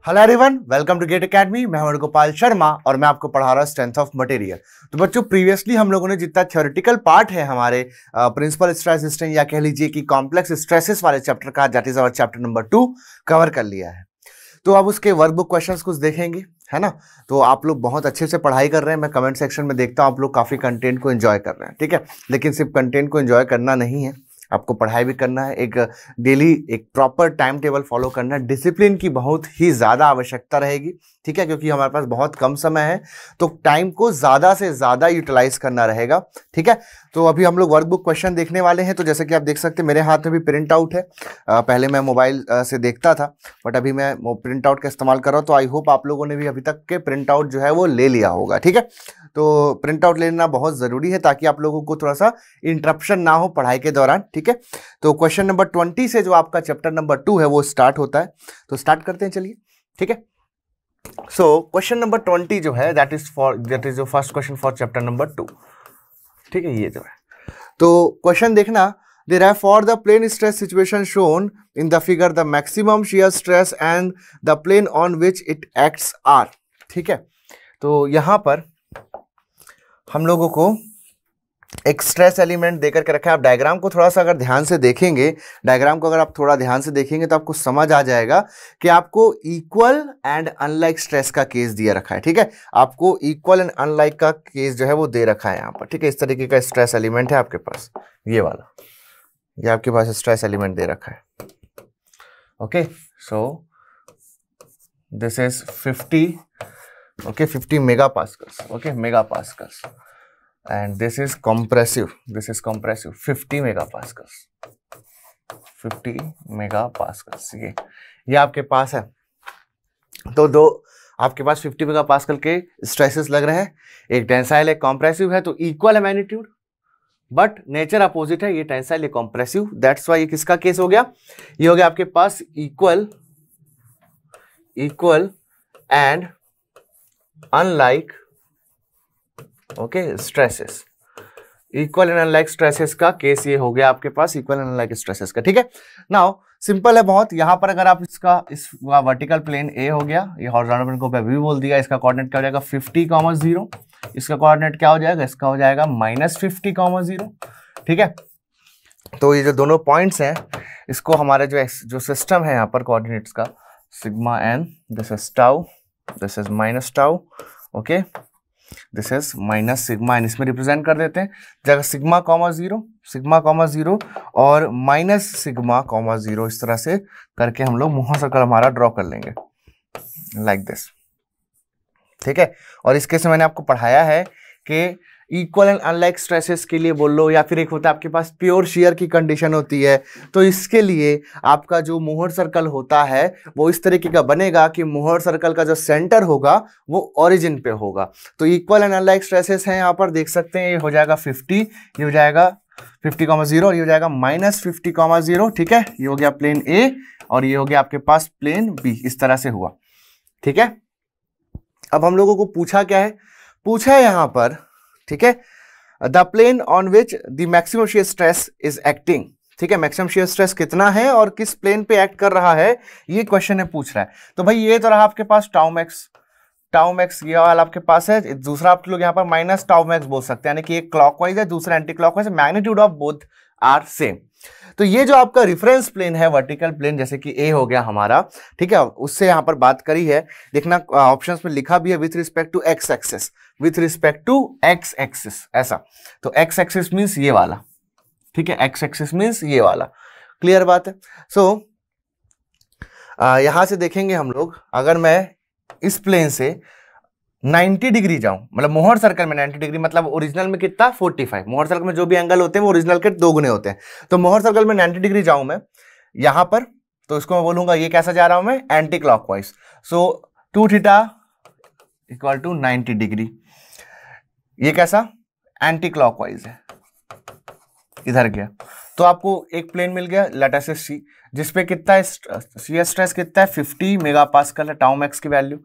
Hello everyone, welcome to GATE Academy. मैं हूं गोपाल शर्मा और मैं आपको पढ़ा रहा हूं स्ट्रेंथ ऑफ मटेरियल। तो बच्चों, प्रीवियसली हम लोगों ने जितना थ्योरेटिकल पार्ट है हमारे प्रिंसिपल स्ट्रेस सिस्टम या कह लीजिए कि कॉम्प्लेक्स स्ट्रेसेस वाले चैप्टर का, that is our chapter number 2 cover कर लिया है। तो अब उसके वर्कबुक क्वेश्चंस कुछ देखेंगे, है ना। तो आप लोग बहुत अच्छे से पढ़ाई कर रहे हैं, मैं कमेंट सेक्शन में देखता हूं आप लोग काफी कंटेंट को एंजॉय कर रहे हैं, ठीक है। लेकिन सिर्फ कंटेंट को एंजॉय करना नहीं है, आपको पढ़ाई भी करना है, एक डेली एक प्रॉपर टाइम टेबल फॉलो करना है। डिसिप्लिन की बहुत ही ज़्यादा आवश्यकता रहेगी, ठीक है, क्योंकि हमारे पास बहुत कम समय है, तो टाइम को ज़्यादा से ज़्यादा यूटिलाइज करना रहेगा, ठीक है। तो अभी हम लोग वर्कबुक क्वेश्चन देखने वाले हैं। तो जैसे कि आप देख सकते हैं मेरे हाथ में भी प्रिंट आउट है। पहले मैं मोबाइल से देखता था, बट अभी मैं प्रिंट आउट का इस्तेमाल कर रहा हूँ। तो आई होप आप लोगों ने भी अभी तक के प्रिंट आउट जो है वो ले लिया होगा, ठीक है। तो प्रिंट आउट लेना बहुत ज़रूरी है ताकि आप लोगों को थोड़ा सा इंटरप्शन ना हो पढ़ाई के दौरान, ठीक है। तो क्वेश्चन नंबर 20 से जो आपका चैप्टर नंबर 2 है वो स्टार्ट होता है। तो स्टार्ट करते हैं, चलिए, ठीक है। सो क्वेश्चन नंबर 20 जो है that is your first question for chapter number 2, ठीक है। ये जो है, तो क्वेश्चन देखना, for the plane stress situation shown in the figure the maximum shear stress and the plane on which it acts are, ठीक है। तो यहां पर हम लोगों को एक स्ट्रेस एलिमेंट देकर के रखा है। आप डायग्राम को थोड़ा सा अगर ध्यान से देखेंगे, डायग्राम को अगर आप थोड़ा ध्यान से देखेंगे तो आपको समझ आ जाएगा कि आपको इक्वल एंड अनलाइक स्ट्रेस का केस दिया रखा है, ठीक है। आपको इक्वल एंड अनलाइक का केस जो है वो दे रखा है यहाँ पर, ठीक है। इस तरीके का स्ट्रेस एलिमेंट है आपके पास, ये वाला, ये आपके पास स्ट्रेस एलिमेंट दे रखा है, okay. So this is 50, okay, 50 mega pascals, okay, mega pascals. And this is compressive, 50 megapascals, 50 megapascals। ये आपके पास है। तो दो आपके पास 50 मेगापास्कल के स्ट्रेसेस लग रहे हैं, एक टेंसाइल एक कॉम्प्रेसिव है। तो इक्वल है मैग्नीट्यूड, बट नेचर अपोजिट है, ये टेंसाइल ये कॉम्प्रेसिव। दैट्स वाई ये किसका केस हो गया, ये हो गया आपके पास equal and unlike, okay, stresses. Equal and unlike stresses का केस ये हो गया आपके पास, इक्वल एंड अनलाइक स्ट्रेसेस का, ठीक है। नाउ सिंपल है बहुत। यहां पर अगर आप इस वर्टिकल प्लेन ए हो गया, ये हॉरिजॉन्टल प्लेन को भी बोल दिया, इसका कोऑर्डिनेट क्या हो जाएगा 50,0, इसका कोऑर्डिनेट क्या हो जाएगा, इसका हो जाएगा -50,0, ठीक है। तो ये जो दोनों पॉइंट्स हैं, इसको हमारे जो सिस्टम है यहाँ पर कोऑर्डिनेट्स का, sigma N, this is tau, this is minus tau, okay, this is minus sigma N, इसमें रिप्रेजेंट कर देते हैं जगह सिग्मा कॉमा जीरो और माइनस सिग्मा कॉमा जीरो, इस तरह से करके हम लोग मोहर सर्कल हमारा ड्रॉ कर लेंगे लाइक दिस, ठीक है। और इसके से मैंने आपको पढ़ाया है कि इक्वल एंड अनलाइक स्ट्रेसेस के लिए बोल लो, या फिर एक होता है आपके पास प्योर शियर की कंडीशन होती है। तो इसके लिए आपका जो मोहर सर्कल होता है वो इस तरीके का बनेगा कि मोहर सर्कल का जो सेंटर होगा वो ओरिजिन पे होगा। तो इक्वल एंड अनलाइक स्ट्रेसेस हैं, यहाँ पर देख सकते हैं, ये हो जाएगा 50, ये हो जाएगा 50,0 और ये हो जाएगा -50,0, ठीक है। ये हो गया प्लेन ए और ये हो गया आपके पास प्लेन बी, इस तरह से हुआ, ठीक है। अब हम लोगों को पूछा क्या है, पूछा है यहाँ पर, ठीक है, the plane on which the maximum shear stress is acting, ठीक है। मैक्सिमम शियर स्ट्रेस कितना है और किस प्लेन पे एक्ट कर रहा है, ये क्वेश्चन है पूछ रहा है। तो भाई ये तो रहा आपके पास टाउ मैक्स ये वाला आपके पास है। दूसरा आप लोग यहाँ पर माइनस टाउ मैक्स बोल सकते हैं, यानी कि एक क्लॉकवाइज है दूसरा एंटी क्लॉकवाइज है, magnitude of both are same. तो ये जो आपका रेफरेंस प्लेन है, वर्टिकल प्लेन, जैसे कि ए हो गया हमारा, ठीक है, उससे यहां पर बात करी है। देखना ऑप्शंस में लिखा भी है with respect to x axis, ऐसा। तो एक्स एक्सिस मींस ये वाला, ठीक है, एक्स एक्सिस मींस ये वाला, क्लियर बात है। सो यहां से देखेंगे हम लोग, अगर मैं इस प्लेन से 90 डिग्री जाऊं, मतलब मोहर सर्कल में 90 डिग्री, मतलब ओरिजिनल में कितना 45, मोहर सर्कल में जो भी एंगल होते हैं वो ओरिजिनल के 2 गुने होते हैं। तो मोहर सर्कल में 90 डिग्री जाऊं मैं यहां पर, तो इसको मैं बोलूंगा ये कैसा जा रहा हूं मैं, एंटी क्लॉकवाइज। सो 2θ = 90 डिग्री, ये कैसा एंटी क्लॉकवाइज है, इधर गया। तो आपको एक प्लेन मिल गया लेट सी, जिसपे कितना है शियर स्ट्रेस कितना है 50 मेगापास्कल है टाउ मैक्स की वैल्यू,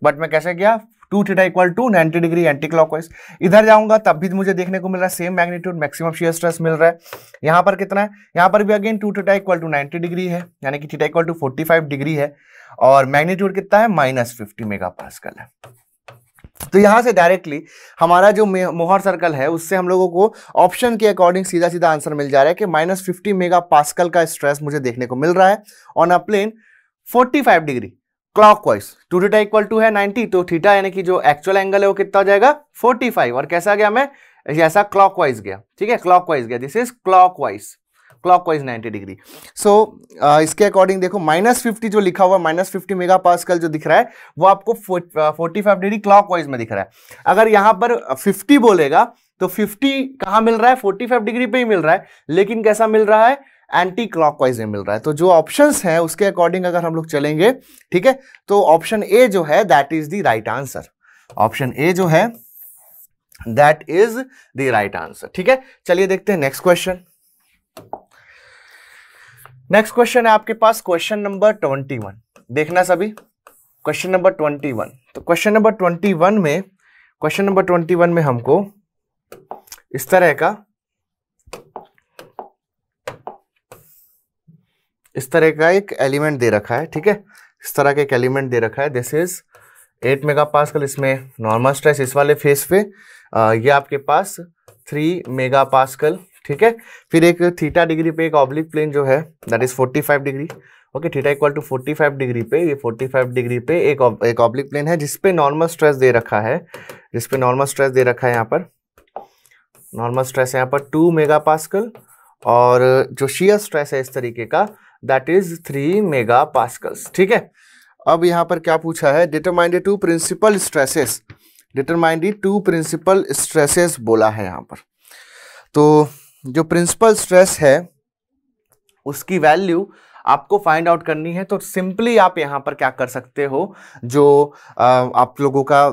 बट मैं कैसे गया 2 theta equal to 90 degree anti clockwise. इधर जाऊंगा तब भी मुझे देखने को मिल रहा है same magnitude, maximum shear stress मिल रहा है। यहाँ पर कितना है, यहाँ पर भी again 2 theta equal to 90 degree है, यानी कि थीटा इक्वल टू 45 डिग्री है, और मैग्नीट्यूड कितना है, -50 मेगापास्कल है। तो यहां से डायरेक्टली हमारा जो मोहर सर्कल है उससे हम लोगों को ऑप्शन के अकॉर्डिंग सीधा सीधा आंसर मिल जा रहा है कि -50 मेगापास्कल का स्ट्रेस मुझे देखने को मिल रहा है on a plane 45 degree clockwise. 2 theta equal to है 90, तो थीटा यानी कि जो एक्चुअल एंगल है वो कितना हो जाएगा, 45, और कैसा गया मैं, ऐसा क्लॉकवाइज गया, ठीक है, क्लॉकवाइज गया, दिस इज क्लॉकवाइज 90 डिग्री। सो इसके अकॉर्डिंग देखो -50 जो लिखा हुआ, -50 मेगापास्कल जो दिख रहा है वो आपको 45 डिग्री क्लॉकवाइज में दिख रहा है। अगर यहां पर 50 बोलेगा तो 50 कहां मिल रहा है, 45 डिग्री पे ही मिल रहा है, लेकिन कैसा मिल रहा है, एंटी क्लॉकवाइज में मिल रहा है। तो जो ऑप्शंस हैं उसके अकॉर्डिंग अगर हम लोग चलेंगे, ठीक है, तो ऑप्शन ए जो है that is the right answer. Option A जो है that is the right answer, ठीक है। चलिए देखते हैं नेक्स्ट क्वेश्चन। नेक्स्ट क्वेश्चन है आपके पास क्वेश्चन नंबर 21, देखना सभी, क्वेश्चन नंबर 21। तो क्वेश्चन नंबर 21 में हमको इस तरह का एक एलिमेंट दे रखा है, ठीक है, इस तरह का एक एलिमेंट दे रखा है, दिस इज 8 मेगापास्कल, इसमें नॉर्मल स्ट्रेस इस वाले फेस पे ये आपके पास 3 मेगापास्कल, ठीक है। फिर एक थीटा डिग्री पे एक ऑब्लिक प्लेन जो है that is 45 degree, okay, theta equal to 45 degree पे, ये 45 डिग्री पे एक ऑब्लिक प्लेन है जिसपे नॉर्मल स्ट्रेस दे रखा है, यहाँ पर नॉर्मल स्ट्रेस है यहाँ पर 2 मेगापास्कल, और जो शियर स्ट्रेस है इस तरीके का दैट इज 3 मेगापास्कल्स, ठीक है। अब यहाँ पर क्या पूछा है, डिटरमाइन द 2 प्रिंसिपल स्ट्रेसेस बोला है यहाँ पर। तो जो प्रिंसिपल स्ट्रेस है उसकी वैल्यू आपको फाइंड आउट करनी है। तो सिंपली आप यहां पर क्या कर सकते हो, जो आप लोगों का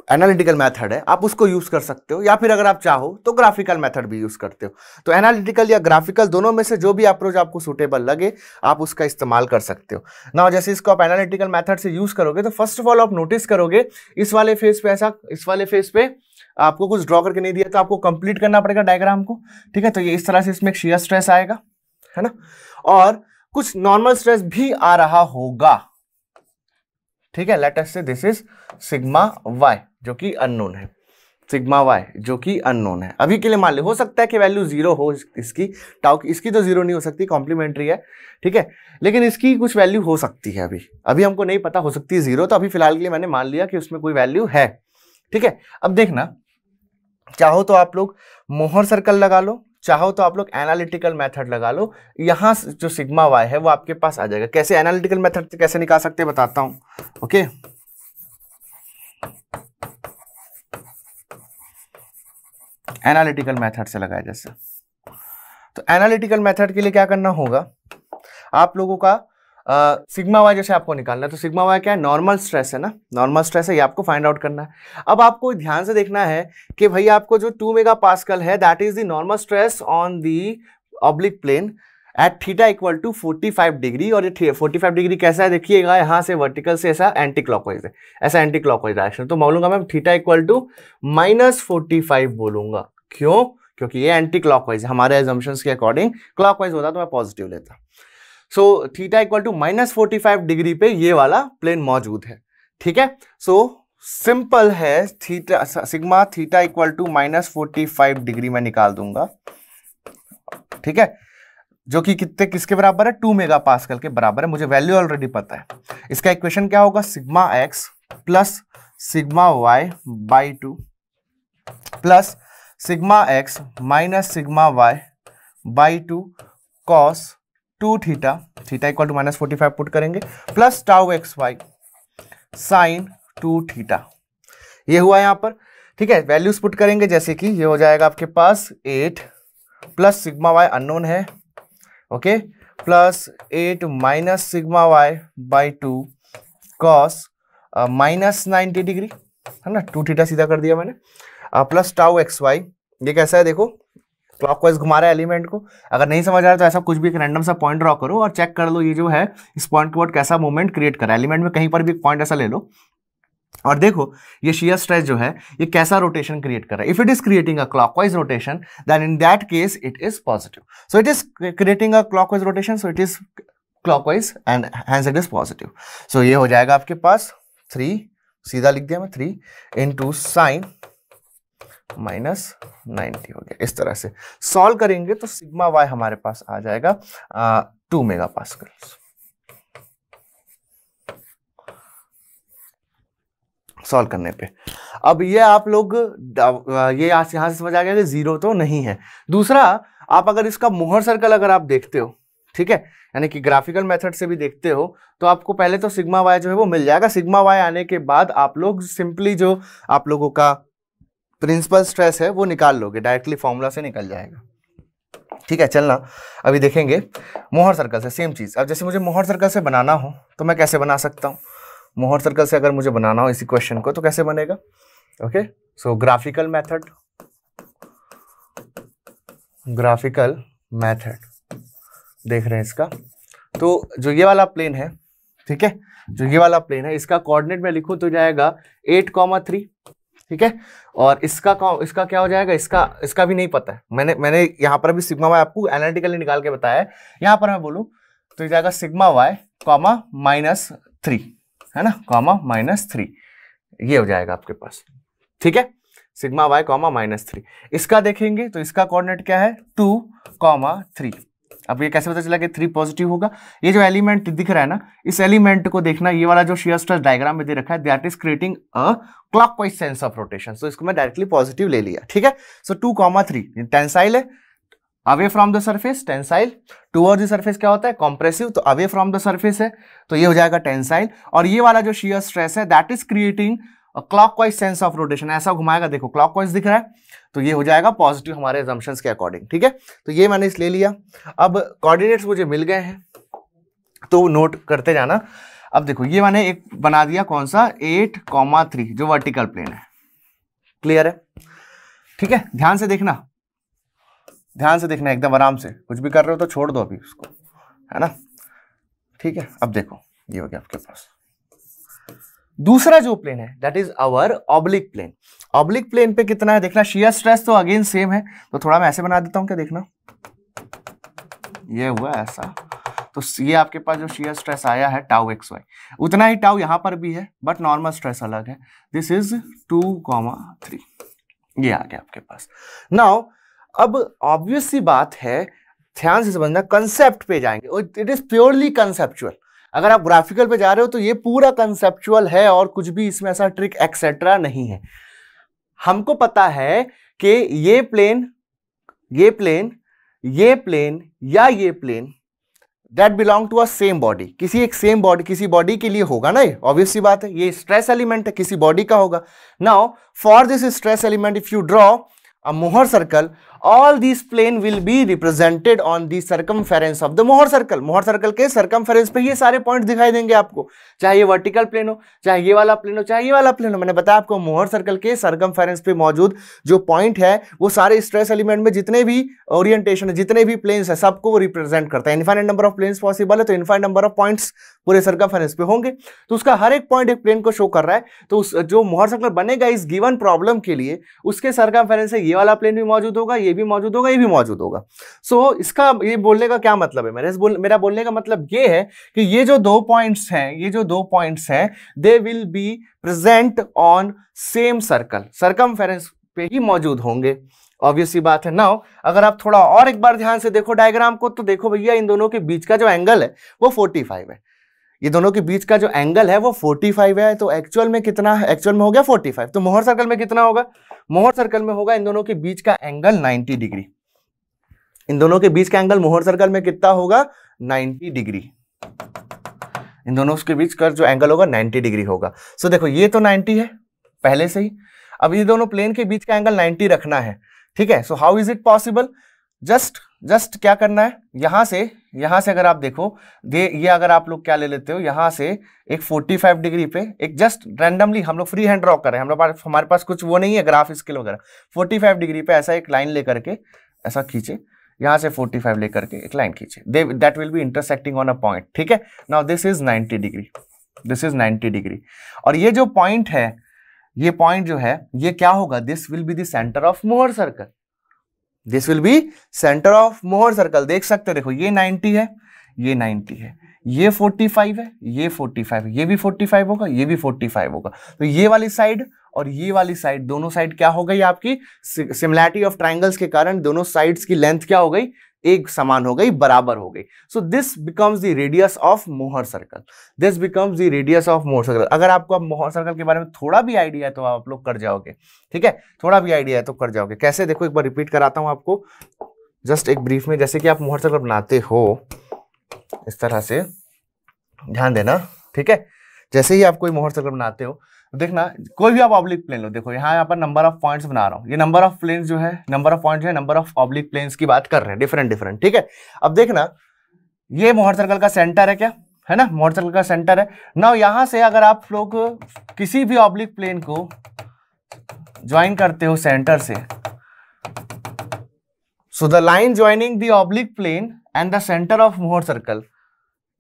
एनालिटिकल मेथड है आप उसको यूज कर सकते हो, या फिर अगर आप चाहो तो ग्राफिकल मेथड भी यूज करते हो। तो एनालिटिकल या ग्राफिकल दोनों में से जो भी अप्रोच आपको सूटेबल लगे आप उसका इस्तेमाल कर सकते हो ना। जैसे इसको आप एनालिटिकल मेथड से यूज करोगे तो फर्स्ट ऑफ ऑल आप नोटिस करोगे इस वाले फेस पे ऐसा, इस वाले फेस पे आपको कुछ ड्रॉ करके नहीं दिया तो आपको कंप्लीट करना पड़ेगा डायग्राम को, ठीक है। तो ये इस तरह से इसमें एक शियर स्ट्रेस आएगा, है ना, और कुछ नॉर्मल स्ट्रेस भी आ रहा होगा, ठीक है। लेट अस से दिस इज सिग्मा वाई जो कि अननोन है, सिग्मा वाई जो कि अननोन है। अभी के लिए मान लो, हो सकता है कि वैल्यू 0 हो इसकी, टाउ की, इसकी तो 0 नहीं हो सकती, कॉम्प्लीमेंट्री है, ठीक है, लेकिन इसकी कुछ वैल्यू हो सकती है। अभी हमको नहीं पता, हो सकती है 0, तो अभी फिलहाल के लिए मैंने मान लिया कि उसमें कोई वैल्यू है, ठीक है। अब देखना, चाहो तो आप लोग मोहर सर्कल लगा लो, चाहो तो आप लोग एनालिटिकल मेथड लगा लो, यहां जो सिग्मा वाई है वो आपके पास आ जाएगा। कैसे एनालिटिकल मेथड से कैसे निकाल सकते हैं बताता हूं, ओके। एनालिटिकल मेथड से लगाया जैसे, तो एनालिटिकल मेथड के लिए क्या करना होगा, आप लोगों का सिग्मा वाई जैसे आपको निकालना है। तो सिग्मा वाई क्या है, नॉर्मल स्ट्रेस है ना, नॉर्मल स्ट्रेस है, ये आपको फाइंड आउट करना है। अब आपको ध्यान से देखना है कि भाई आपको जो 2 मेगापास्कल है that is the normal stress on the oblique plane at theta equal to 45 degree, और ये 45 डिग्री कैसा है देखिएगा, यहाँ से वर्टिकल से ऐसा एंटी क्लॉकवाइज है, ऐसा एंटी क्लॉकवाइज डायरेक्शन। तो बोलूंगा मैं थीटा इक्वल टू -45 बोलूंगा, क्यों, क्योंकि ये एंटी क्लॉकवाइज है, हमारे एजम्पशंस के अकॉर्डिंग क्लॉकवाइज होता तो मैं पॉजिटिव लेता। So theta equal to -45 degree पे ये वाला प्लेन मौजूद है, ठीक है। सो सिंपल है, theta sigma theta equal to -45 degree में निकाल दूंगा, ठीक है, जो कि किसके बराबर है, 2 मेगापास्कल के बराबर है। मुझे वैल्यू ऑलरेडी पता है। इसका इक्वेशन क्या होगा, sigma x plus sigma Y by 2 plus sigma x minus sigma Y by 2 cos 2 theta, theta equal to -45 put करेंगे, plus tau x y sine 2 theta, ये हुआ यहां पर, ठीक है। वैल्यूज पुट करेंगे जैसे कि ये हो जाएगा आपके पास 8 प्लस सिग्मा वाई अननोन है, okay, plus 8 minus sigma Y by 2 cos -90 degree, है ना, 2 थीटा सीधा कर दिया मैंने, प्लस टाउ एक्स वाई, ये कैसा है देखो, क्लॉकवाइज घुमा रहा है एलिमेंट को। अगर नहीं समझ आ रहा तो ऐसा कुछ भी एक रैंडम सा पॉइंट ड्रॉ करो और चेक कर लो ये जो है इस पॉइंट के ऊपर कैसा मूवमेंट क्रिएट कर रहा है। एलिमेंट में कहीं पर भी पॉइंट ऐसा ले लो और देखो ये शियर स्ट्रेस जो है ये कैसा रोटेशन क्रिएट कर रहा है। If it is creating a clockwise rotation then in that case it is positive. So it is creating a clockwise rotation, so it is clockwise and hence it is positive. So ये हो जाएगा आपके पास 3, सीधा लिख दिया मैं 3 into sine minus 90 हो गया। इस तरह से सॉल्व करेंगे तो सिग्मा वाई हमारे पास आ जाएगा 2 मेगापास्कल। सॉल्व करने पे अब ये आप लोग ये यहां से समझ आ गया कि जीरो तो नहीं है। दूसरा, आप अगर इसका मोहर सर्कल अगर आप देखते हो, ठीक है, यानी कि ग्राफिकल मेथड से भी देखते हो, तो आपको पहले तो सिग्मा वाई जो है वो मिल जाएगा। सिग्मा वाई आने के बाद आप लोग सिंपली जो आप लोगों का प्रिंसिपल स्ट्रेस है वो निकाल लोगे, डायरेक्टली फॉर्मूला से निकल जाएगा। ठीक है, चलना अभी देखेंगे मोहर सर्कल से सेम चीज। अब जैसे मुझे मोहर सर्कल से बनाना हो तो मैं कैसे बना सकता हूँ? मोहर सर्कल से अगर मुझे बनाना हो इसी क्वेश्चन को तो कैसे बनेगा? ओके, सो ग्राफिकल मेथड देख रहे हैं इसका। तो जो ये वाला प्लेन है, ठीक है, जो ये वाला प्लेन है इसका कोऑर्डिनेट में लिखूं तो जाएगा 8,3, ठीक है, और इसका क्या हो जाएगा? इसका भी नहीं पता है। मैंने यहाँ पर अभी सिग्मा वाई आपको एनालिटिकली निकाल के बताया है। यहाँ पर मैं बोलूँ तो जाएगा सिग्मा वाई कॉमा -3, है ना, कॉमा -3, ये हो जाएगा आपके पास। ठीक है, सिग्मा वाई कॉमा -3। इसका देखेंगे तो इसका कोऑर्डिनेट क्या है? 2,3। अब ये कैसे पता चला कि 3 पॉजिटिव होगा? ये जो एलिमेंट दिख रहा है ना, इस एलिमेंट को देखना, ये वाला जो शियर स्ट्रेस डायग्राम में दे रखा है that is creating a clockwise sense of rotation. So इसको मैं डायरेक्टली पॉजिटिव ले लिया। ठीक है, सो 2,3 टेंसाइल है, away from the surface tensile, towards the surface क्या होता है? कॉम्प्रेसिव, तो अवे फ्रॉम द सरफेस है तो ये हो जाएगा टेंसाइल। और ये वाला जो शियर स्ट्रेस है that is creating clockwise sense of rotation. ऐसा घुमाएगा, देखो क्लॉकवाइज दिख रहा है, तो ये हो जाएगा पॉजिटिव हमारे assumptions के अकॉर्डिंग। ठीक है, तो ये मैंने इस ले लिया। अब कोऑर्डिनेट्स मुझे मिल गए हैं तो नोट करते जाना। अब देखो ये मैंने एक बना दिया, कौन सा? 8,3 जो वर्टिकल प्लेन है। क्लियर है? ठीक है, ध्यान से देखना एकदम आराम से। कुछ भी कर रहे हो तो छोड़ दो अभी उसको, है ना। ठीक है, अब देखो ये हो गया आपके पास। दूसरा जो प्लेन है that is our oblique plane. Oblique plane पे कितना है देखना। शियर स्ट्रेस तो अगेन सेम है, तो थोड़ा मैं ऐसे बना देता हूं, क्या देखना, ये हुआ ऐसा। तो ये आपके पास जो शियर स्ट्रेस आया है टाउ XY, उतना ही टाउ यहां पर भी है बट नॉर्मल स्ट्रेस अलग है। दिस इज 2,3, ये आ गया आपके पास। नाउ अब ऑब्वियस सी बात है, ध्यान से समझना, कंसेप्ट पे जाएंगे और इट इज प्योरली कंसेप्चुअल। अगर आप ग्राफिकल पे जा रहे हो तो ये पूरा कंसेप्चुअल है और कुछ भी इसमें ऐसा ट्रिक एक्सेट्रा नहीं है। हमको पता है कि ये प्लेन या ये plane that belong to a same body, किसी एक सेम बॉडी, किसी बॉडी के लिए होगा ना, ये ऑब्वियस सी बात है। ये स्ट्रेस एलिमेंट है, किसी बॉडी का होगा। Now for this stress element if you draw a Mohr circle, all these plane will be represented on the circumference of the Mohr circle। Mohr circle के circumference पे ये सारे पॉइंट दिखाई देंगे आपको, चाहे ये वर्टिकल प्लेन हो, चाहे ये वाला प्लेन हो, चाहे ये वाला प्लेन हो। मैंने बताया आपको Mohr circle के circumference पे मौजूद जो पॉइंट है वो सारे स्ट्रेस एलिमेंट में जितने भी ओरिएंटेशन है, जितने भी प्लेन्स है, सबको वो रिप्रेजेंट करता है। Infinite number of planes possible है तो इनफाइनाइट नंबर ऑफ पॉइंट्स पूरे सर्कमफेरेंस पे होंगे, तो उसका हर एक पॉइंट एक प्लेन को शो कर रहा है। तो उस जो मोहर सर्कल बनेगा इस गिवन प्रॉब्लम के लिए, उसके सर्कमफेरेंस से ये वाला प्लेन भी मौजूद होगा, ये भी मौजूद होगा, ये भी मौजूद होगा। सो इसका ये बोलने का क्या मतलब है? मेरा बोलने का मतलब ये है कि ये जो दो पॉइंट्स हैं दे will be present on same circle, circumference पे ही मौजूद होंगे। ऑब्वियस सी बात है। नाउ अगर आप थोड़ा और एक बार ध्यान से देखो डायग्राम को, तो देखो भैया इन दोनों के बीच का जो एंगल है वो 45 है। ये दोनों के बीच का जो एंगल है वो 45 है, तो एक्चुअल में कितना है? एक्चुअल में हो गया 45। तो मोहर सर्कल में कितना होगा? मोहर सर्कल में होगा इन दोनों के बीच का एंगल 90 डिग्री। इन दोनों के बीच का एंगल मोहर सर्कल में कितना होगा? 90 डिग्री। इन दोनों के बीच का जो एंगल होगा 90 डिग्री होगा। सो देखो ये तो 90 है पहले से ही, अब ये दोनों प्लेन के बीच का एंगल 90 रखना है। ठीक है, so how is it possible? Just क्या करना है, यहां से अगर आप देखो ये अगर आप लोग क्या ले लेते हो, यहां से एक 45 डिग्री पे एक जस्ट रैंडमली हम लोग फ्री हैंड ड्रॉ कर रहे हैं, हमारे पास कुछ वो नहीं है ग्राफ स्केल वगैरह। 45 डिग्री पे ऐसा एक लाइन लेकर के ऐसा खींचे, यहां से 45 लेकर के एक लाइन खींचे, that will be intersecting on a point. ठीक है, now this is 90 degree. This is 90 degree. और ये जो पॉइंट है, ये पॉइंट जो है ये क्या होगा, this will be the centre of Mohr circle, this will B centre of Mohr circle. देख सकते हो, देखो ये 90 है, ये 90 है, ये 45 है, ये 45 है, ये भी 45 होगा, ये भी 45 होगा। तो ये वाली साइड और ये वाली साइड, दोनों साइड क्या हो गई आपकी, सिमिलैरिटी ऑफ ट्राइंगल्स के कारण दोनों साइड्स की लेंथ क्या हो गई, एक समान हो गई, बराबर हो गई। So this becomes the radius of Mohr circle, this becomes the radius of Mohr circle. अगर आपको अब मोहर सर्कल के बारे में थोड़ा भी आइडिया है तो आप लोग कर जाओगे, ठीक है, थोड़ा भी आइडिया है तो कर जाओगे। कैसे, देखो एक बार रिपीट कराता हूं आपको, जस्ट एक ब्रीफ में। जैसे कि आप मोहर सर्कल बनाते हो इस तरह से, ध्यान देना, ठीक है। जैसे ही आप कोई मोहर सर्कल बनाते हो, देखना कोई भी आप ऑब्लिक प्लेन लो, देखो यहाँ पर नंबर ऑफ पॉइंट्स बना रहा हूँ, ये नंबर ऑफ प्लेन्स जो है, नंबर ऑफ पॉइंट्स जो है, नंबर ऑफ ऑब्लिक प्लेन्स की बात कर रहे हैं, डिफरेंट डिफरेंट, ठीक है। अब देखना ये मोहर सर्कल का सेंटर है क्या, है ना, मोहर सर्कल का सेंटर है। नाउ यहां से अगर आप लोग किसी भी ऑब्लिक प्लेन को ज्वाइन करते हो सेंटर से, so the line joining the oblique plane and the centre of Mohr circle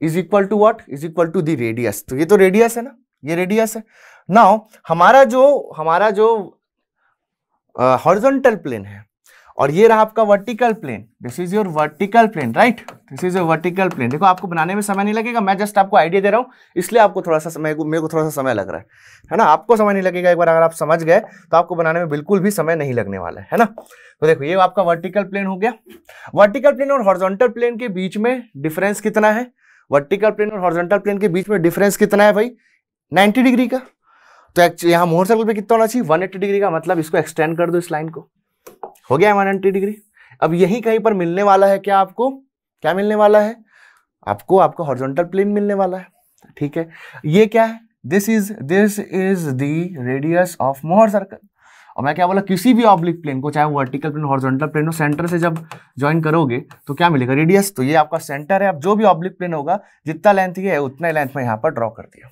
is equal to what, is equal to the radius. तो ये तो रेडियस है ना, ये रेडियस है। नाउ हमारा जो हॉरिजॉन्टल प्लेन है और ये रहा आपका vertical plane, this is your vertical plane, right, this is your vertical plane. देखो आपको बनाने में समय नहीं लगेगा, मैं जस्ट आपको आइडिया दे रहा हूं, इसलिए आपको थोड़ा सा समय, मेरे को थोड़ा सा समय लग रहा है ना, आपको समय नहीं लगेगा। एक बार अगर आप समझ गए तो आपको बनाने में बिल्कुल भी समय नहीं लगने वाला है ना। तो देखो ये आपका वर्टिकल प्लेन हो गया। वर्टिकल प्लेन और हॉरिजॉन्टल प्लेन के बीच में डिफरेंस कितना है, वर्टिकल प्लेन और हॉरिजॉन्टल प्लेन के बीच में डिफरेंस कितना है भाई, 90 डिग्री का। तो यहाँ मोहर सर्कल पे कितना होना चाहिए, 180 डिग्री का। मतलब इसको एक्सटेंड कर दो, इस लाइन को, हो गया 180 डिग्री। अब यही कहीं पर मिलने वाला है क्या, आपको क्या मिलने वाला है, आपको हॉरिजॉन्टल प्लेन मिलने वाला है, ठीक है। ये क्या है, this is the radius of Mohr circle. और मैं क्या बोला, किसी भी ऑब्लिक प्लेन को, चाहे वर्टिकल प्लेन हॉरिजॉन्टल प्लेन हो, सेंटर से जब ज्वाइन करोगे तो क्या मिलेगा, रेडियस। तो ये आपका सेंटर है। अब जो भी ऑब्लिक प्लेन होगा, जितना लेंथ ये है उतना लेंथ में यहाँ पर ड्रॉ कर दिया।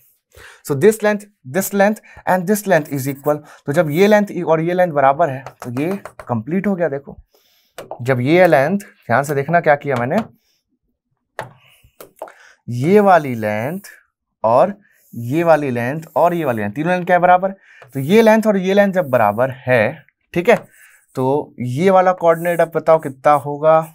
So this length and this length is equal. तो जब ये लेंथ और ये लेंथ बराबर है तो ये कंप्लीट हो गया। देखो जब ये लेंथ, ध्यान से देखना क्या किया मैंने, ये वाली लेंथ और ये वाली लेंथ और ये वाली लेंथ, तीनों लेंथ क्या है, बराबर। तो ये लेंथ और ये लेंथ जब बराबर है, ठीक है, तो ये वाला कोऑर्डिनेट अब बताओ कितना होगा,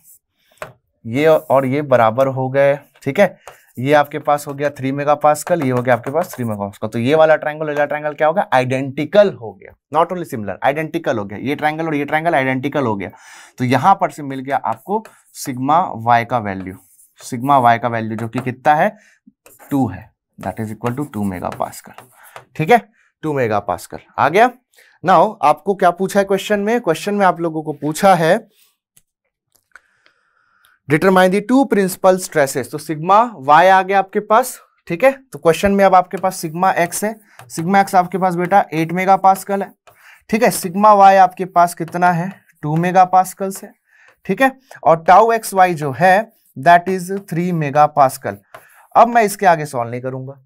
ये और ये बराबर हो गए, ठीक है। ये आपके पास हो गया 3 मेगापास्कल, ये हो गया आपके पास 3 मेगापास्कल। तो ये वाला ट्रायंगल क्या होगा, आइडेंटिकल हो गया, नॉट ओनली सिमिलर, आइडेंटिकल हो गया। ये ट्रायंगल और ये ट्रायंगल आइडेंटिकल हो गया। तो यहां पर से मिल गया आपको सिग्मा वाई का वैल्यू, सिग्मा वाई का वैल्यू जो कि कितना है, 2 है, that is equal to 2 megapascal, ठीक है, 2 मेगापास्कल आ गया। नाउ आपको क्या पूछा है क्वेश्चन में आप लोगों को पूछा है डिटरमाइन दी 2 प्रिंसिपल स्ट्रेसेस। तो सिग्मा वाई आ गया आपके पास, ठीक है। तो क्वेश्चन में अब आपके पास सिग्मा एक्स है, सिग्मा एक्स आपके पास बेटा 8 मेगापास्कल है, ठीक है। सिग्मा वाई आपके पास कितना है, 2 मेगापास्कल से, ठीक है। और टाउ एक्स वाई जो है दैट इज 3 मेगापास्कल। अब मैं इसके आगे सॉल्व नहीं करूंगा,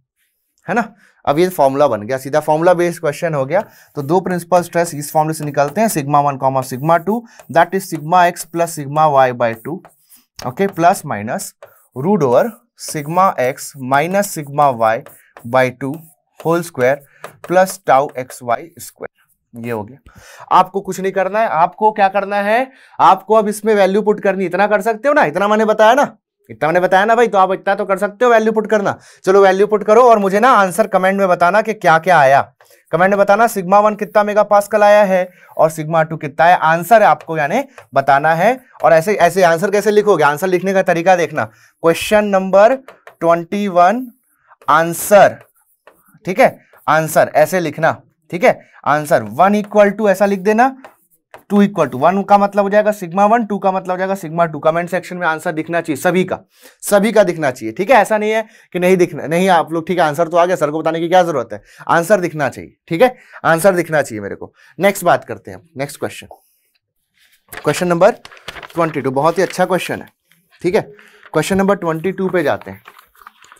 है ना। अब ये फॉर्मूला बन गया, सीधा फॉर्मूला बेस्ड क्वेश्चन हो गया। तो 2 प्रिंसिपल स्ट्रेस इस फॉर्मूले से निकलते हैं, sigma 1 sigma 2 that is sigma x plus sigma Y by 2, okay, plus minus root over sigma x minus sigma Y by 2 whole square plus tau x Y square. ये हो गया। आपको कुछ नहीं करना है, आपको क्या करना है, आपको अब इसमें वैल्यू पुट करनी। इतना कर सकते हो ना, इतना मैंने बताया ना भाई, तो आप इतना तो कर सकते हो, वैल्यू पुट करना। चलो वैल्यू पुट करो और मुझे ना आंसर कमेंट में बताना कि क्या क्या आया। कमेंट में बताना सिग्मा 1 कितना मेगापास्कल आया है और सिग्मा 2 कितना है। आंसर आपको यानी बताना है। और ऐसे ऐसे आंसर कैसे लिखोगे, आंसर लिखने का तरीका देखना, क्वेश्चन नंबर 21 आंसर, ठीक है, आंसर ऐसे लिखना, ठीक है। आंसर 1 इक्वल टू ऐसा लिख देना, 2 इक्वल टू 1 का मतलब हो जाएगा सिग्मा 1, 2 का मतलब हो जाएगा सिग्मा 2। कमेंट सेक्शन में आंसर दिखना चाहिए, सभी का दिखना चाहिए, ठीक है। ऐसा नहीं है कि नहीं दिखना, नहीं आप लोग, ठीक है, आंसर तो आ गया, सर को बताने की क्या जरूरत है, आंसर दिखना चाहिए, ठीक है, आंसर दिखना चाहिए मेरे को। नेक्स्ट बात करते हैं, नेक्स्ट क्वेश्चन, क्वेश्चन नंबर 22, बहुत ही अच्छा क्वेश्चन है, ठीक है। क्वेश्चन नंबर 22 पे जाते हैं,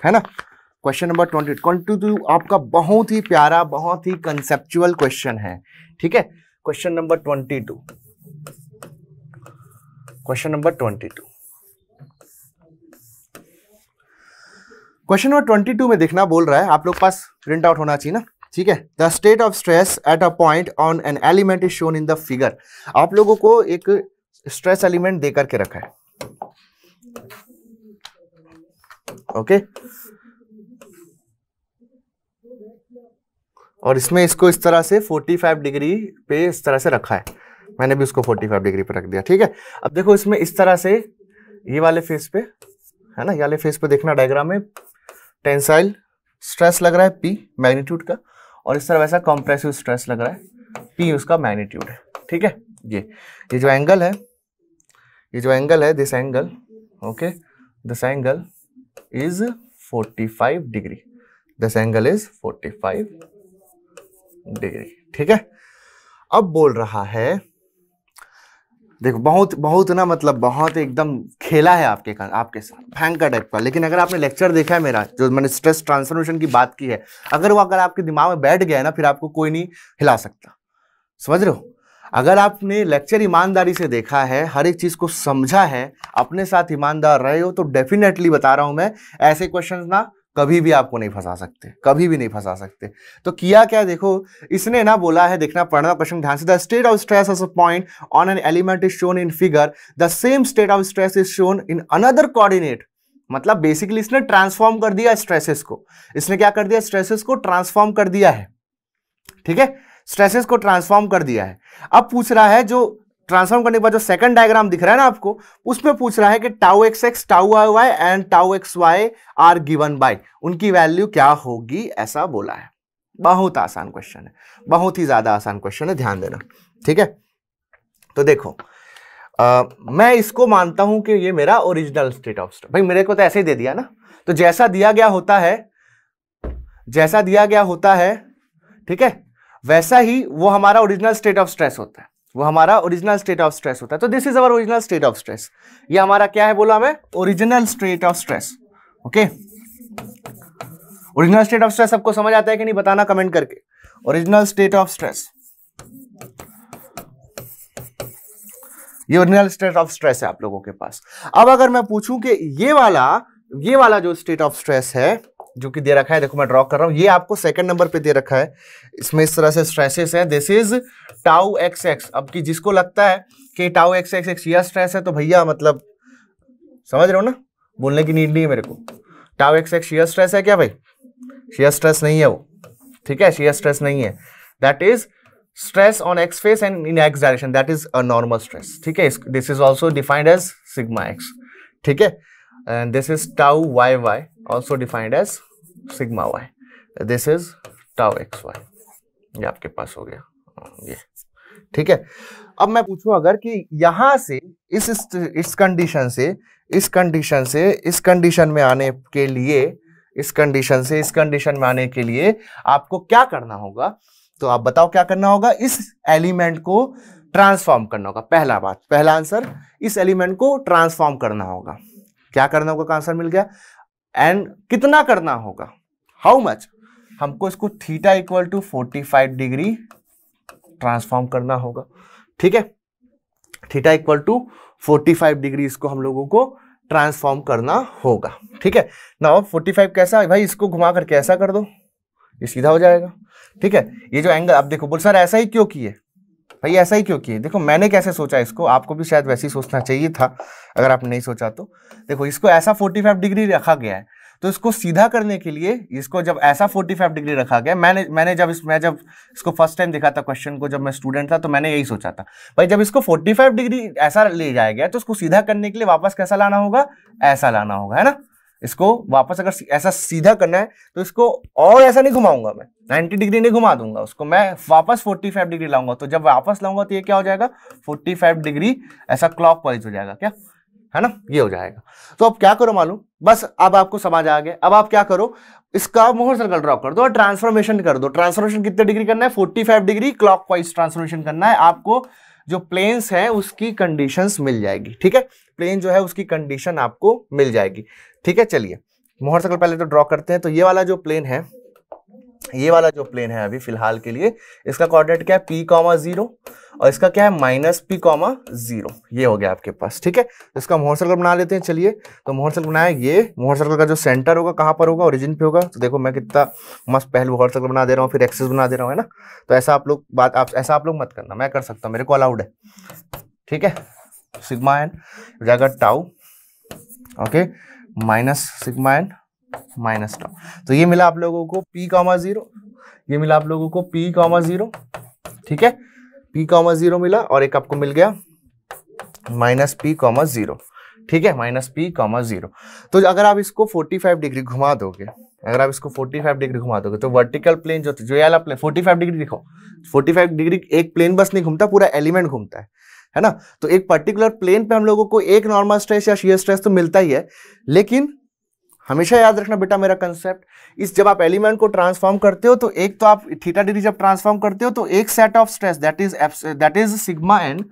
है ना। क्वेश्चन नंबर 22 आपका बहुत ही प्यारा, बहुत ही कंसेप्चुअल क्वेश्चन है, ठीक है। Question number 22, question number 22, question number 22 में देखना बोल रहा है, आप लोग पास प्रिंट आउट होना चाहिए ना, ठीक है। The state of stress at a point on an element is shown in the figure. आप लोगों को एक स्ट्रेस एलिमेंट देकर के रखा है, ओके और इसमें इसको इस तरह से 45 डिग्री पे इस तरह से रखा है, मैंने भी उसको 45 डिग्री पे रख दिया, ठीक है। अब देखो इसमें इस तरह से ये वाले फेस पे है ना, ये वाले फेस पे देखना डायग्राम में टेंसाइल स्ट्रेस लग रहा है P मैग्नीट्यूड का, और इस तरह वैसा कंप्रेसिव स्ट्रेस लग रहा है P उसका मैग्नीट्यूड है, ठीक है। ये जो एंगल है, ये जो एंगल है, this angle, okay, this angle is 45 degree, this angle is 45 degree, ठीक है। अब बोल रहा है, देखो बहुत बहुत ना, मतलब बहुत एकदम खेला है आपके साथ भयंकर टाइप का, लेकिन अगर आपने लेक्चर देखा है मेरा, जो मैंने स्ट्रेस ट्रांसफॉर्मेशन की बात की है, अगर आपके दिमाग में बैठ गया है ना, फिर आपको कोई नहीं हिला सकता, समझ रहे हो। अगर आपने लेक्चर ईमानदारी से देखा है, हर एक चीज को समझा है, अपने साथ ईमानदार रहे हो, तो डेफिनेटली बता रहा हूं मैं, ऐसे क्वेश्चंस ना कभी भी आपको नहीं फंसा सकते, कभी भी नहीं फंसा सकते। तो किया क्या, देखो इसने ना बोला है, देखना पढ़ना क्वेश्चन ध्यान से, the state of stress of a point on an element is shown in figure, the same state of stress is shown in another coordinate. मतलब बेसिकली इसने ट्रांसफॉर्म कर दिया स्ट्रेसेस को, इसने क्या कर दिया, स्ट्रेसेस को ट्रांसफॉर्म कर दिया है, ठीक है, स्ट्रेसेस को ट्रांसफॉर्म कर दिया है। अब पूछ रहा है, जो ट्रांसफॉर्म करने के बाद जो सेकंड डायग्राम दिख रहा है ना आपको, उसमें पूछ रहा है कि tau X X, tau Y Y and tau x Y are given by, उनकी वैल्यू क्या होगी, ऐसा बोला है। बहुत आसान क्वेश्चन है, बहुत ही ज्यादा आसान क्वेश्चन है, ध्यान देना, ठीक है। तो देखो मैं इसको मानता हूं कि ये मेरा ओरिजिनल स्टेट ऑफ स्ट्रेस, भाई मेरे को तो ऐसे ही दे दिया ना, तो जैसा दिया गया होता है, जैसा दिया गया होता है, ठीक है, वैसा ही वो हमारा ओरिजिनल स्टेट ऑफ स्ट्रेस होता है, वो हमारा ओरिजिनल स्टेट ऑफ स्ट्रेस होता है। तो this is our original state of stress, ये हमारा क्या है बोला हमें, original state of stress, okay. Original state of stress सबको समझ आता है कि नहीं, बताना कमेंट करके। ओरिजिनल स्टेट ऑफ स्ट्रेस, ये ओरिजिनल स्टेट ऑफ स्ट्रेस है आप लोगों के पास। अब अगर मैं पूछूं कि ये वाला जो स्टेट ऑफ स्ट्रेस है जो कि दे रखा है, देखो मैं ड्रॉ कर रहा हूं, ये आपको सेकंड नंबर पे दे रखा है, इसमें इस तरह से स्ट्रेसेस है, this is tau X x. अब कि जिसको लगता है कि टाउ एक्स एक्स एक शियर स्ट्रेस है, तो भैया मतलब समझ रहे हो ना, बोलने की नीड नहीं है मेरे को। Tau X x shear stress है क्या भाई, शियर स्ट्रेस नहीं है वो, ठीक है, शियर स्ट्रेस नहीं है, that is stress on X face and in X direction, that is a normal stress, ठीक है। This is also defined as sigma X, ठीक है, and this is tau yy also defined as sigma y, this is tau xy, ये आपके पास हो गया ये, ठीक है। अब मैं पूछूं अगर कि यहां से इस कंडीशन से इस कंडीशन में आने के लिए, इस कंडीशन से इस कंडीशन में आने के लिए आपको क्या करना होगा, तो आप बताओ क्या करना होगा, इस एलिमेंट को ट्रांसफॉर्म करना होगा। पहला बात, पहला आंसर, इस एलिमेंट को ट्रांसफॉर्म करना होगा। क्या करना होगा का आंसर मिल गया, एंड कितना करना होगा, हाउ मच, हमको इसको theta equal to 45 degree transform करना होगा, ठीक है, थीटा इक्वल टू 45 डिग्री इसको हम लोगों को ट्रांसफॉर्म करना होगा, ठीक है। नाउ 45 कैसा है भाई, इसको घुमा करके ऐसा कर दो, ये सीधा हो जाएगा, ठीक है। ये जो एंगल, अब देखो बोल सर ऐसा ही क्यों किए भाई, ऐसा ही क्यों किए, देखो मैंने कैसे सोचा इसको, आपको भी शायद वैसे ही सोचना चाहिए था, अगर आपने नहीं सोचा तो। देखो इसको ऐसा 45 डिग्री रखा गया है, तो इसको सीधा करने के लिए, इसको जब ऐसा 45 डिग्री रखा गया, मैंने जब इसको फर्स्ट टाइम देखा था क्वेश्चन को, जब मैं स्टूडेंट था, तो मैंने यही सोचा था भाई, जब इसको 45 डिग्री ऐसा ले जाया गया, तो इसको सीधा करने के लिए वापस कैसा लाना होगा, ऐसा लाना होगा, है ना। इसको वापस अगर ऐसा सीधा करना है, तो इसको और ऐसा नहीं घुमाऊंगा मैं, 90 डिग्री नहीं घुमा दूंगा उसको, मैं वापस 45 डिग्री लाऊंगा। तो जब वापस लाऊंगा तो ये क्या हो जाएगा, 45 डिग्री ऐसा क्लॉकवाइज हो जाएगा, क्या है ना, ये हो जाएगा। तो अब क्या करो मालूम, बस अब आपको समझ आ गया। अब आप क्या करो, इसका मोहर सर्कल ड्रॉ कर दो और ट्रांसफॉर्मेशन कर दो। ट्रांसफॉर्मेशन कितने डिग्री करना है, 45 डिग्री क्लॉकवाइज ट्रांसफॉर्मेशन करना है। आपको जो प्लेन्स है उसकी कंडीशंस मिल जाएगी, ठीक है, प्लेन जो है उसकी कंडीशन आपको मिल जाएगी, ठीक है। चलिए मोहर सर्कल पहले तो ड्रॉ करते हैं। तो ये वाला जो प्लेन है, ये वाला जो प्लेन है अभी फिलहाल के लिए, इसका कोऑर्डिनेट क्या है, p, 0 और इसका क्या है -p, 0। ये हो गया आपके पास, ठीक है। तो इसका मोहर सर्कल बना लेते हैं, चलिए। तो मोहर सर्कल बनाया, ये मोहर सर्कल का जो सेंटर होगा कहाँ पर होगा, ओरिजिन पे होगा। तो देखो मैं कितना मस्त पहले मोहर सर्कल बना दे रहा हूँ, फिर एक्सिस बना दे रहा हूँ, है ना। तो ऐसा आप लोग ऐसा आप लोग मत करना, मैं कर सकता हूँ, मेरे को अलाउड है, ठीक है। सिग्मा एन हो जाएगा tau, okay, -σn minus tau. तो ये मिला आप लोगों को p, 0, ये मिला आप लोगों को p, 0, ठीक है। p, 0 मिला और एक आपको मिल गया -p, 0, ठीक है, -p, 0। तो अगर आप इसको 45 डिग्री घुमा दोगे, अगर आप इसको 45 डिग्री घुमा दोगे तो वर्टिकल प्लेन जो ये वाला प्लेन 45 डिग्री, देखो 45 डिग्री एक प्लेन बस नहीं घूमता, पूरा एलिमेंट घूमता है ना। तो एक पर्टिकुलर प्लेन पे हम लोगों को एक नॉर्मल स्ट्रेस या शियर स्ट्रेस तो मिलता ही है, लेकिन हमेशा याद रखना बेटा मेरा कंसेप्ट, इस जब आप एलिमेंट को ट्रांसफॉर्म करते हो तो एक तो आप थीटा डिग्री जब ट्रांसफॉर्म करते हो तो एक set of stress that is sigma N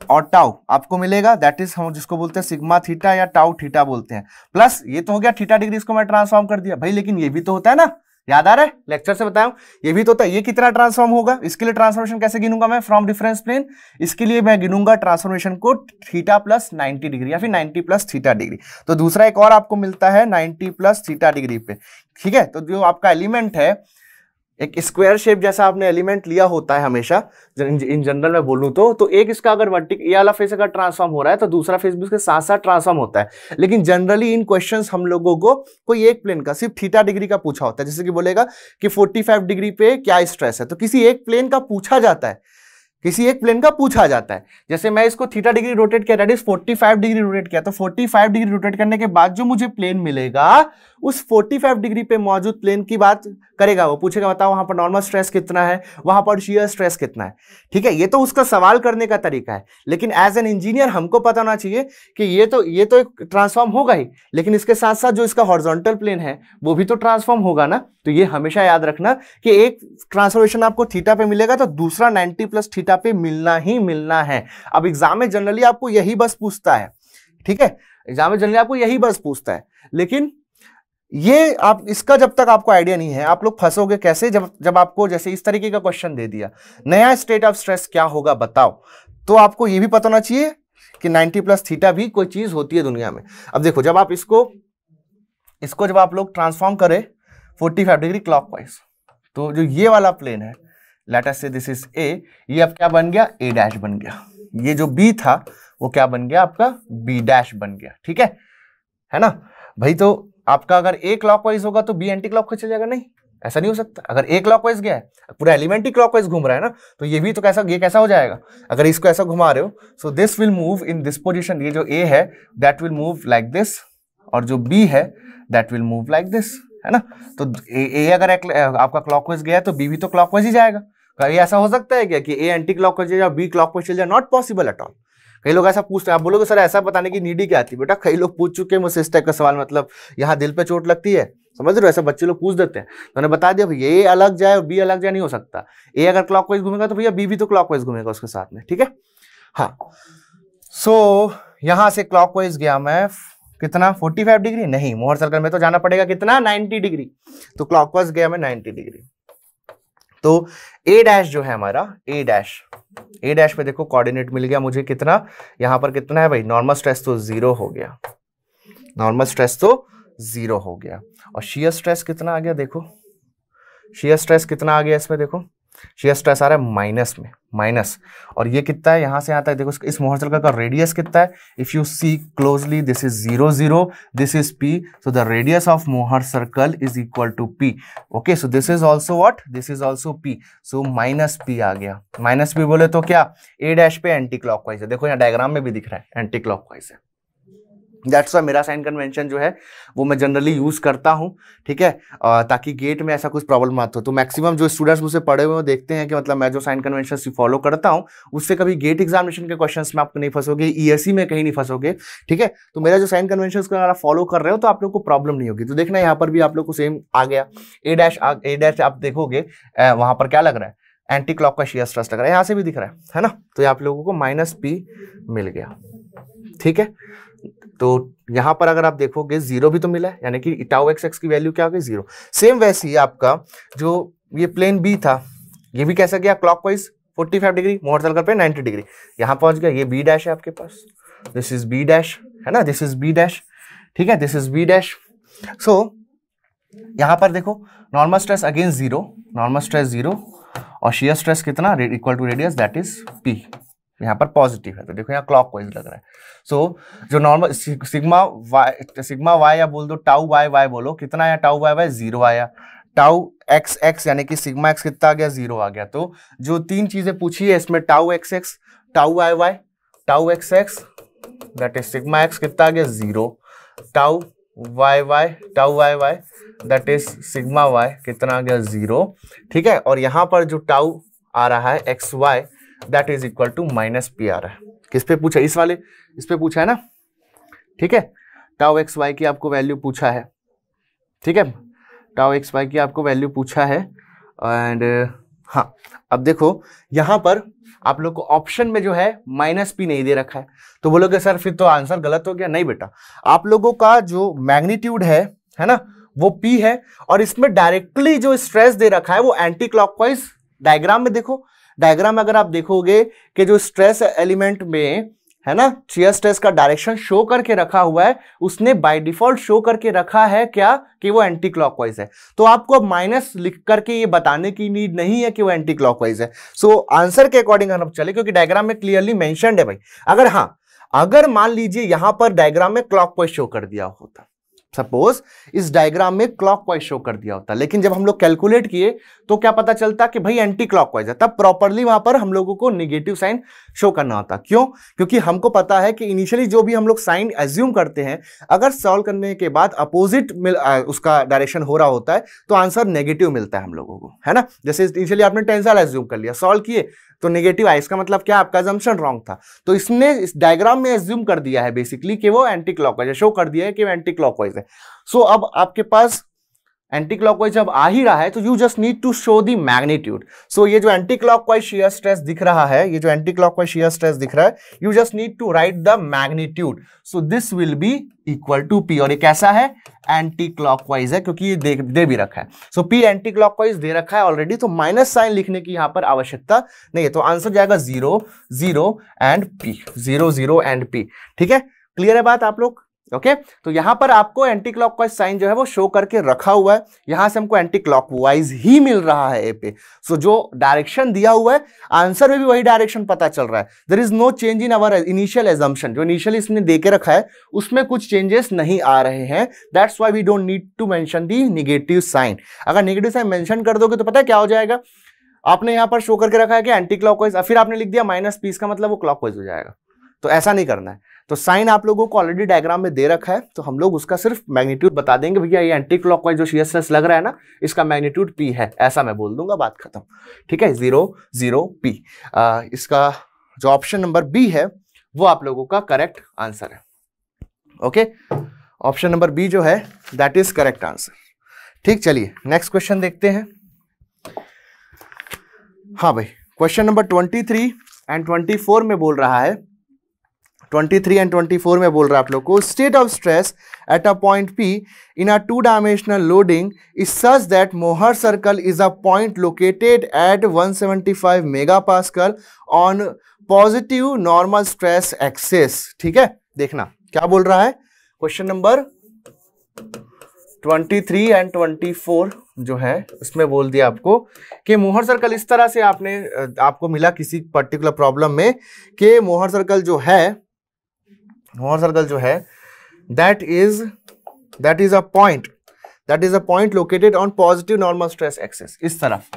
और टाउ आपको मिलेगा, दैट इज हम जिसको बोलते हैं सिग्मा थीटा या टाउ थीटा बोलते हैं। प्लस ये तो हो गया थीटा डिग्री, इसको मैं ट्रांसफॉर्म कर दिया भाई, लेकिन ये भी तो होता है ना, याद आ रहा है लेक्चर से बताया, ये भी तो होता है। ये कितना ट्रांसफॉर्म होगा, इसके लिए ट्रांसफॉर्मेशन कैसे गिनूंगा मैं, फ्रॉम डिफरेंस प्लेन। इसके लिए मैं गिनूंगा ट्रांसफॉर्मेशन को थीटा प्लस 90 डिग्री या फिर 90 प्लस थीटा डिग्री। तो दूसरा एक और आपको मिलता है 90 प्लस थीटा डिग्री पे, ठीक है। तो जो आपका एलिमेंट है, एक स्क्वायर शेप जैसा आपने एलिमेंट लिया होता है हमेशा, इन जनरल में बोलूं तो एक इसका अगर वर्टिकल ये वाला फेस अगर ट्रांसफॉर्म हो रहा है तो दूसरा फेस भी उसके साथ साथ ट्रांसफॉर्म होता है। लेकिन जनरली इन क्वेश्चंस हम लोगों को कोई एक प्लेन का सिर्फ थीटा डिग्री का पूछा होता है, जैसे कि बोलेगा कि 45 डिग्री पे क्या स्ट्रेस है, तो किसी एक प्लेन का पूछा जाता है, किसी एक प्लेन का पूछा जाता है। जैसे मैं इसको थीटा डिग्री रोटेट किया, दैट इज 45 डिग्री रोटेट किया, तो 45 डिग्री रोटेट करने के बाद जो मुझे प्लेन मिलेगा उस 45 डिग्री पे मौजूद प्लेन की बात करेगा, वो पूछेगा बताओ वहां पर नॉर्मल स्ट्रेस कितना है, वहां पर शियर स्ट्रेस कितना है, ठीक है। ये तो उसका सवाल करने का तरीका है, लेकिन एज एन इंजीनियर हमको पता होना चाहिए कि ये तो एक ट्रांसफॉर्म होगा ही, लेकिन इसके साथ साथ जो इसका हॉरिजॉन्टल प्लेन है वो भी तो ट्रांसफॉर्म होगा ना। तो ये हमेशा याद रखना कि एक ट्रांसफॉर्मेशन आपको थीटा पे मिलेगा तो दूसरा 90 प्लस थीटा पे मिलना ही मिलना है। अब एग्जाम में जनरली आपको यही बस पूछता है, ठीक है, एग्जाम में जनरली आपको यही बस पूछता है, लेकिन ये आप इसका जब तक आपको आइडिया नहीं है आप लोग फंसोगे कैसे, जब आपको जैसे इस तरीके का क्वेश्चन दे दिया, नया स्टेट ऑफ स्ट्रेस क्या होगा बताओ, तो आपको ये भी पता होना चाहिए कि 90 प्लस थीटा भी कोई चीज होती है दुनिया में। अब देखो जब आप इसको जब आप लोग ट्रांसफॉर्म करें 45 डिग्री क्लॉकवाइज, तो जो ये वाला प्लेन है, लेट अस से दिस इज ए, ये अब क्या बन गया, ए डैश बन गया। ये जो बी था वो क्या बन गया, आपका बी डैश बन गया, ठीक है ना भाई। तो आपका अगर ए क्लॉकवाइज होगा तो बी एंटी क्लॉकवाइज चल जाएगा, नहीं ऐसा नहीं हो सकता। अगर ए क्लॉकवाइज गया है, पूरा एलिमेंट ही क्लॉकवाइज घूम रहा है ना, तो ये भी तो ये कैसा हो जाएगा, अगर इसको ऐसा घुमा रहे हो, so this will move in this position, ये जो ए है that will move like this, और जो बी है that will move like this, है ना। तो ए अगर आपका क्लॉकवाइज गया है तो बी भी तो क्लॉकवाइज ही जाएगा। कहीं ऐसा हो सकता है क्या कि ए एंटी क्लॉकवाइज या बी क्लॉकवाइज चल जाए, नॉट पॉसिबल एट ऑल। कई लोग ऐसा पूछते हैं, आप बोलोगे सर ऐसा बताने की नीड ही क्या आती है, बेटा कई लोग पूछ चुके हैं मुझसे इस टाइप का सवाल, मतलब यहाँ दिल पे चोट लगती है, समझ रहे हो, ऐसा बच्चे लोग पूछ देते हैं। तो मैंने बता दिया भैया ए अलग जाए और बी अलग जाए नहीं हो सकता, ए अगर क्लॉकवाइज घूमेगा तो भैया बी भी तो क्लॉकवाइज घूमेगा उसके साथ में, ठीक है। हाँ, सो यहां से क्लॉकवाइज गया मैं कितना 45 डिग्री, नहीं मोहर सर्कल में तो जाना पड़ेगा कितना 90 डिग्री, तो क्लॉकवाइज गया मैं 90 डिग्री। तो ए डैश जो है हमारा, ए डैश पे देखो कोऑर्डिनेट मिल गया मुझे कितना, यहां पर कितना है भाई, नॉर्मल स्ट्रेस तो 0 हो गया, नॉर्मल स्ट्रेस तो 0 हो गया। और शियर स्ट्रेस कितना आ गया, देखो शियर स्ट्रेस कितना आ गया इसमें, देखो शियर स्ट्रेस आ रहा है माइनस में, माइनस, और ये कितना है यहां से आता है, देखो इस मोहर सर्कल का रेडियस कितना है, if you see closely this is 0 0, this is p, so the radius of Mohr circle is equal to p, okay, so this is also what, this is also p, so minus p आ गया। Minus p बोले तो क्या, a dash पे anti clockwise है, देखो यहाँ diagram में भी दिख रहा है एंटी क्लॉकवाइज है। दैट्स वाई मेरा साइन कन्वेंशन जो है वो मैं जनरली यूज करता हूं, ठीक है, ताकि गेट में ऐसा कुछ प्रॉब्लम मत हो। तो मैक्सिमम जो स्टूडेंट्स मुझसे पढ़े हुए देखते हैं कि मतलब मैं जो साइन कन्वेंशन फॉलो करता हूं उससे कभी गेट एग्जामिनेशन के क्वेश्चंस में आप नहीं फंसोगे, ईएससी में कहीं नहीं फंसोगे, ठीक है। तो मेरा जो साइन कन्वेंशन अगर आप फॉलो कर रहे हो तो आप लोग को प्रॉब्लम नहीं होगी। तो देखना यहाँ पर भी आप लोग को सेम आ गया, ए डैश आप देखोगे वहां पर क्या लग रहा है, एंटी क्लॉक का शियर स्ट्रेस लग रहा है, यहाँ से भी दिख रहा है ना। तो आप लोगों को -p मिल गया, ठीक है। तो यहां पर अगर आप देखोगे 0 भी तो मिला है, यानी कि टाउ एक्स एक्स की वैल्यू क्या हो गई 0। सेम वैसे ही आपका जो ये प्लेन बी था, ये भी कैसा गया क्लॉकवाइज 45 डिग्री, मोहर सर्कल पे 90 डिग्री, यहां पहुंच गया। ये बी डैश है आपके पास, दिस इज बी डैश है ना, दिस इज बी डैश, ठीक है, this is B dash. So यहां पर देखो normal stress again 0, normal stress 0 और शियर स्ट्रेस कितना equal to radius that is P, यहाँ पर पॉजिटिव है, तो देखो यहाँ क्लॉकवाइज लग रहा है। सो जो नॉर्मल सिग्मा वाई या बोल दो टाउ वाई वाई बोलो, कितना आया टाउ वाई वाई 0 आया, टाउ एक्स एक्स यानी कि सिग्मा एक्स कितना आ गया 0 आ गया। तो जो तीन चीजें पूछी है इसमें tau X X, tau Y Y, tau X X that is sigma X कितना आ गया 0, tau Y Y, tau Y Y that is sigma Y कितना आ गया 0, ठीक है। और यहां पर जो टाउ आ रहा है x y that is equal to minus P आ रहा है। किस पे पूछा, इस वाले इस पे पूछा है ना, ठीक है। टाउ एक्स वाई की आपको वैल्यू पूछा है, ठीक है, टाउ एक्स वाई की आपको वैल्यू पूछा है। एंड हाँ अब देखो यहां पर आप लोग को ऑप्शन में जो है माइनस पी नहीं दे रखा है, तो बोलोगे सर फिर तो आंसर गलत हो गया। नहीं बेटा, आप लोगों का जो मैग्नीट्यूड है ना वो पी है, और इसमें डायरेक्टली जो स्ट्रेस दे रखा है वो एंटी क्लॉकवाइज। डायग्राम में देखो, डायग्राम में अगर आप देखोगे कि जो स्ट्रेस एलिमेंट में है ना शियर स्ट्रेस का डायरेक्शन शो करके रखा हुआ है, उसने बाय डिफॉल्ट शो करके रखा है क्या कि वो एंटी क्लॉकवाइज है। तो आपको अब माइनस लिख करके ये बताने की नीड नहीं है कि वो एंटी क्लॉकवाइज है। सो आंसर के अकॉर्डिंग हम चले, क्योंकि डायग्राम में क्लियरली मेंशन्ड है भाई। अगर हाँ, अगर मान लीजिए यहां पर डायग्राम में क्लॉकवाइज शो कर दिया होता, सपोज इस डायग्राम में क्लॉकवाइज शो कर दिया होता, लेकिन जब हम लोग कैलकुलेट किए तो क्या पता चलता कि भाई एंटी क्लॉकवाइज है, तब प्रॉपर्ली वहां पर हम लोगों को नेगेटिव साइन शो करना होता। क्यों? क्योंकि हमको पता है कि इनिशियली जो भी हम लोग साइन एज्यूम करते हैं, अगर सॉल्व करने के बाद अपोजिट उसका डायरेक्शन हो रहा होता है तो आंसर नेगेटिव मिलता है हम लोगों को, है ना। जैसे इनिशियली आपने टेंसर एज्यूम कर लिया, सॉल्व किए तो नेगेटिव आया, इसका मतलब क्या, आपका अजम्पशन रॉन्ग था। तो इसने इस डायग्राम में एज्यूम कर दिया है बेसिकली कि वो एंटी क्लॉकवाइज है, शो कर दिया है कि वो एंटी क्लॉकवाइज है। सो अब आपके पास एंटी क्लॉकवाइज जब आ ही रहा है तो you just need to show the magnitude. So ये जो एंटी क्लॉकवाइज शियर स्ट्रेस दिख रहा है, ये जो एंटी क्लॉकवाइज शियर स्ट्रेस दिख रहा है, you just need to write the magnitude. So this will be equal to P, और ये कैसा है, एंटी क्लॉकवाइज है, क्योंकि ये दे भी रखा है। सो पी एंटी क्लॉकवाइज दे रखा है ऑलरेडी, तो माइनस साइन लिखने की यहां पर आवश्यकता नहीं है। तो आंसर जाएगा 0 0 एंड पी, 0 0 एंड पी, ठीक है। क्लियर है बात आप लोग? ओके तो यहां पर आपको एंटी क्लॉकवाइज साइन जो है वो शो करके रखा हुआ है, यहां से हमको एंटी क्लॉकवाइज ही मिल रहा है ए पे। सो जो डायरेक्शन दिया हुआ है आंसर में भी वही डायरेक्शन पता चल रहा है। There is no change in our initial assumption, जो इनिशियली इसने देके रखा है उसमें कुछ चेंजेस नहीं आ रहे हैं। That's why we don't need to mention the negative sign. अगर नेगेटिव साइन मेंशन कर दोगे तो पता है क्या हो जाएगा, आपने यहां पर शो करके रखा है कि एंटी क्लॉकवाइज, फिर आपने लिख दिया माइनस पी, का मतलब वो क्लॉकवाइज हो जाएगा। तो ऐसा नहीं करना है। तो साइन आप लोगों को ऑलरेडी डायग्राम में दे रखा है, तो हम लोग उसका सिर्फ मैग्नीट्यूड बता देंगे, भैया ये एंटी क्लॉकवाइज जो शियर स्ट्रेस लग रहा है ना, इसका मैग्नीट्यूड पी है, ऐसा मैं बोल दूंगा, बात खत्म, ठीक है। 0 0 पी, इसका जो ऑप्शन नंबर बी है वो आप लोगों का करेक्ट आंसर है। ओके, ऑप्शन नंबर बी जो है दैट इज करेक्ट आंसर। ठीक, चलिए नेक्स्ट क्वेश्चन देखते हैं। हाँ भाई, क्वेश्चन नंबर 23 एंड 24 में बोल रहा है, 23 एंड 24 में बोल रहा है आप लोग को, state of stress at a point P in a two dimensional loading is such that Mohr circle is a point located at 175 megapascal on positive normal stress axis. ठीक है, देखना क्या बोल रहा है, क्वेश्चन नंबर 23 एंड 24 जो है इसमें बोल दिया आपको कि मोहर सर्कल इस तरह से आपको मिला किसी पर्टिकुलर प्रॉब्लम में कि मोहर सर्कल जो है that is a point located on positive normal stress axis, इस तरफ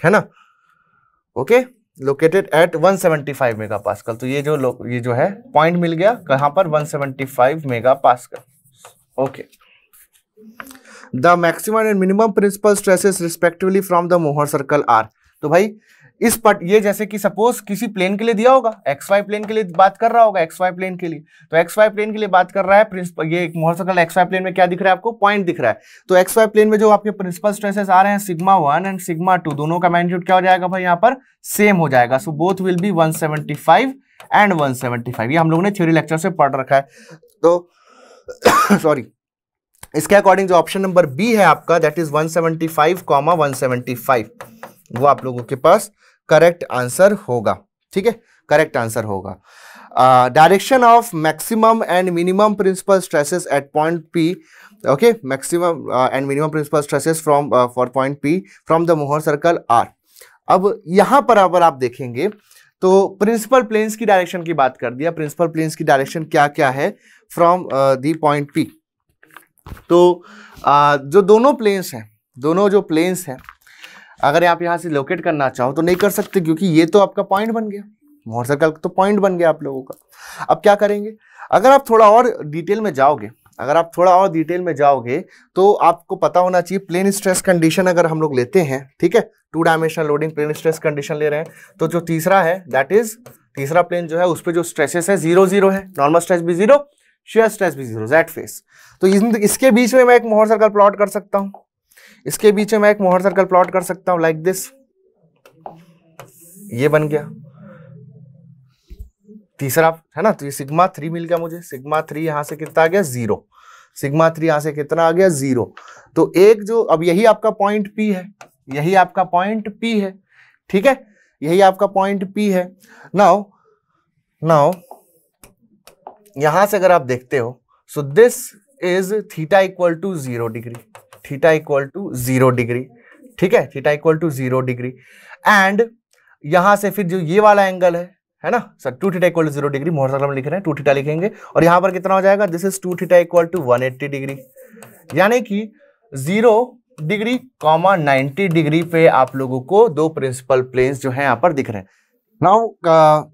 है ना। Okay, located at 175 megapascal. तो ये जो है पॉइंट मिल गया कहां पर, 175 megapascal. Okay, the maximum and minimum principal stresses respectively from the Mohr circle are. तो भाई ये जैसे कि सपोज किसी प्लेन के लिए दिया होगा, एक्स वाई प्लेन के लिए बात कर रहा होगा, एक्स वाई प्लेन के लिए, तो एक्स वाई प्लेन के लिए बात कर रहा है प्रिंसिपल, ये Mohr circle x Y plane में क्या दिख रहा है आपको, पॉइंट दिख रहा है। तो एक्स वाई प्लेन में जो आपके प्रिंसिपल स्ट्रेसेस आ रहे हैं सिग्मा 1 एंड सिग्मा 2, दोनों का मैग्नीट्यूड क्या हो जाएगा भाई यहाँ पर, सेम हो जाएगा। So both will be 175 and 175, ये हम लोगों ने थ्योरी लेक्चर से पढ़ रखा है। तो सॉरी, इसके अकॉर्डिंग जो ऑप्शन नंबर बी है आपका, दैट इज 175, 175, वो आप लोगों के पास करेक्ट आंसर होगा। ठीक है, करेक्ट आंसर होगा। Direction of maximum and minimum principal stresses at point P, okay, maximum and minimum principal stresses from for point P from the Mohr circle are. अब यहां पर अगर आप देखेंगे तो प्रिंसिपल प्लेन्स की डायरेक्शन की बात कर दिया, प्रिंसिपल प्लेन्स की डायरेक्शन क्या क्या है फ्रॉम द पॉइंट पी। तो जो दोनों प्लेन्स हैं, दोनों जो प्लेन्स हैं, अगर आप यहां से लोकेट करना चाहो तो नहीं कर सकते, क्योंकि ये तो आपका पॉइंट बन गया, मोहर सर्कल तो पॉइंट बन गया आप लोगों का। अब क्या करेंगे, अगर आप थोड़ा और डिटेल में जाओगे, अगर आप थोड़ा और डिटेल में जाओगे तो आपको पता होना चाहिए प्लेन स्ट्रेस कंडीशन अगर हम लोग लेते हैं, ठीक है, 2 dimensional loading plane stress condition ले रहे हैं, तो जो तीसरा है दैट इज, तीसरा प्लेन जो है उस पर जो स्ट्रेसेस है 0 0 है, नॉर्मल स्ट्रेस भी 0, शेयर स्ट्रेस भी 0, जेड फेस। तो इसके बीच में मैं एक मोहर सर्कल प्लॉट कर सकता हूं, इसके बीच में मैं एक मोहर सर्कल प्लॉट कर सकता हूं लाइक दिस, ये बन गया तीसरा, है ना। तो ये सिग्मा 3 मिल गया मुझे, सिग्मा 3 यहां से कितना आ गया 0, सिग्मा 3 यहां से कितना आ गया 0। तो एक जो, अब यही आपका पॉइंट P है, यही आपका पॉइंट P है, ठीक है, यही आपका पॉइंट P है। नाउ यहां से अगर आप देखते हो, so this is theta equal to 0 degree, theta equal to 0 degree, ठीक है, theta equal to 0 degree. And यहां से फिर जो ये वाला एंगल है ना sir, 2 theta equal to 0 degree, Mohr circle में लिख रहे हैं 2 थीटा लिखेंगे, और यहां पर कितना हो जाएगा, this is 2 theta equal to 180 degree, यानी कि 0 डिग्री, 90 डिग्री पे आप लोगों को दो प्रिंसिपल प्लेन्स जो है यहाँ पर दिख रहे हैं। नाउ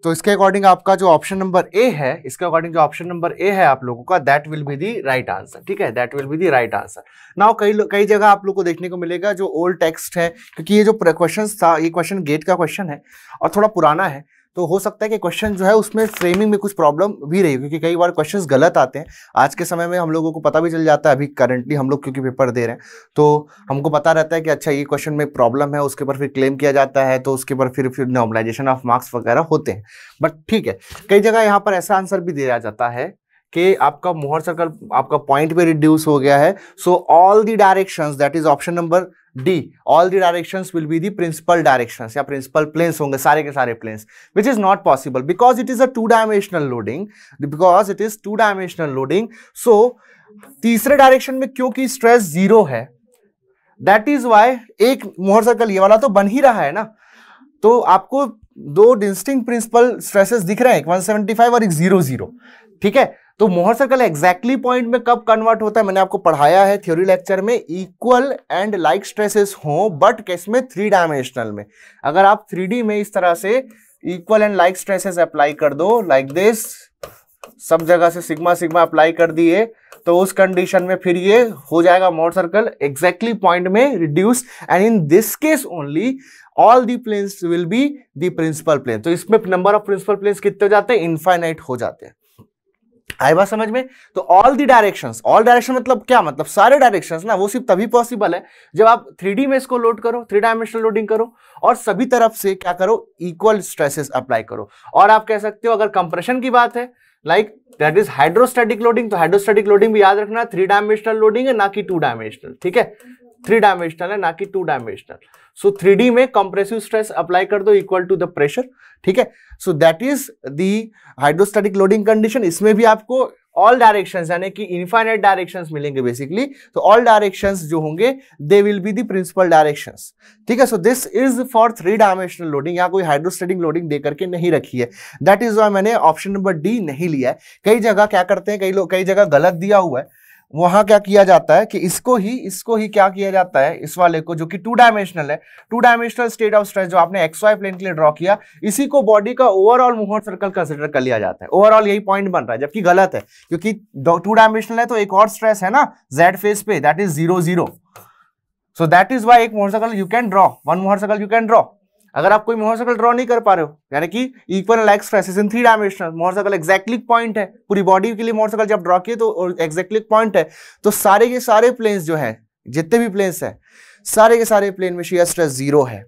तो इसके अकॉर्डिंग आपका जो ऑप्शन नंबर ए है, इसके अकॉर्डिंग जो ऑप्शन नंबर ए है आप लोगों का, that will be the right answer, ठीक है, that will be the right answer. Now कई जगह आप लोग को देखने को मिलेगा जो ओल्ड टेक्स्ट है, क्योंकि ये जो क्वेश्चन था, ये क्वेश्चन गेट का क्वेश्चन है और थोड़ा पुराना है, तो हो सकता है कि क्वेश्चन जो है उसमें फ्रेमिंग में कुछ प्रॉब्लम भी रही, क्योंकि कई बार क्वेश्चंस गलत आते हैं। आज के समय में हम लोगों को पता भी चल जाता है, अभी करंटली हम लोग क्योंकि पेपर दे रहे हैं तो हमको पता रहता है कि अच्छा ये क्वेश्चन में प्रॉब्लम है, उसके ऊपर फिर क्लेम किया जाता है, तो उसके ऊपर फिर नॉर्मलाइजेशन ऑफ मार्क्स वगैरह होते हैं। बट ठीक है, कई जगह यहाँ पर ऐसा आंसर भी दिया जाता है कि आपका मोहर सर्कल आपका पॉइंट पे रिड्यूस हो गया है, so all the directions, that is option number D, all the directions will be the principal directions या प्रिंसिपल प्लेन्स होंगे, सारे के सारे planes, which is not possible because it is a 2 dimensional loading, because it is 2 dimensional loading. So तीसरे direction में क्योंकि stress 0 है, that is why एक मोहर सर्कल ये वाला तो बन ही रहा है ना, तो आपको दो डिस्टिंक्ट प्रिंसिपल स्ट्रेसेस दिख रहे हैं, एक 175 और एक 0 0, ठीक है। तो मोहर सर्कल एग्जैक्टली पॉइंट में कब कन्वर्ट होता है, मैंने आपको पढ़ाया है थ्योरी लेक्चर में, इक्वल एंड लाइक स्ट्रेसेस हो, बट केस में 3 डायमेंशनल में। अगर आप 3D में इस तरह से equal and like stresses apply कर दो लाइक दिस, सब जगह से सिग्मा सिग्मा अप्लाई कर दिए, तो उस कंडीशन में फिर ये हो जाएगा मोहर सर्कल एग्जैक्टली पॉइंट में reduce, and in this case only all the planes will be the principal plane. तो इसमें नंबर ऑफ प्रिंसिपल प्लेन्स कितने हो जाते हैं, इनफाइनाइट हो जाते हैं। आई बात समझ में। तो all the directions, all direction मतलब क्या, मतलब सारे डायरेक्शंस ना, वो सिर्फ तभी पॉसिबल है जब आप 3D में इसको लोड करो, 3 डायमेंशनल लोडिंग करो और सभी तरफ से क्या करो, इक्वल स्ट्रेसेस अप्लाई करो। और आप कह सकते हो अगर कंप्रेशन की बात है, like that is hydrostatic loading, तो हाइड्रोस्टैटिक लोडिंग भी याद रखना 3 डायमेंशनल लोडिंग है ना कि 2 डायमेंशनल, ठीक है, 3 डायमेंशनल है ना कि 2 डायमेंशनल। सो 3D में कंप्रेसिव स्ट्रेस अप्लाई कर दो इक्वल टू द प्रेशर, ठीक है। So that is the hydrostatic loading condition. इसमें भी आपको ऑल डायरेक्शंस यानी कि इनफाइनाइट डायरेक्शंस मिलेंगे बेसिकली, तो ऑल डायरेक्शंस जो होंगे they will be the principal directions, ठीक है। So this is for 3 dimensional loading, यहाँ कोई हाइड्रोस्टैटिक लोडिंग दे करके नहीं रखी है, दैट इज वाई मैंने ऑप्शन नंबर डी नहीं लिया है। कई जगह क्या करते हैं, कई जगह गलत दिया हुआ है, वहां क्या किया जाता है कि इसको ही क्या किया जाता है, इस वाले को जो कि 2 डायमेंशनल है, 2 डायमेंशनल स्टेट ऑफ स्ट्रेस जो आपने एक्स वाई प्लेन के लिए ड्रॉ किया, इसी को बॉडी का ओवरऑल मोहर सर्कल कंसीडर कर लिया जाता है, ओवरऑल यही पॉइंट बन रहा है, जबकि गलत है, क्योंकि 2 डायमेंशनल है तो एक और स्ट्रेस है ना जेड फेस पे, that is 0 0। So that is why एक Mohr circle you can draw, 1 Mohr circle you can draw, अगर आप कोई मोहर सर्कल ड्रॉ नहीं कर पा रहे हो, यानी कि इक्वल लाइक स्ट्रेसेस इन 3 डायमेंशनल, मोहर सर्कल एग्जैक्टली पॉइंट है, पूरी बॉडी के लिए मोहर सर्कल जब ड्रॉ किए तो एग्जैक्टली पॉइंट है, तो सारे के सारे प्लेन्स जो है, जितने भी प्लेन्स है, सारे के सारे प्लेन में शियर स्ट्रेस 0 है।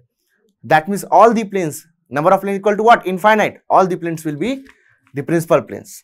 That means all the planes, number of plane equal to what, infinite, all the planes will be the principal planes.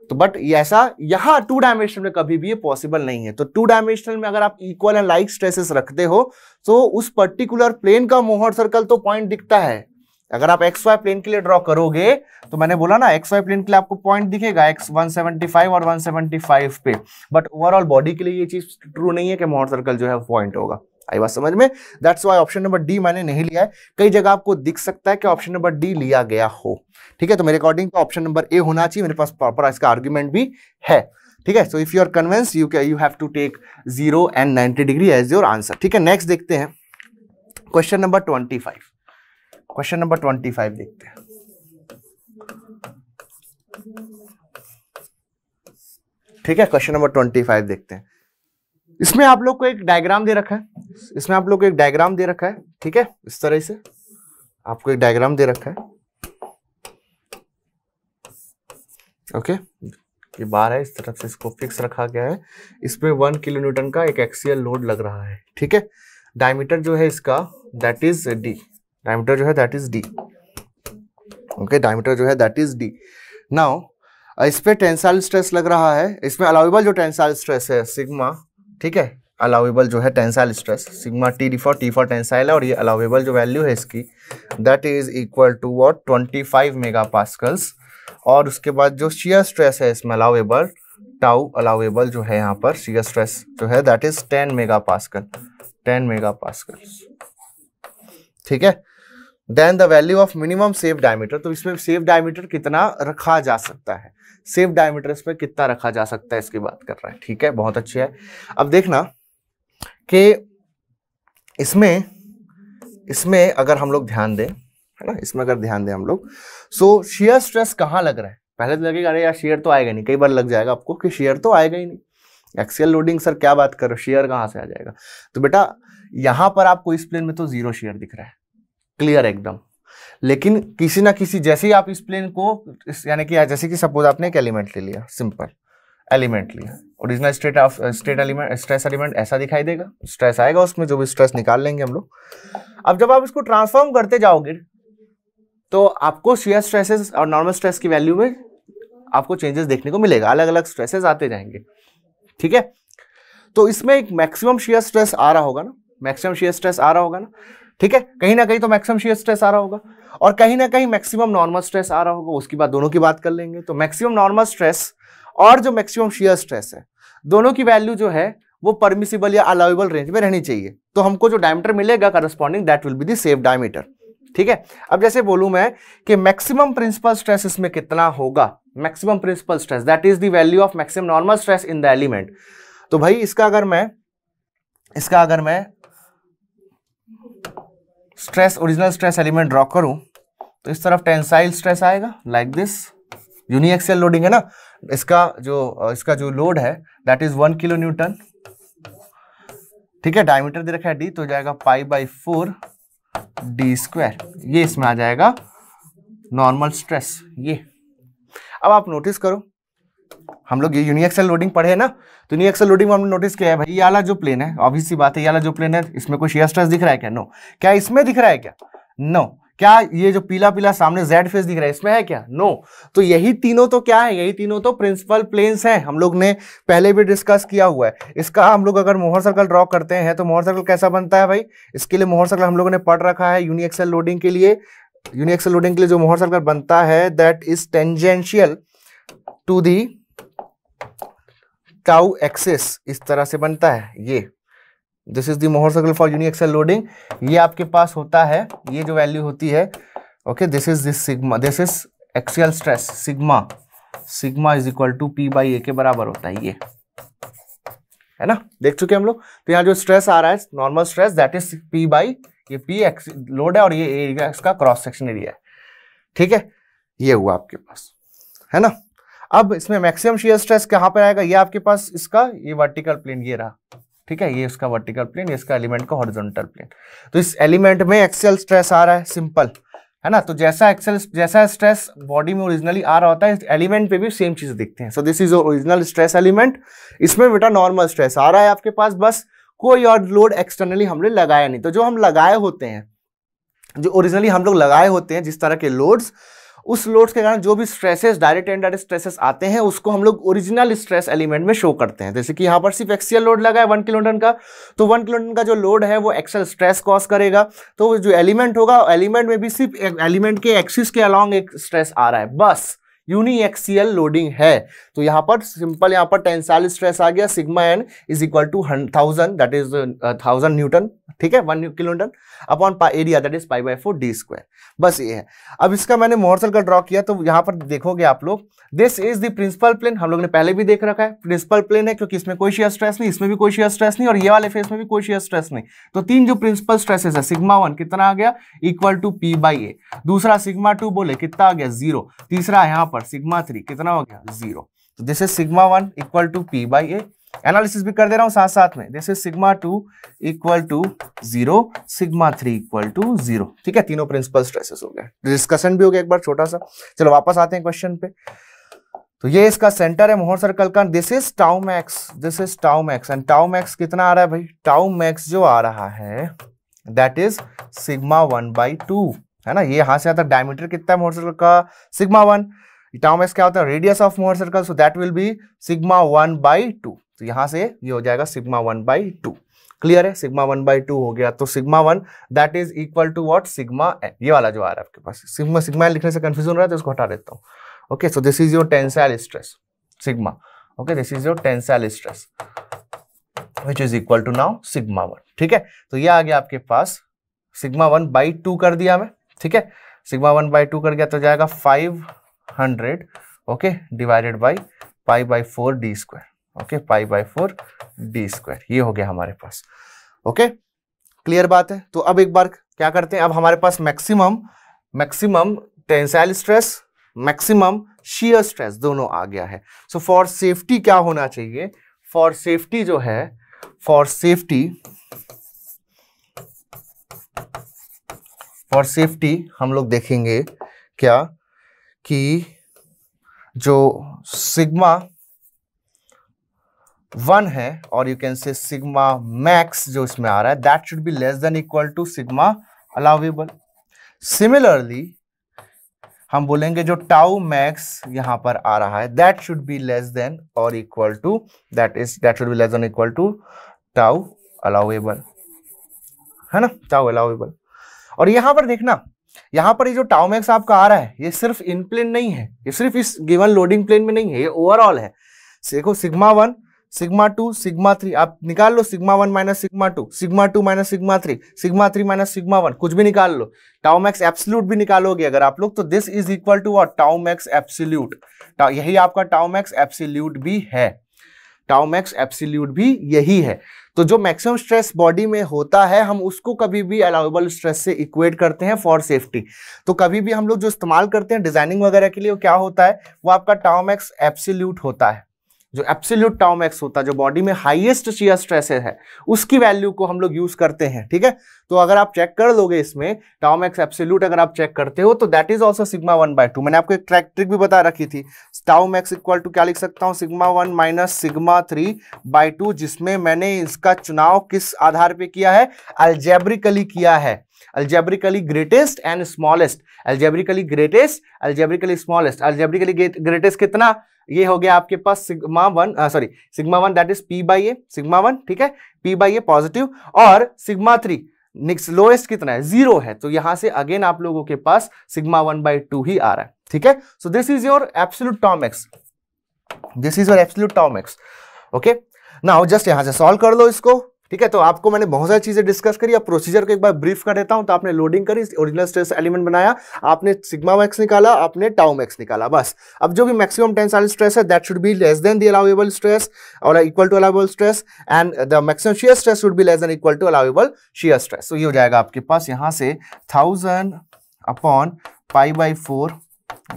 तो बट ऐसा यहाँ 2 डायमेंशनल में कभी भी ये पॉसिबल नहीं है। तो 2 डायमेंशनल में अगर आप इक्वल एंड लाइक स्ट्रेसेस रखते हो तो उस पर्टिकुलर प्लेन का मोहर सर्कल तो पॉइंट दिखता है। अगर आप एक्स वाई प्लेन के लिए ड्रॉ करोगे तो मैंने बोला ना एक्स वाई प्लेन के लिए आपको पॉइंट दिखेगा एक्स 175 और 175 पे, बट ओवरऑल बॉडी के लिए ये चीज ट्रू नहीं है कि मोहर सर्कल जो है पॉइंट होगा। आई बात समझ में? That's why option number D मैंने नहीं लिया है। कई जगह आपको दिख सकता है कि ऑप्शन नंबर डी लिया गया हो, ठीक है। तो मेरे अकॉर्डिंग तो ऑप्शन नंबर ए होना चाहिए, मेरे पास प्रॉपर इसका आर्ग्यूमेंट भी है, ठीक है। So if you are convince you have to take 0 and 90 degree as your answer, ठीक है। नेक्स्ट देखते हैं क्वेश्चन नंबर 25। क्वेश्चन नंबर 25 देखते हैं। ठीक है, क्वेश्चन नंबर 25 देखते हैं। इसमें आप लोग को एक डायग्राम दे रखा है, इसमें आप लोग को एक डायग्राम दे रखा है, ठीक है। इस तरह से आपको एक डायग्राम दे रखा है, ओके। ये बार है, इस तरफ से इसको फिक्स रखा गया है। इसमें 1 किलो न्यूटन का एक एक्सियल लोड लग रहा है, ठीक है। डायमीटर जो है इसका दैट इज डी, डायमीटर जो है that is D, okay. Diameter जो है दैट इज डी। नाउ इस पे टेंसाइल स्ट्रेस लग रहा है, इसमें अलाउेबल जो टेंसाइल स्ट्रेस है सिग्मा, ठीक है। अलाउेबल जो है tensile stress sigma T for tensile है, और ये अलाउेबल जो वैल्यू है इसकी that is equal to what 25 megapascals. और उसके बाद जो शियर स्ट्रेस है इसमें अलाउेबल टाउ अलाउेबल जो है यहाँ पर शियर स्ट्रेस जो है दैट इज 10 मेगापास्कल, 10 मेगापास्कल, ठीक है। Then the value of minimum safe diameter, तो इसमें सेफ डायमीटर कितना रखा जा सकता है, सेफ डायमीटर इस पर कितना रखा जा सकता है इसकी बात कर रहा है, ठीक है। बहुत अच्छे है। अब देखना कि इसमें अगर हम लोग ध्यान दें, है ना, इसमें अगर ध्यान दें हम लोग, सो शियर स्ट्रेस कहाँ लग रहा है? पहले तो लगेगा अरे यार शेयर तो आएगा नहीं, कई बार लग जाएगा आपको कि शेयर तो आएगा ही नहीं, एक्सियल लोडिंग सर क्या बात कर रहे हो, शेयर कहाँ से आ जाएगा? तो बेटा यहां पर आपको इस प्लेन में तो 0 शेयर दिख रहा है, क्लियर एकदम। लेकिन किसी ना किसी, जैसे ही आप इस प्लेन को, यानी कि जैसे कि सपोज आपने एक एलिमेंट ले लिया, सिंपल एलिमेंट लिया, original state element, stress element ऐसा दिखाई देगा, स्ट्रेस आएगा उसमें, जो भी स्ट्रेस निकाल लेंगे हम लोग। अब जब आप इसको ट्रांसफॉर्म करते जाओगे तो आपको शियर स्ट्रेसेस और नॉर्मल स्ट्रेस की वैल्यू में आपको चेंजेस देखने को मिलेगा, अलग अलग स्ट्रेसेस आते जाएंगे, ठीक है। तो इसमें एक मैक्सिमम शियर स्ट्रेस आ रहा होगा ना, मैक्सिमम शियर स्ट्रेस आ रहा होगा ना, ठीक है। कहीं ना कहीं तो मैक्सिमम शियर स्ट्रेस आ रहा होगा और कहीं ना कहीं मैक्सिमम नॉर्मल स्ट्रेस आ रहा होगा, उसकी बात दोनों की बात कर लेंगे। तो मैक्सिमम नॉर्मल स्ट्रेस और जो मैक्सिमम शियर स्ट्रेस है, दोनों की वैल्यू जो है वो परमिसिबल या अलाउेबल रेंज में रहनी चाहिए। तो हमको जो डायमीटर मिलेगा corresponding that will be the safe diameter, ठीक है। अब जैसे बोलूं मैं कि मैक्सिमम प्रिंसिपल स्ट्रेस इसमें कितना होगा, maximum principal stress that is the value of maximum normal stress in the element. तो भाई इसका अगर मैं stress, original stress element draw करूं तो इस तरफ टेंसाइल स्ट्रेस आएगा लाइक दिस, यूनिएक्सियल लोडिंग है ना, इसका जो लोड है दैट इज 1 किलो न्यूटन, ठीक है। डायमीटर दे रखा है डी, तो जाएगा π/4 d², ये इसमें आ जाएगा नॉर्मल स्ट्रेस। ये अब आप नोटिस करो, हम लोग ये यूनिएक्सियल लोडिंग पढ़े ना, तो यूनिएक्सियल लोडिंग में हमने नोटिस किया है भाई ये वाला जो प्लेन है, ऑब्वियस सी बात है ये वाला जो प्लेन है इसमें कोई शियर स्ट्रेस दिख रहा है क्या? नो। क्या इसमें दिख रहा है क्या? नो। क्या ये जो पीला पीला सामने जेड फेस दिख रहा है इसमें है क्या? नो। तो यही तीनों तो क्या है, यही तीनों तो प्रिंसिपल प्लेन्स हैं, हम लोग ने पहले भी डिस्कस किया हुआ है। इसका हम लोग अगर मोहर सर्कल ड्रॉ करते हैं तो मोहर सर्कल कैसा बनता है भाई? इसके लिए मोहर सर्कल हम लोगों ने पढ़ रखा है, यूनिएक्सियल लोडिंग के लिए, यूनिएक्सियल लोडिंग के लिए जो मोहर सर्कल बनता है that is tangential to the tau axis, इस तरह से बनता है ये। This is the Mohr circle for uniaxial loading. ये आपके पास होता है, ये जो वैल्यू होती है, okay, this is this sigma, this is axial stress sigma is equal to P/A के बराबर होता है, ये है ना, देख चुके हम लोग। तो यहाँ जो स्ट्रेस आ रहा है नॉर्मल स्ट्रेस दैट इज ये P लोड है और ये एरिया इसका क्रॉस सेक्शन एरिया है, ठीक है। ये हुआ आपके पास, है ना। अब इसमें मैक्सिमम शियर स्ट्रेस कहाँ पर आएगा? ये आपके पास इसका ये वर्टिकल प्लेन ये रहा, ठीक है, ये इसका वर्टिकल प्लेन, ये इसका एलिमेंट का हॉरिजॉन्टल प्लेन। तो इस एलिमेंट में एक्सियल स्ट्रेस आ रहा है, सिंपल है ना। तो जैसा स्ट्रेस बॉडी में ओरिजिनली आ रहा होता है, इस एलिमेंट पे भी सेम चीज दिखते हैं। सो this is original stress element. इसमें बेटा नॉर्मल स्ट्रेस आ रहा है आपके पास, बस कोई और लोड एक्सटर्नली हमने लगाया नहीं। तो जो हम लगाए होते हैं, जो ओरिजिनली हम लोग लगाए होते हैं जिस तरह के लोड्स, उस लोड्स के कारण जो भी stresses, direct and indirect stresses आते हैं, उसको हम लोग ओरिजिनल स्ट्रेस एलिमेंट में शो करते हैं। जैसे कि यहाँ पर सिर्फ एक्सियल लोड लगा है 1 किलोन्यूटन का, तो 1 किलोन्यूटन का जो लोड है वो एक्सियल स्ट्रेस कॉज करेगा। तो जो एलिमेंट होगा, एलिमेंट में भी सिर्फ एलिमेंट के एक्सिस के अलॉन्ग एक स्ट्रेस आ रहा है, बस यूनिएक्सियल लोडिंग है। तो यहाँ पर सिंपल, यहाँ पर टेंसाइल स्ट्रेस आ गया, sigma N is equal to 1000, that is 1000 newton, ठीक है, 1 kilonewton upon area, that is π/4 d square. बस ये है। अब इसका मैंने मोहर सर्कल ड्रॉ किया, तो यहाँ पर देखोगे आप लोग, this is the principal plane. हम लोग ने पहले भी देख रखा है, प्रिंसिपल प्लेन है क्योंकि इसमें कोई शियर स्ट्रेस नहीं, इसमें भी कोई शियर स्ट्रेस नहीं, और ये वाले फेस में भी कोई शियर स्ट्रेस नहीं। तो तीन जो प्रिंसिपल स्ट्रेसेस है, सिग्मा 1 कितना आ गया, इक्वल टू P/A। दूसरा सिग्मा 2 बोले कितना आ गया, 0। तीसरा यहाँ पर सिग्मा 3 कितना हो गया, 0। तो this is sigma 1 equal to P/A। Analysis भी कर दे रहा हूं साथ साथ में। This is sigma 2 equal to 0, sigma 3 equal to 0। ठीक है, तीनों प्रिंसिपल स्ट्रेसेस हो गए, डिस्कशन भी हो गया एक बार छोटा सा। चलो वापस आते हैं क्वेश्चन पे। तो ये इसका सेंटर है मोहर सर्कल का। This is tau max, this is tau max, and tau max कितना आ रहा है भाई, टाउ मैक्स जो आ रहा है दैट इज सिग्मा 1/2, है ना। ये यहां से आता है, डायमीटर कितना है मोहर सर्कल का, सिग्मा 1। टाउ मैक्स क्या होता है, radius of Mohr circle, so that will be sigma 1/2। तो यहां से ये हो जाएगा सिग्मा 1/2। क्लियर है, सिग्मा 1/2 हो गया। तो sigma 1 that is equal to what, sigma N. ये वाला जो आ रहा है आपके पास, सिग्मा लिखने से कंफ्यूजन हो रहा है तो इसको हटा देता हूं। Okay, so this is your tensile stress sigma. Okay, this is your tensile stress which is equal to now sigma 1। ठीक है, तो ये आ गया आपके पास सिग्मा 1/2 कर दिया मैं। ठीक है, सिग्मा 1/2 कर गया तो जाएगा 500, okay, divided by π/4 d square. Okay, π/4 d square, ये हो गया हमारे पास। ओके, क्लियर बात है। तो अब एक बार क्या करते हैं, अब हमारे पास maximum tensile stress, maximum shear stress दोनों आ गया है। सो फॉर सेफ्टी क्या होना चाहिए, फॉर सेफ्टी जो है, फॉर सेफ्टी हम लोग देखेंगे क्या कि जो सिग्मा 1 है, और you can say sigma max जो इसमें आ रहा है, that should be less than equal to sigma allowable. Similarly हम बोलेंगे जो टाउ मैक्स यहां पर आ रहा है, that should be less than और equal to, that should be less than equal to tau allowable, है ना, टाउ अलाउेबल। और यहां पर देखना, यहां पर ये जो टाउ मैक्स आपका आ रहा है, ये सिर्फ इन प्लेन नहीं है, ये सिर्फ इस गिवन लोडिंग प्लेन में नहीं है, ये ओवरऑल है। देखो सिग्मा 1, सिग्मा 2, सिग्मा 3, आप निकाल लो, sigma 1 minus sigma 2, sigma 2 minus sigma 3, sigma 3 minus sigma 1, कुछ भी निकाल लो। टाउ मैक्स एब्सोल्यूट भी निकालोगे अगर आप लोग, तो this is equal to what, tau max absolute. यही आपका टाउ मैक्स एब्सोल्यूट भी है, टाउ मैक्स एब्सोल्यूट भी यही है। तो जो मैक्सिमम स्ट्रेस बॉडी में होता है, हम उसको कभी भी अलाउेबल स्ट्रेस से इक्वेट करते हैं फॉर सेफ्टी। तो कभी भी हम लोग जो इस्तेमाल करते हैं डिजाइनिंग वगैरह के लिए, वो क्या होता है, वो आपका टाउ मैक्स एब्सोल्यूट होता है। जो एब्सोल्यूट टाउ मैक्स होता है, जो बॉडी में हाईएस्ट शियर स्ट्रेस है, उसकी वैल्यू को हम लोग यूज करते हैं। ठीक है, तो अगर आप चेक कर लोगे इसमें टाउ मैक्स एब्सोल्यूट अगर आप चेक करते हो, तो दैट इज आल्सो सिग्मा 1/2। मैंने आपको एक ट्रिक भी बता रखी थी, टाउ मैक्स इक्वल टू क्या लिख सकता हूं, सिग्मा 1 माइनस सिग्मा 3/2, जिसमें मैंने इसका चुनाव किस आधार पे किया है, अलजेब्रिकली किया है। Algebraically greatest and smallest, algebraically greatest, algebraically smallest. Algebraically greatest कितना, ये हो गया आपके पास sigma 1 that is P/A, sigma 1, ठीक है, P/A पॉजिटिव, और सिग्मा 3 लोएस्ट कितना है, 0 है। तो यहां से अगेन आप लोगों के पास सिग्मा 1/2 ही आ रहा है। ठीक है, so this is your absolute tau max, this is your absolute tau max. Okay, now just यहां से सॉल्व कर लो इसको। ठीक है, तो आपको मैंने बहुत सारी चीजें डिस्कस करी, अब प्रोसीजर को एक बार ब्रीफ कर देता हूं। तो आपने लोडिंग करी, ओरिजिनल स्ट्रेस एलिमेंट बनाया, आपने सिग्मा मैक्स निकाला, आपने टाउ मैक्स निकाला, बस। अब जो भी मैक्सिमम टेंसाइल स्ट्रेस है, that should be less than the allowable stress और equal to allowable stress, and the maximum shear stress should be less than equal to allowable shear stress. तो ये हो जाएगा आपके पास यहां से 1000 upon π/4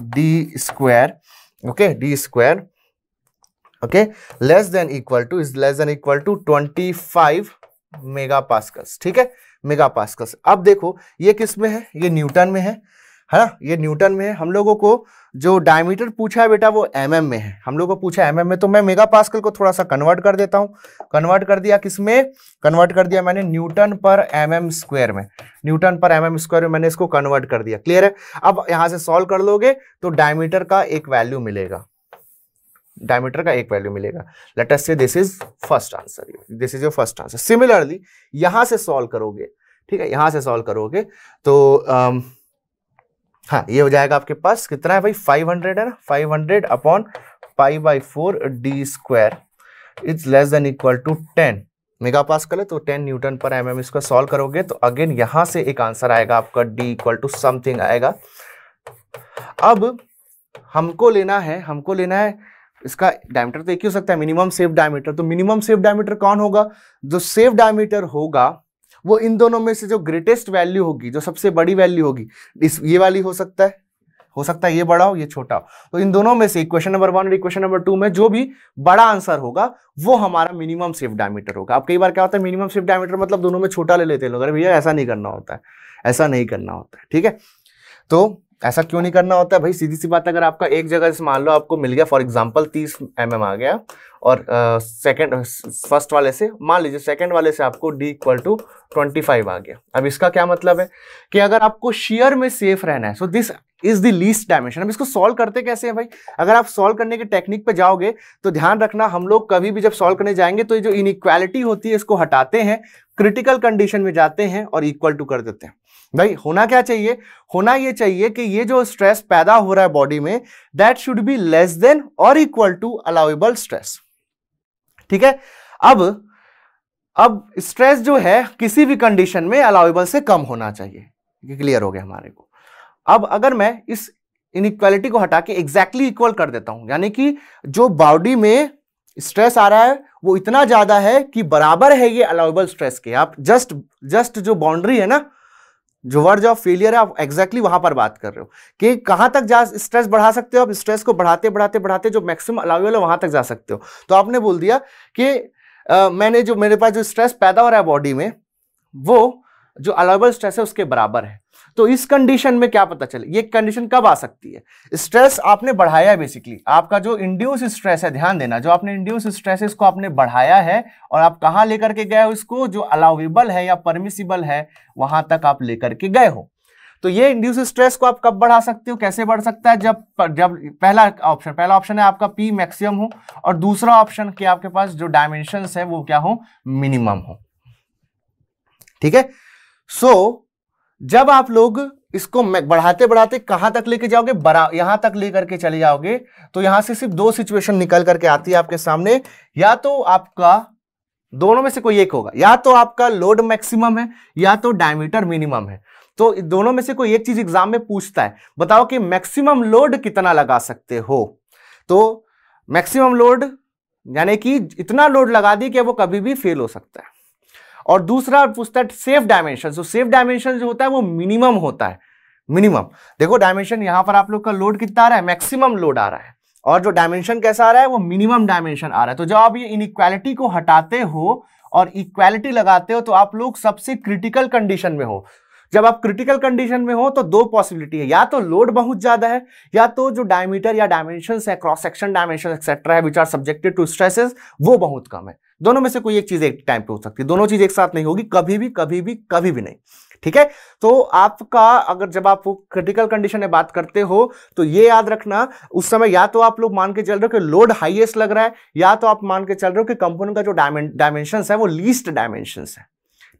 d square, okay, d square okay, less than equal to, is less than equal to 25 mega pascals, ठीक है, मेगा पास्कल्स। अब देखो ये किस में है, ये न्यूटन में है ना, ये न्यूटन में है। हम लोगों को जो डायमीटर पूछा है बेटा वो mm में है, हम लोगों को पूछा है mm में, तो मैं मेगा पास्कल को थोड़ा सा कन्वर्ट कर देता हूं। कन्वर्ट कर दिया किस में, कन्वर्ट कर दिया मैंने न्यूटन पर mm स्क्वायर में, न्यूटन पर mm स्क्वायर में मैंने इसको कन्वर्ट कर दिया। क्लियर है? अब यहां से सॉल्व कर लोगे तो डायमीटर का एक वैल्यू मिलेगा, डायमीटर का एक वैल्यू मिलेगा। लेट अस से this is first answer, this is your first answer. Similarly यहां से सॉल्व करोगे, ठीक है, यहां से सॉल्व करोगे तो हाँ ये हो जाएगा आपके पास कितना है भाई, 500 है ना, 500 upon π/4 d square is less than equal to 10 mega pascal है, तो 10 न्यूटन पर mm। इसको सॉल्व करोगे तो अगेन यहां से एक आंसर आएगा आपका d इक्वल टू समथिंग आएगा। अब हमको लेना है इसका डायमीटर तो एक ही हो सकता है, मिनिमम सेफ डायमीटर। तो मिनिमम सेफ डायमीटर कौन होगा, जो सेफ डायमीटर होगा वो इन दोनों में से जो ग्रेटेस्ट वैल्यू होगी, जो सबसे बड़ी वैल्यू होगी, ये वाली हो सकता है ये बड़ा हो ये छोटा हो, तो इन दोनों में से इक्वेशन नंबर 1 और इक्वेशन नंबर 2 में जो भी बड़ा आंसर होगा वो हमारा मिनिमम सेफ डायमीटर होगा। अब कई बार क्या होता है, मिनिमम सेफ डायमीटर मतलब दोनों में छोटा ले लेते हैं लोग, अरे भैया ऐसा नहीं करना होता है, ऐसा नहीं करना होता है, ठीक है। तो ऐसा क्यों नहीं करना होता है भाई, सीधी सी बात, अगर आपका एक जगह से मान लो आपको मिल गया फॉर एग्जांपल 30 mm आ गया, और फर्स्ट वाले से मान लीजिए सेकंड वाले से आपको d इक्वल टू 25 आ गया। अब इसका क्या मतलब है कि अगर आपको शेयर में सेफ रहना है, so this is the least dimension. अब इसको सॉल्व करते कैसे हैं भाई, अगर आप सॉल्व करने के टेक्निक पे जाओगे तो ध्यान रखना, हम लोग कभी भी जब सॉल्व करने जाएंगे तो ये जो इनइक्वालिटी होती है इसको हटाते हैं, क्रिटिकल कंडीशन में जाते हैं और इक्वल टू कर देते हैं। भाई होना क्या चाहिए, होना ये चाहिए कि ये जो स्ट्रेस पैदा हो रहा है बॉडी में, that should be less than और इक्वल टू अलाउएबल स्ट्रेस, ठीक है। अब स्ट्रेस जो है किसी भी कंडीशन में अलाउएबल से कम होना चाहिए, क्लियर हो गया हमारे को। अब अगर मैं इस इनइक्वालिटी को हटा के एग्जैक्टली इक्वल कर देता हूं, यानी कि जो बॉडी में स्ट्रेस आ रहा है वो इतना ज्यादा है कि बराबर है ये अलाउएबल स्ट्रेस के, आप जस्ट जो बाउंड्री है ना, जो वर्ज ऑफ फेलियर है, आप एग्जैक्टली वहां पर बात कर रहे हो कि कहां तक जा स्ट्रेस बढ़ा सकते हो, आप स्ट्रेस को बढ़ाते बढ़ाते बढ़ाते जो मैक्सिमम अलाउएबल है वहां तक जा सकते हो। तो आपने बोल दिया कि मेरे पास जो स्ट्रेस पैदा हो रहा है बॉडी में वो जो अलाउएबल स्ट्रेस है उसके बराबर है। तो इस कंडीशन में क्या पता चले, ये कंडीशन कब आ सकती है, स्ट्रेस आपने बढ़ाया है, बेसिकली आपका जो इंड्यूस स्ट्रेस है, ध्यान देना, जो आपने इंड्यूस स्ट्रेस है इसको आपने बढ़ाया है और आप कहां लेकर के गए हो इसको, जो अलाउएबल है या परमिसिबल है वहां तक आप लेकर के गए हो। तो ये इंड्यूस स्ट्रेस को आप कब बढ़ा सकते हो, कैसे बढ़ सकता है, जब पहला ऑप्शन है आपका P मैक्सिमम हो, और दूसरा ऑप्शन कि आपके पास जो डायमेंशंस है वो क्या हो, मिनिमम हो, ठीक है। सो जब आप लोग इसको बढ़ाते बढ़ाते कहां तक लेके जाओगे, यहां तक लेकर के चले जाओगे, तो यहां से सिर्फ दो सिचुएशन निकल करके आती है आपके सामने, या तो आपका दोनों में से कोई एक होगा, या तो आपका लोड मैक्सिमम है या तो डायमीटर मिनिमम है। तो दोनों में से कोई एक चीज एग्जाम में पूछता है, बताओ कि मैक्सिमम लोड कितना लगा सकते हो। तो मैक्सिमम लोड यानी कि इतना लोड लगा दी कि वो कभी भी फेल हो सकता है। और दूसरा पूछता है सेफ डायमेंशन, तो सेफ डायमेंशन जो होता है वो मिनिमम होता है, मिनिमम। देखो डायमेंशन यहां पर आप लोग का लोड कितना आ रहा है, मैक्सिमम लोड आ रहा है, और जो डायमेंशन कैसा आ रहा है वो मिनिमम डायमेंशन आ रहा है। तो जब आप ये इनइक्वालिटी को हटाते हो और इक्वालिटी लगाते हो तो आप लोग सबसे क्रिटिकल कंडीशन में हो। जब आप क्रिटिकल कंडीशन में हो तो दो पॉसिबिलिटी है, या तो लोड बहुत ज्यादा है, या तो जो डायमीटर या डायमेंशंस है, क्रॉस सेक्शन डायमेंशन एक्सेट्रा है, which are subjected to stresses, वो बहुत कम है। दोनों में से कोई एक चीज एक टाइम पे हो सकती है, दोनों चीज एक साथ नहीं होगी, कभी भी कभी भी कभी भी नहीं, ठीक है। तो आपका अगर जब आप क्रिटिकल कंडीशन में बात करते हो तो ये याद रखना, उस समय या तो आप लोग मान के चल रहे हो कि लोड हाईएस्ट लग रहा है, या तो आप मान के चल रहे हो कि कंपोनेंट का जो डायमेंशंस है वो लीस्ट डायमेंशंस है,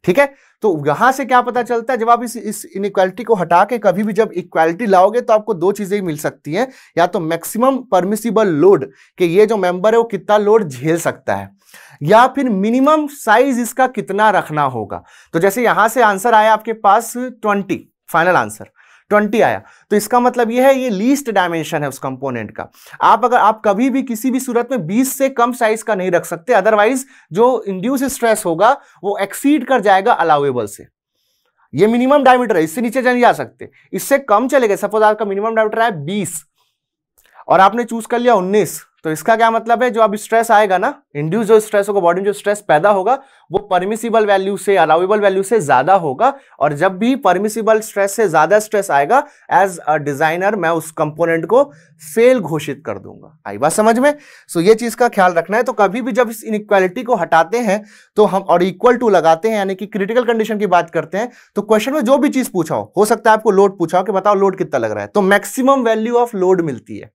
ठीक है। तो यहां से क्या पता चलता है, जब आप इस इनइक्वालिटी को हटा के कभी भी जब इक्वालिटी लाओगे तो आपको दो चीजें मिल सकती हैं, या तो मैक्सिमम परमिसिबल लोड कि ये जो मेंबर है वो कितना लोड झेल सकता है, या फिर मिनिमम साइज इसका कितना रखना होगा। तो जैसे यहां से आंसर आया आपके पास 20, फाइनल आंसर 20 आया, तो इसका मतलब यह है ये लीस्ट डायमेंशन है उस कंपोनेंट का। आप कभी भी किसी भी सूरत में 20 से कम साइज का नहीं रख सकते, अदरवाइज जो इंड्यूस स्ट्रेस होगा वो एक्सीड कर जाएगा अलाउएबल से। ये मिनिमम डायमीटर है, इससे नीचे नहीं जा सकते, इससे कम चलेगा। सपोज आपका मिनिमम डायमीटर है 20 और आपने चूज कर लिया 19, तो इसका क्या मतलब है, जो अब स्ट्रेस आएगा ना, इंड्यूस जो स्ट्रेस होगा बॉडी में, जो स्ट्रेस पैदा होगा वो परमिसिबल वैल्यू से, अलाउेबल वैल्यू से ज्यादा होगा। और जब भी परमिसिबल स्ट्रेस से ज्यादा स्ट्रेस आएगा, एज अ डिजाइनर मैं उस कंपोनेंट को फेल घोषित कर दूंगा। आई बात समझ में? सो ये चीज का ख्याल रखना है। तो कभी भी जब इस इनइक्वालिटी को हटाते हैं तो हम और इक्वल टू लगाते हैं, यानी कि क्रिटिकल कंडीशन की बात करते हैं, तो क्वेश्चन में जो भी चीज पूछा हो सकता है आपको लोड पूछा हो कि बताओ लोड कितना लग रहा है, तो मैक्सिमम वैल्यू ऑफ लोड मिलती है,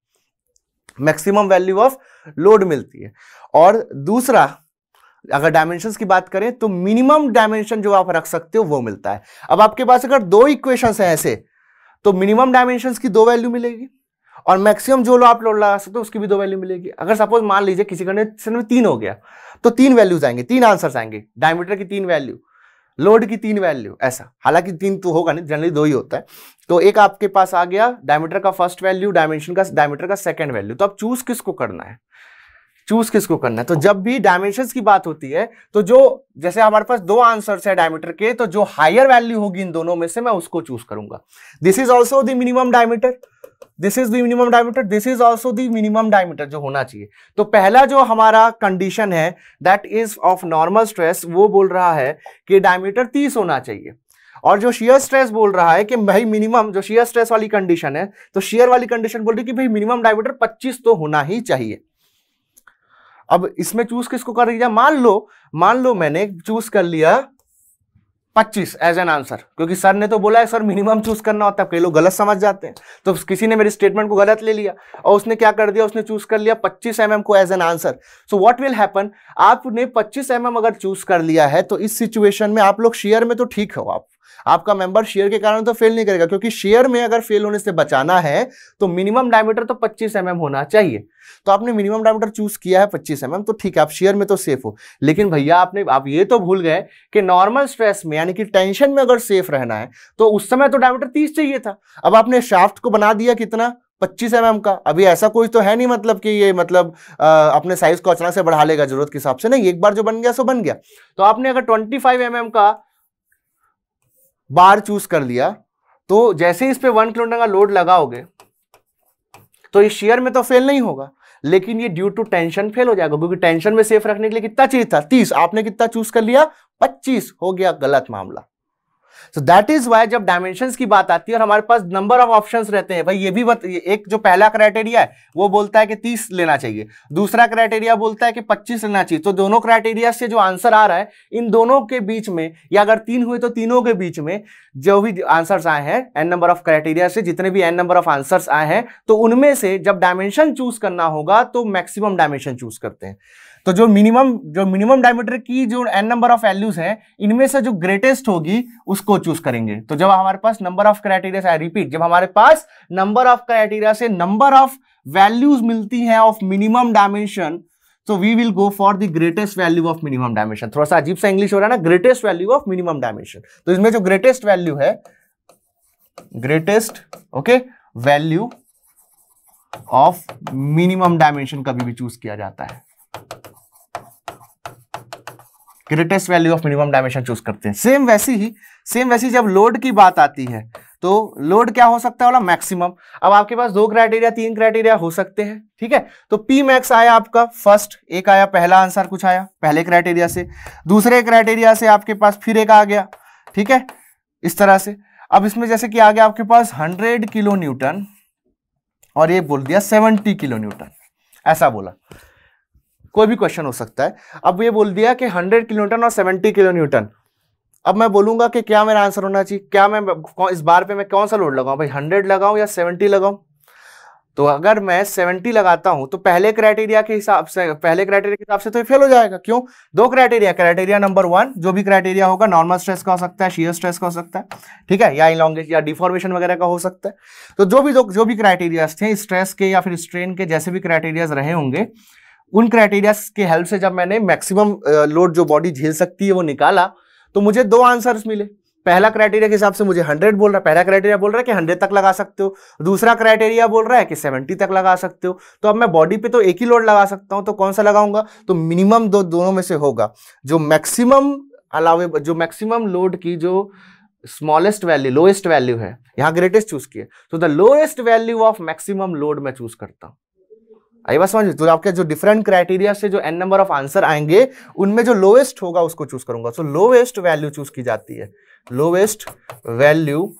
मैक्सिमम वैल्यू ऑफ लोड मिलती है। और दूसरा, अगर डायमेंशंस की बात करें तो मिनिमम डायमेंशन जो आप रख सकते हो वो मिलता है। अब आपके पास अगर दो इक्वेशंस हैं ऐसे, तो मिनिमम डायमेंशंस की 2 वैल्यू मिलेगी और मैक्सिमम जो आप लोड लगा सकते हो उसकी भी 2 वैल्यू मिलेगी। अगर सपोज मान लीजिए किसी कंडीशन में 3 हो गया, तो 3 वैल्यूज आएंगे, 3 आंसर्स आएंगे, डायमीटर की 3 वैल्यू, लोड की 3 वैल्यू, ऐसा। हालांकि 3 तो होगा नहीं, जनरली 2 ही होता है। तो एक आपके पास आ गया डायमीटर का फर्स्ट वैल्यू, डायमीटर का सेकंड वैल्यू। तो अब चूज किसको करना है, चूज किसको करना है? तो जब भी डायमेंशंस की बात होती है तो जो, जैसे हमारे पास 2 आंसर्स है डायमीटर के, तो जो हायर वैल्यू होगी इन दोनों में से मैं उसको चूज करूंगा। This is also the minimum diameter, this is the minimum diameter, this is also the minimum diameter जो होना चाहिए। तो पहला जो हमारा कंडीशन है that is of normal stress, वो बोल रहा है कि डायमीटर 30 होना चाहिए। और जो शियर स्ट्रेस बोल रहा है कि भाई मिनिमम, जो शियर स्ट्रेस वाली कंडीशन है, तो शियर वाली कंडीशन बोल रही है कि भाई मिनिमम डायमीटर 25 तो होना ही चाहिए। अब इसमें चूज किसको कर रही है? मान लो मैंने चूज कर लिया 25 एज एन आंसर, क्योंकि सर ने तो बोला है सर मिनिमम चूज करना होता है। कई लोग गलत समझ जाते हैं, तो किसी ने मेरी स्टेटमेंट को गलत ले लिया और उसने क्या कर दिया, उसने चूज कर लिया 25 mm को as an answer. So what will happen, आपने 25 mm अगर चूज कर लिया है तो इस सिचुएशन में आप लोग शेयर में तो ठीक हो, आपका मेंबर शेयर के कारण तो फेल नहीं करेगा, क्योंकि शेयर में अगर फेल होने से बचाना है तो मिनिमम डायमीटर तो 25 mm होना चाहिए। तो आपने मिनिमम डायमीटर चूज किया है 25 mm, तो ठीक है, आप शेयर में तो सेफ हो। लेकिन भैया आप ये तो भूल गए कि नॉर्मल स्ट्रेस में, यानी कि टेंशन में अगर सेफ रहना है तो उस समय तो डायमीटर 30 चाहिए था। अब आपने शाफ्ट को बना दिया कितना, 25 mm का। अभी ऐसा कोई तो है नहीं मतलब कि ये मतलब अपने साइज को अचानक से बढ़ा लेगा जरूरत के हिसाब से, नहीं, एक बार जो बन गया सो बन गया। तो आपने अगर 25 mm का बार चूज कर लिया, तो जैसे ही इस पे 1 किलोन्यूटन का लोड लगाओगे तो ये शेयर में तो फेल नहीं होगा, लेकिन ये ड्यू टू टेंशन फेल हो जाएगा, क्योंकि टेंशन में सेफ रखने के लिए कितना चाहिए था, 30, आपने कितना चूज कर लिया, 25, हो गया गलत मामला। So that is why जब डायमेंशंस की बात आती है और हमारे पास नंबर ऑफ ऑप्शंस रहते हैं, भाई ये भी एक जो पहला क्राइटेरिया है वो बोलता है कि 30 लेना चाहिए, दूसरा क्राइटेरिया बोलता है कि 25 लेना चाहिए। तो दोनों क्राइटेरिया से जो आंसर आ रहा है, इन दोनों के बीच में, या अगर 3 हुए तो तीनों के बीच में जो भी आंसर्स आए हैं, n नंबर ऑफ क्राइटेरिया से जितने भी n नंबर ऑफ आंसर्स आए हैं, तो उनमें से जब डायमेंशन चूज करना होगा तो मैक्सिमम डायमेंशन चूज करते हैं। तो जो मिनिमम डायमीटर की जो n नंबर ऑफ वैल्यूज हैं, इनमें से जो ग्रेटेस्ट होगी उसको चूज करेंगे। तो जब हमारे पास नंबर ऑफ क्राइटेरिया से, आई रिपीट, जब हमारे पास नंबर ऑफ क्राइटेरिया से नंबर ऑफ वैल्यूज मिलती हैं ऑफ मिनिमम डायमेंशन, तो we will go for the greatest value of minimum dimension. थोड़ा सा अजीब सा इंग्लिश हो रहा है ना, greatest value of minimum dimension. तो इसमें जो ग्रेटेस्ट वैल्यू है, greatest value of minimum dimension कभी भी चूज किया जाता है, greatest value of minimum dimension choose करते हैं। सेम वैसी जब लोड की बात आती है तो लोड क्या हो सकता है वाला, मैक्सिमम। अब आपके पास 2 क्राइटेरिया 3 क्राइटेरिया हो सकते हैं, ठीक है। तो पी मैक्स आया आपका फर्स्ट, एक आया पहला आंसर कुछ आया पहले क्राइटेरिया से, दूसरे क्राइटेरिया से आपके पास फिर एक आ गया, ठीक है, इस तरह से। अब इसमें जैसे कि आ गया आपके पास 100 किलो न्यूटन और ये बोल दिया 70 किलो न्यूटन, ऐसा बोला, कोई भी क्वेश्चन हो सकता है। अब ये बोल दिया कि 100 किलो न्यूटन और 70 किलो न्यूटन। अब मैं बोलूंगा कि क्या मेरा आंसर होना चाहिए, क्या मैं इस बार पे मैं कौन सा लोड लगाऊं, भाई 100 लगाऊं या 70 लगाऊं। तो अगर मैं 70 लगाता हूं तो पहले क्राइटेरिया के हिसाब से तो फेल हो जाएगा। क्यों? 2 क्राइटेरिया नंबर 1 जो भी क्राइटेरिया होगा, नॉर्मल स्ट्रेस का हो सकता है, शियर स्ट्रेस का हो सकता है, ठीक है, या इलॉन्गेशन या डिफॉर्मेशन वगैरह का हो सकता है। तो जो भी क्राइटेरियाज थे स्ट्रेस के या फिर स्ट्रेन के, जैसे भी क्राइटेरियाज रहे होंगे, उन क्राइटेरिया के हेल्प से जब मैंने मैक्सिमम लोड जो बॉडी झेल सकती है वो निकाला, तो मुझे 2 आंसर्स मिले। पहला क्राइटेरिया के हिसाब से मुझे 100 बोल रहा है, पहला क्राइटेरिया बोल रहा है कि 100 तक लगा सकते हो, दूसरा क्राइटेरिया बोल रहा है कि 70 तक लगा सकते हो। तो अब मैं बॉडी पे तो एक ही लोड लगा सकता हूं, तो कौन सा लगाऊंगा, तो मिनिमम दोनों में से होगा। जो मैक्सिमम लोड की जो स्मॉलेस्ट वैल्यू, लोएस्ट वैल्यू है, यहां ग्रेटेस्ट चूज किया, तो the lowest value of maximum load मैं चूज करता हूं। आई बात समझ। तो आपके जो डिफरेंट क्राइटेरिया से जो n नंबर ऑफ आंसर आएंगे उनमें जो लोएस्ट होगा उसको चूज करूंगा। सो लोएस्ट वैल्यू चूज की जाती है, lowest value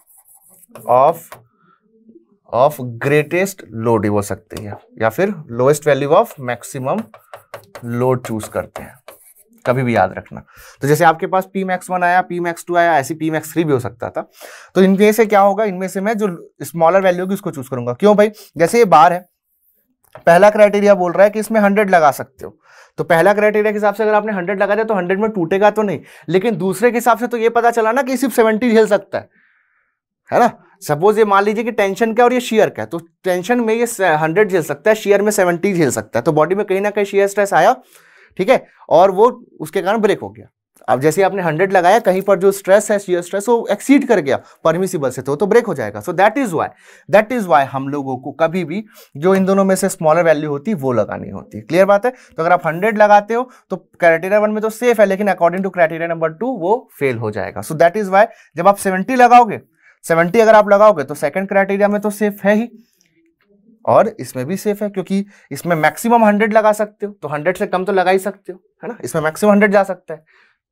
of greatest load हो सकती है, या फिर lowest value of maximum load choose करते हैं, कभी भी याद रखना। तो जैसे आपके पास Pmax1 आया, Pmax2 आया, ऐसे Pmax3 भी हो सकता था। तो इनमें से क्या होगा, इनमें से मैं जो स्मॉलर वैल्यू होगी उसको चूज करूंगा। क्यों भाई, जैसे ये बार है, पहला क्राइटेरिया बोल रहा है कि इसमें 100 लगा सकते हो, तो पहला क्राइटेरिया के हिसाब से अगर आपने 100 लगा दिया तो 100 में टूटेगा तो नहीं, लेकिन दूसरे के हिसाब से तो ये पता चला ना कि सिर्फ 70 झेल सकता है ना। सपोज ये मान लीजिए कि टेंशन का और ये शियर का है, तो टेंशन में ये 100 झेल सकता है, शियर में 70 झेल सकता है, तो बॉडी में कहीं ना कहीं शियर स्ट्रेस आया, ठीक है, और वो उसके कारण ब्रेक हो गया। अब जैसे आपने 100 लगाया, कहीं पर जो स्ट्रेस है, शियर स्ट्रेस, वो एक्सीड कर गया परमिसिबल से, तो ब्रेक हो जाएगा। सो दैट इज वाई हम लोगों को कभी भी जो इन दोनों में से स्मॉलर वैल्यू होती है वो लगानी होती है। क्लियर बात है। तो अगर आप 100 लगाते हो तो क्राइटेरिया 1 में तो सेफ है, लेकिन अकॉर्डिंग टू क्राइटेरिया नंबर 2 वो फेल हो जाएगा। सो दैट इज वाई जब आप 70 लगाओगे, 70 अगर आप लगाओगे तो सेकंड क्राइटेरिया में तो सेफ है ही, और इसमें भी सेफ है, क्योंकि इसमें मैक्सिमम 100 लगा सकते हो, तो 100 से कम तो लगा ही सकते हो, है ना। इसमें मैक्सिमम 100 जा सकता है,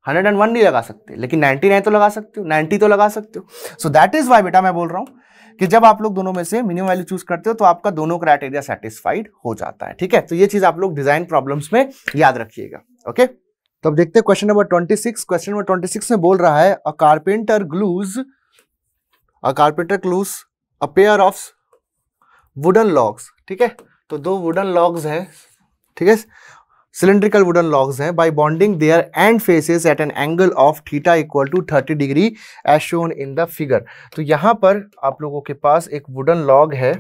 101 नहीं लगा सकते, लेकिन 99 तो लगा सकते हो, 90 तो लगा सकते हो। सो दैट इज वाई बेटा मैं बोल रहा हूं कि जब आप लोग दोनों में से मिनिमम वैल्यू चूज करते हो तो आपका दोनों क्राइटेरिया सेटिस्फाइड हो जाता है। ठीक है, तो ये चीज आप लोग डिजाइन प्रॉब्लम्स में याद रखिएगा। ओके, तो अब देखते हैं क्वेश्चन नंबर 26। क्वेश्चन नंबर 26 में बोल रहा है a carpenter glues a pair of wooden logs. ठीक है, तो दो वुडन लॉग्स हैं, ठीक है, सिलेंड्रिकल वुडन लॉग्स हैं, by bonding their end faces at an angle of theta equal to 30 degree as shown in the figure. तो यहां पर आप लोगों के पास एक वुडन लॉग है,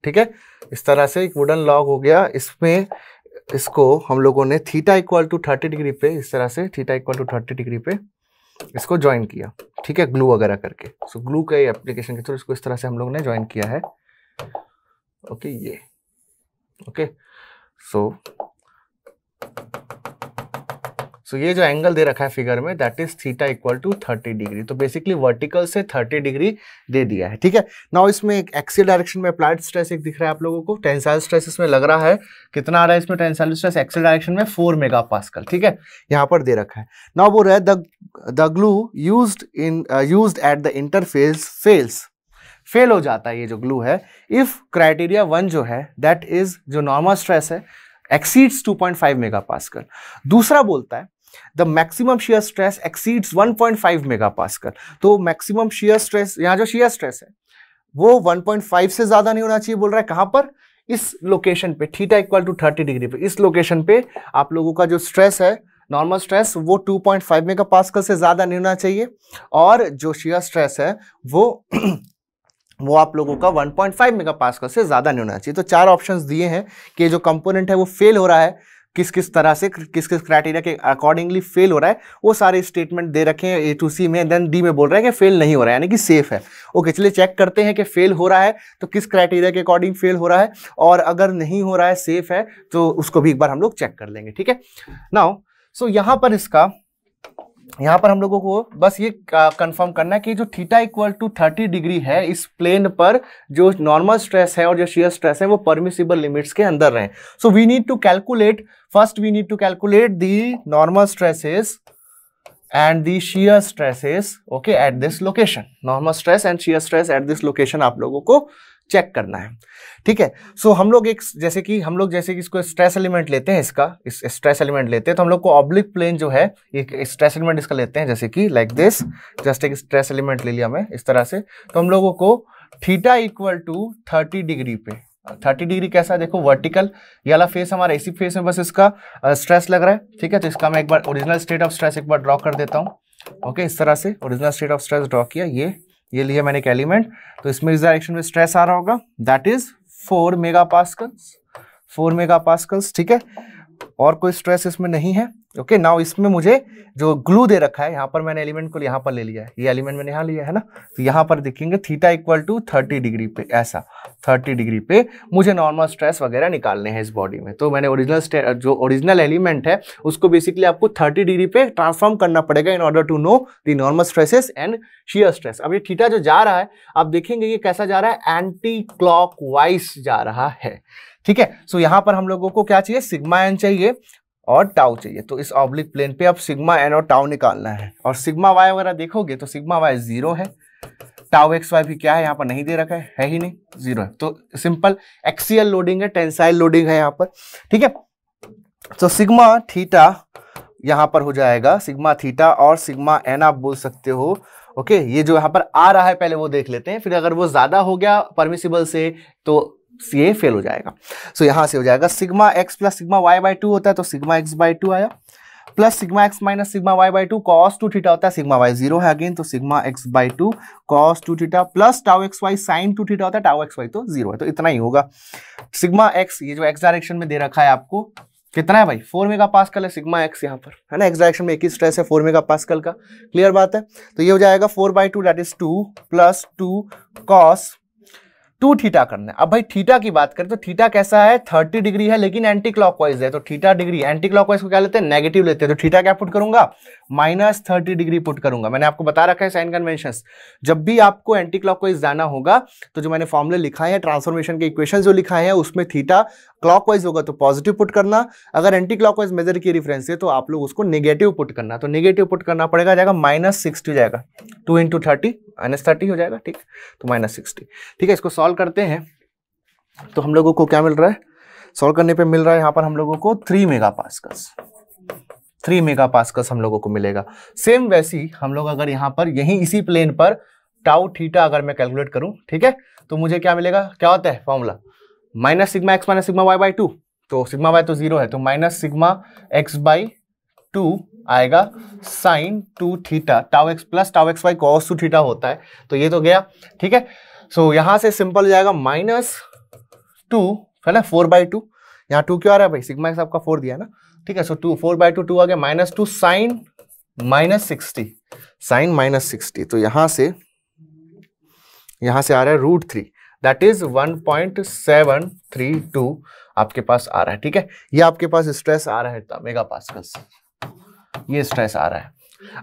ठीक है, इस तरह से एक वुडन लॉग हो गया, इसमें इसको हम लोगों ने थीटा इक्वल टू 30 डिग्री पे, इस तरह से थीटा इक्वल टू 30 डिग्री पे इसको ज्वाइन किया, ठीक है, ग्लू वगैरह करके। सो ग्लू के एप्लीकेशन के थ्रू इसको इस तरह से हम लोगों ने ज्वाइन किया है। ओके, ये ओके, सो ये जो एंगल दे रखा है फिगर में, that is theta equal to 30 degree. तो बेसिकली वर्टिकल से 30 डिग्री दे दिया है। ठीक है, नाउ इसमें एक एक्सियल डायरेक्शन में अप्लाइड स्ट्रेस एक दिख रहा है आप लोगों को, टेंसाइल स्ट्रेस इसमें लग रहा है, कितना आ रहा है इसमें टेंसाइल स्ट्रेस एक्सियल डायरेक्शन में 4 मेगापास्कल। ठीक है, यहाँ पर दे रखा है। नाउ बोल रहा है the glue used at the interface fail हो जाता है ये जो ग्लू है, इफ क्राइटेरिया 1 जो है दैट इज जो नॉर्मल स्ट्रेस है एक्सीड्स 2.5 मेगापास्कल। दूसरा बोलता है the maximum shear stress exceeds 1.5 megapascal. तो मैक्सिमम शियर स्ट्रेस, यहाँ जो शियर स्ट्रेस है वो 1.5 से ज्यादा नहीं होना चाहिए, बोल रहा है कहां पर, इस लोकेशन पे, थीटा इक्वल टू 30 डिग्री पे, इस लोकेशन पे आप लोगों का जो स्ट्रेस है नॉर्मल स्ट्रेस वो 2.5 मेगापास्कल से ज्यादा नहीं होना चाहिए, और जो शियर स्ट्रेस है वो आप लोगों का 1.5 मेगापास्कल से ज्यादा नहीं होना चाहिए। तो 4 ऑप्शंस दिए हैं कि जो कंपोनेंट है वो फेल हो रहा है, किस किस तरह से, किस किस क्राइटेरिया के अकॉर्डिंगली फेल हो रहा है, वो सारे स्टेटमेंट दे रखे हैं A to C में। देन डी में बोल रहा है कि फेल नहीं हो रहा है, यानी कि सेफ है। ओके, चलिए चेक करते हैं कि फेल हो रहा है तो किस क्राइटेरिया के अकॉर्डिंग फेल हो रहा है, और अगर नहीं हो रहा है, सेफ है, तो उसको भी एक बार हम लोग चेक कर लेंगे। ठीक है, नाउ सो यहाँ पर हम लोगों को बस ये कंफर्म करना है कि जो थीटा इक्वल टू 30 डिग्री है, इस प्लेन पर जो नॉर्मल स्ट्रेस है और जो शियर स्ट्रेस है वो परमिसिबल लिमिट्स के अंदर रहे। So we need to calculate the normal stresses and the shear stresses, okay, at this location. Normal stress and shear stress at this location आप लोगों को चेक करना है। ठीक है, सो हम लोग जैसे कि इसको स्ट्रेस एलिमेंट लेते हैं, इस स्ट्रेस एलिमेंट लेते हैं, तो हम लोग को ऑब्लिक प्लेन जो है, एक स्ट्रेस एलिमेंट इसका लेते हैं, जैसे कि लाइक दिस, जस्ट एक स्ट्रेस एलिमेंट ले लिया मैं इस तरह से। तो हम लोगों को थीटा इक्वल टू 30 डिग्री पे, 30 डिग्री कैसा, देखो वर्टिकल, ये वाला फेस हमारा इसी फेस में बस इसका स्ट्रेस लग रहा है। ठीक है, तो इसका मैं एक बार ओरिजिनल स्टेट ऑफ स्ट्रेस एक बार ड्रॉ कर देता हूँ। ओके, इस तरह से original state of stress draw किया, ये लिया मैंने एक एलिमेंट, तो इसमें इस डायरेक्शन में स्ट्रेस आ रहा होगा, दैट इज 4 मेगापास्कल्स। ठीक है, और कोई स्ट्रेस इसमें नहीं है। ओके नाउ इसमें मुझे जो ग्लू दे रखा है, यहाँ पर मैंने एलिमेंट को यहाँ पर ले लिया है, ये एलिमेंट मैंने यहाँ लिया है ना, तो यहाँ पर देखेंगे थीटा इक्वल टू 30 डिग्री पे, ऐसा 30 डिग्री पे मुझे नॉर्मल स्ट्रेस वगैरह निकालने हैं इस बॉडी में। तो मैंने जो ओरिजिनल एलिमेंट है उसको बेसिकली आपको 30 डिग्री पे ट्रांसफॉर्म करना पड़ेगा in order to know the normal stresses and shear stress. अब ये थीटा जो जा रहा है आप देखेंगे ये कैसा जा रहा है, एंटी क्लॉकवाइज जा रहा है, ठीक है। सो यहाँ पर हम लोगों को क्या चाहिए, सिग्मा एन चाहिए और टाउ चाहिए। तो इस ऑब्लिक प्लेन पे अब सिग्मा एन और टाउ निकालना है, और सिग्मा वाई वगैरह देखोगे तो सिग्मा वाई 0 है, टाउ एक्स वाई भी क्या है यहाँ पर नहीं दे रखा है ही नहीं, 0 है। तो सिंपल एक्सियल लोडिंग है, टेंसाइल लोडिंग है यहाँ पर, ठीक है। तो सिग्मा थीटा यहाँ पर हो जाएगा, सिग्मा थीटा और सिग्मा एन आप बोल सकते हो, ओके। ये जो यहाँ पर आ रहा है पहले वो देख लेते हैं, फिर अगर वो ज्यादा हो गया परमिसिबल से तो ये फेल हो जाएगा। सो यहां से हो जाएगा sigma x plus sigma Y by 2 होता है तो सिग्मा एक्स बाई 2 आया, plus sigma x minus sigma Y by 2 cos 2 theta होता है, सिग्मा वाई 0 है अगेन, तो sigma x by 2 cos 2 theta plus tau x y sine 2 theta होता है, टाउ एक्स वाई तो 0 है, तो इतना ही होगा। सिग्मा एक्स ये जो एक्स डायरेक्शन में दे रखा है आपको कितना है भाई, 4 मेगा पास्कल है सिग्मा एक्स यहाँ पर, है ना। एक्स डायरेक्शन में एक ही स्ट्रेस है 4 मेगा पास्कल का, क्लियर बात है। तो ये हो जाएगा 4/2 that is 2 plus 2 cos 2 theta करना है। अब भाई थीटा की बात करें तो थीटा कैसा है, 30 डिग्री है लेकिन एंटी क्लॉकवाइज है, तो थीटा डिग्री एंटी क्लॉकवाइज को क्या लेते हैं, नेगेटिव लेते हैं, तो थीटा क्या पुट करूंगा, -30 डिग्री पुट करूंगा। मैंने आपको बता रखा है साइन कन्वेंशंस, जब भी आपको एंटी क्लॉकवाइज जाना होगा तो जो मैंने फॉर्मूले लिखा है, ट्रांसफॉर्मेशन के इक्वेशन जो लिखा है उसमें थीटा क्लॉकवाइज होगा तो पॉजिटिव पुट करना, अगर एंटी क्लॉकवाइज मेजर की रेफरेंस है तो आप लोग उसको नेगेटिव पुट करना, तो नेगेटिव पुट करना पड़ेगा, जाएगा -60 हो जाएगा, 2 × 30 -30 हो जाएगा, ठीक, तो -60, ठीक है। इसको सॉल्व करते हैं तो हम लोगों को क्या मिल रहा है, सॉल्व करने पे मिल रहा है यहाँ पर हम लोगों को 3 मेगा पास्कल्स, 3 मेगा पास्कल्स हम लोगों को मिलेगा। सेम वैसी हम लोग अगर यहाँ पर यही इसी प्लेन पर टाउ थीटा अगर मैं कैलकुलेट करूं, ठीक है, तो मुझे क्या मिलेगा, क्या होता है formula, minus sigma x minus sigma Y by 2, तो सिग्मा वाई तो 0 है, तो माइनस सिग्मा एक्स बाई 2 आएगा sine 2 theta, tau x plus tau x y cos 2 theta होता है, तो ये तो गया, ठीक है। सो यहां से सिंपल हो जाएगा -2 है ना, 4/2, यहाँ 2 क्यों आ रहा है भाई, सिग्मा एक्स आपका 4 दिया है ना, ठीक है। सो 4/2 2 आ गया, -2 साइन -60, साइन -60, तो यहां से आ रहा है √3, दैट इज 1.732 आपके पास आ रहा है, ठीक है। ये आपके पास स्ट्रेस आ रहा है मेगा पास्कल से, ये स्ट्रेस आ रहा है।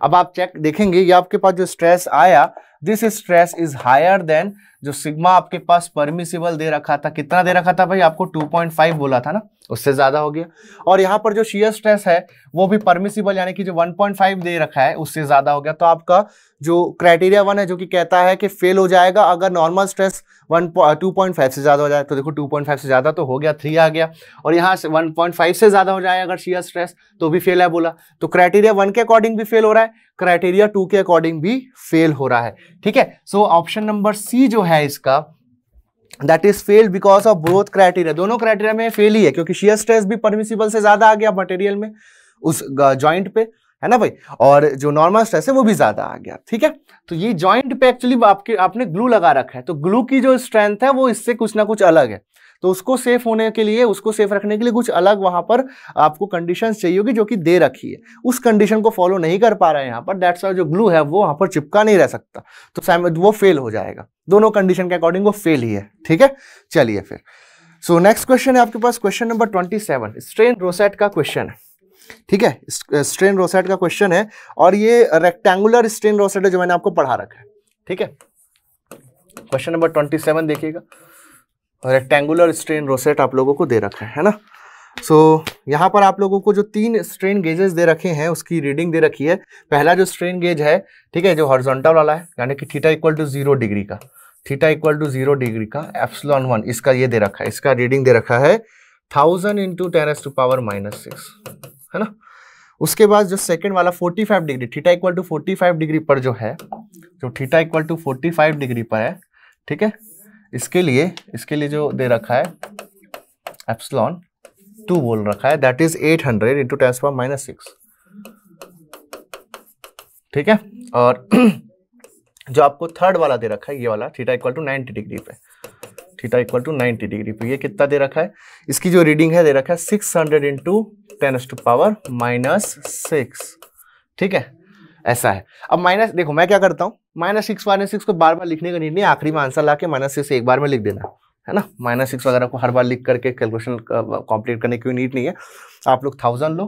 अब आप चेक देखेंगे ये आपके पास जो स्ट्रेस आया, this stress is higher than जो सिग्मा आपके पास परमिसिबल दे रखा था, कितना दे रखा था भाई आपको, 2.5 बोला था ना, उससे ज्यादा हो गया। और यहाँ पर जो शियर स्ट्रेस है वो भी परमिसिबल यानी कि जो 1.5 दे रखा है उससे ज्यादा हो गया। तो आपका जो क्राइटेरिया 1 है जो कि कहता है कि फेल हो जाएगा अगर नॉर्मल स्ट्रेस 2.5 से ज्यादा हो जाए, तो देखो 2.5 से ज्यादा तो हो गया, 3 आ गया, और यहाँ से 1.5 से ज्यादा हो जाए अगर शियर स्ट्रेस तो भी फेल है बोला। तो क्राइटेरिया 1 के अकॉर्डिंग भी फेल हो रहा है, क्राइटेरिया 2 के अकॉर्डिंग भी फेल हो रहा है, ठीक है। सो ऑप्शन नंबर सी जो है इसका, that is failed because of both criteria, दोनों क्राइटेरिया में फेल ही है, क्योंकि शियर स्ट्रेस भी परमिसिबल से ज्यादा आ गया मटेरियल में उस जॉइंट पे, है ना भाई, और जो नॉर्मल स्ट्रेस है वो भी ज्यादा आ गया, ठीक है। तो ये जॉइंट पे एक्चुअली आपने ग्लू लगा रखा है, तो ग्लू की जो स्ट्रेंथ है वो इससे कुछ ना कुछ अलग है, तो उसको सेफ होने के लिए, उसको सेफ रखने के लिए कुछ अलग वहां पर आपको कंडीशंस चाहिए होगी जो कि दे रखी है, उस कंडीशन को फॉलो नहीं कर पा रहे हैं यहाँ पर, दैट्स व्हाई जो ग्लू है वो वहां पर चिपका नहीं रह सकता, तो वो फेल हो जाएगा, दोनों कंडीशन के अकॉर्डिंग वो फेल ही है, ठीक है। चलिए फिर, सो नेक्स्ट क्वेश्चन है आपके पास, क्वेश्चन नंबर 27, स्ट्रेन रोसेट का क्वेश्चन है, ठीक है, स्ट्रेन रोसेट का क्वेश्चन है, और ये रेक्टेंगुलर स्ट्रेन रोसेट है जो मैंने आपको पढ़ा रखा है, ठीक है। क्वेश्चन नंबर 27 देखिएगा, रेक्टेंगुलर स्ट्रेन रोसेट आप लोगों को दे रखा है ना। सो यहाँ पर आप लोगों को जो 3 स्ट्रेन गेजेस दे रखे हैं उसकी रीडिंग दे रखी है। पहला जो स्ट्रेन गेज है, ठीक है, जो हॉरिजॉन्टल वाला है, यानी कि थीटा इक्वल टू 0 डिग्री का, थीटा इक्वल टू 0 डिग्री का ε1, इसका ये दे रखा है, इसका रीडिंग दे रखा है 1000 × 10⁻⁻6, है ना। उसके बाद जो सेकंड वाला 45 degree, theta equal to 45 degree पर जो है, जो थीटा इक्वल टू 45 डिग्री पर है, ठीक है, इसके लिए जो दे रखा है ε2 बोल रखा है, दैट इज 800 × 10⁻⁻6, ठीक है। और जो आपको थर्ड वाला दे रखा है, ये वाला थीटा इक्वल टू 90 डिग्री पे, थीटा इक्वल टू 90 डिग्री पे। ये कितना दे रखा है, इसकी जो रीडिंग है दे रखा है 600 इंटू 10⁻⁻6। ठीक है, ऐसा है। अब माइनस देखो मैं क्या करता हूँ, -6 को बार बार लिखने का नीड नहीं, आखिरी में आंसर लाके -6 एक बार में लिख देना है ना। -6 वगैरह को हर बार लिख करके कैलकुलेशन कंप्लीट करने की नीड नहीं है। आप लोग 1000 लो,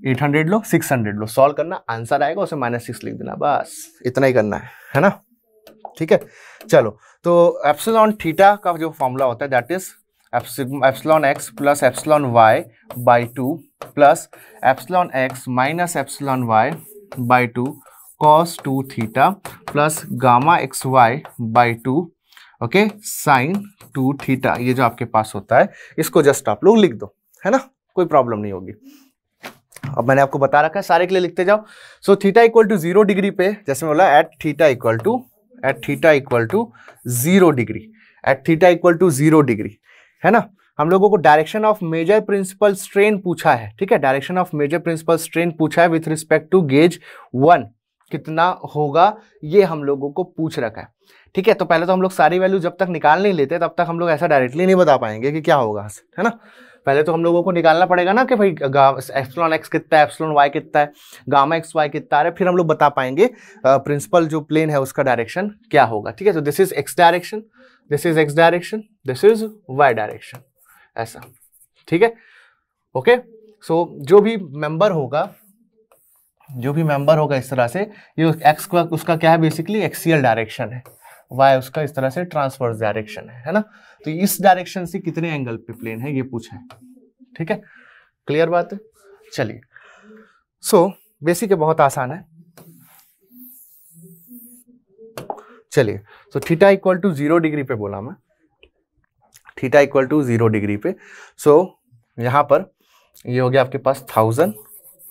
800 लो, 600 लो, सॉल्व करना, आंसर आएगा उसे -6 लिख देना, बस इतना ही करना है ना। ठीक है, चलो तो एप्सिलॉन थीटा का जो फॉर्मूला होता है that is epsilon x plus epsilon y by 2 plus epsilon x minus epsilon y by 2 cos 2 theta plus gamma x y by 2 okay sine 2 theta. ये जो आपके पास होता है इसको जस्ट आप लोग लिख दो, है ना, कोई प्रॉब्लम नहीं होगी। अब मैंने आपको बता रखा है, सारे के लिए लिखते जाओ। So theta equal to 0 degree पे, जैसे मैं बोला at theta equal to 0 degree, at theta equal to 0 degree, है ना। हम लोगों को direction of major principal strain पूछा है, ठीक है, direction of major principal strain पूछा है विथ रिस्पेक्ट टू गेज 1 कितना होगा, ये हम लोगों को पूछ रखा है। ठीक है, तो पहले तो हम लोग सारी वैल्यू जब तक निकाल नहीं लेते तब तक हम लोग ऐसा डायरेक्टली नहीं बता पाएंगे कि क्या होगा, है ना। पहले तो हम लोगों को निकालना पड़ेगा ना कि भाई एप्सिलॉन एक्स कितना है, एप्सिलॉन वाई कितना है, गामा एक्स वाई कितना है, फिर हम लोग बता पाएंगे प्रिंसिपल जो प्लेन है उसका डायरेक्शन क्या होगा। ठीक है, तो this is x direction, this is x direction, this is y direction, ऐसा। ठीक है, ओके। सो जो भी मेंबर होगा इस तरह से, ये एक्स का उसका क्या है, बेसिकली एक्सियल डायरेक्शन है, वाई उसका इस तरह से ट्रांसवर्स डायरेक्शन है ना। तो इस डायरेक्शन से कितने एंगल पे प्लेन है ये पूछा है। ठीक है, क्लियर बात है। चलिए, सो बेसिक है, बहुत आसान है। चलिए, so theta equal to 0 degree पे बोला मैं, थीटा इक्वल टू 0 डिग्री पे। सो यहां पर ये हो गया आपके पास 1000,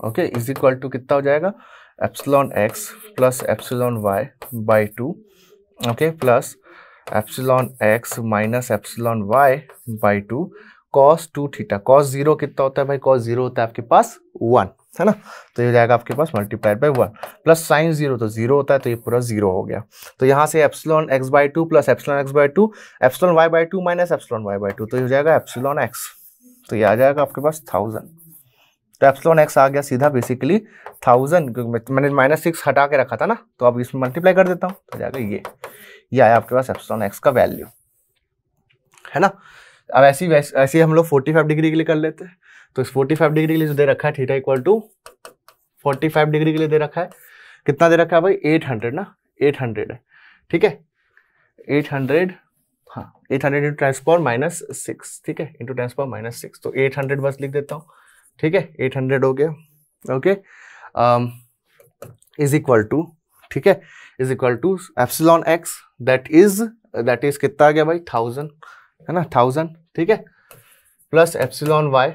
ओके, इज इक्वल टू कितना हो जाएगा, epsilon x plus epsilon y by 2, okay, plus epsilon x minus epsilon y by 2 cos 2 theta. cos 0 कितना होता है भाई, cos 0 होता है आपके पास 1, है ना, तो ये जाएगा आपके पास मल्टीप्लाइड बाई 1 प्लस साइन 0 तो 0 होता है, तो ये पूरा 0 हो गया। तो यहाँ से epsilon x by 2 plus epsilon x by 2, epsilon y by 2 minus epsilon y by 2, तो ये हो जाएगा एप्सिलॉन एक्स, तो ये आ जाएगा आपके पास 1000। तो एप्सिलॉन एक्स आ गया सीधा बेसिकली 1000, मैंने -6 हटा के रखा था ना, तो अब इसमें मल्टीप्लाई कर देता हूँ तो जाएगा ये आया आपके पास एप्सिलॉन एक्स का वैल्यू, है ना। अब ऐसे हम लोग 45 डिग्री के लिए कर लेते हैं। तो इस 45 डिग्री के लिए जो दे रखा है थीटा इक्वल टू 45 डिग्री के लिए दे रखा है, कितना दे रखा है भाई, 800 ना, 800 है। ठीक है, 800, हाँ 800 इंटू 10⁻⁻6, ठीक है, इंटू 10⁻⁻6, तो 800 बस लिख देता हूँ। ठीक है, 800 हो गया, ओके, इज इक्वल टू, ठीक है, is equal to epsilon x that is कितना आ गया भाई 1000, है ना, 1000, ठीक है, plus epsilon y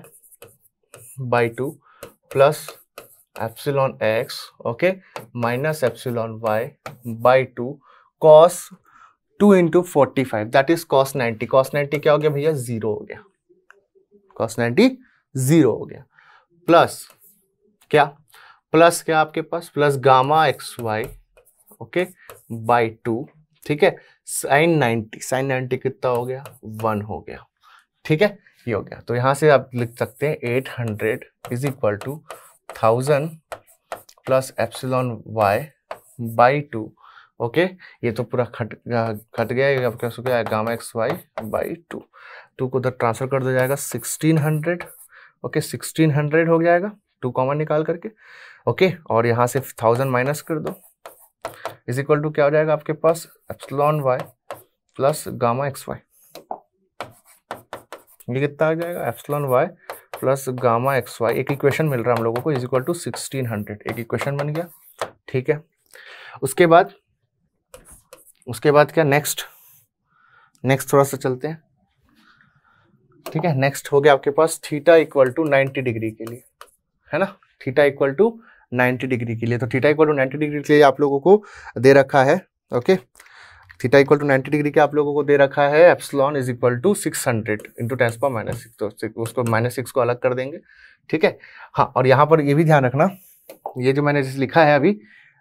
by 2 plus epsilon x, okay, minus epsilon y by 2 cos 2 into 45 that is cos 90। cos 90 क्या हो गया भैया, 0 हो गया, cos 90 0 हो गया, प्लस क्या आपके पास, plus gamma x y, okay, by 2, ठीक है, साइन 90 कितना हो गया, 1 हो गया। ठीक है, ये हो गया। तो यहां से आप लिख सकते हैं 800 is equal to 1000 plus epsilon y by 2, okay, ये तो पूरा खट गया, अब क्या हो गया, गामा एक्स वाई बाई 2 को उधर ट्रांसफर कर दिया जाएगा 1600, ओके, 1600 हो जाएगा 2 कॉमन निकाल करके, ओके, और यहाँ से 1000 माइनस कर दो, इज इक्वल टू क्या हो जाएगा आपके पास, epsilon y plus gamma x y, ये कितना आ जाएगा, epsilon y plus gamma x y, एक इक्वेशन मिल रहा है हम लोगों को, इज इक्वल टू 1600, एक इक्वेशन बन गया। ठीक है, उसके बाद क्या, नेक्स्ट थोड़ा सा चलते हैं। ठीक है, नेक्स्ट हो गया आपके पास थीटा इक्वल टू 90 डिग्री के लिए, है ना, थीटा इक्वल टू 90 डिग्री के लिए। तो थीटा इक्वल टू 90 डिग्री के लिए आप लोगों को दे रखा है, okay, theta equal to 90 degree के आप लोगों को दे रखा है epsilon is equal to 600 into 10⁻⁻6, तो उसको -6 को अलग कर देंगे। ठीक है, हाँ, और यहाँ पर ये भी ध्यान रखना, ये जो मैंने लिखा है अभी,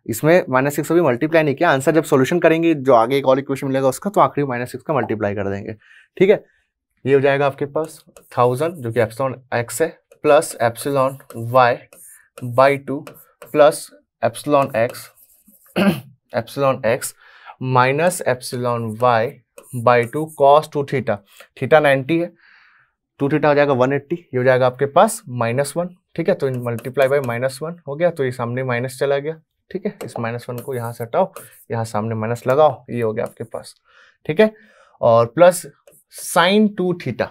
इसमें -6 अभी मल्टीप्लाई नहीं किया, आंसर जब सॉल्यूशन करेंगे जो आगे एक और इक्वेशन मिलेगा उसका, तो आखिरी -6 का मल्टीप्लाई कर देंगे। ठीक है, ये हो जाएगा आपके पास 1000 जो कि एप्सिलॉन x है plus epsilon y by 2 plus epsilon x minus epsilon y by 2 cos 2 theta, theta 90 है, 2 थीटा हो जाएगा 180, ये हो जाएगा आपके पास -1। ठीक है, तो मल्टीप्लाई बाई -1 हो गया, तो ये सामने माइनस चला गया। ठीक है, इस -1 को यहाँ से हटाओ, यहाँ सामने माइनस लगाओ, ये हो गया आपके पास। ठीक है, और प्लस साइन 2 थीटा,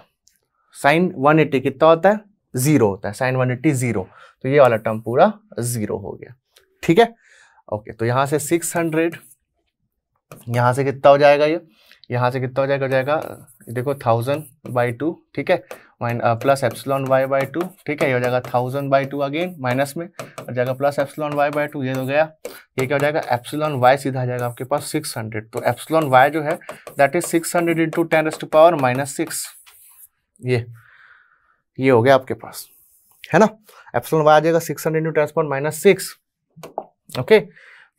साइन 180 कितना होता है 0 होता है, साइन 180 0, तो ये वाला टर्म पूरा 0 हो गया। ठीक है, ओके, तो यहाँ से 600, यहाँ से कितना हो जाएगा, ये यहाँ से कितना हो जाएगा देखो 1000/2। ठीक है, प्लस एप्सिलॉन y बाई 2। ठीक है, ये हो जाएगा 1000/2 अगेन माइनस में हो जाएगा प्लस एप्सिलॉन y बाई 2, ये हो गया। ये क्या हो जाएगा, एप्सिलॉन y सीधा आ जाएगा आपके पास 600, तो एप्सिलॉन y जो है दैट इज 600 इंटू 10⁻⁻6। ये हो गया आपके पास, है ना। एप्सिलॉन y आ जाएगा 600 इंटू 10⁻⁻6। ओके,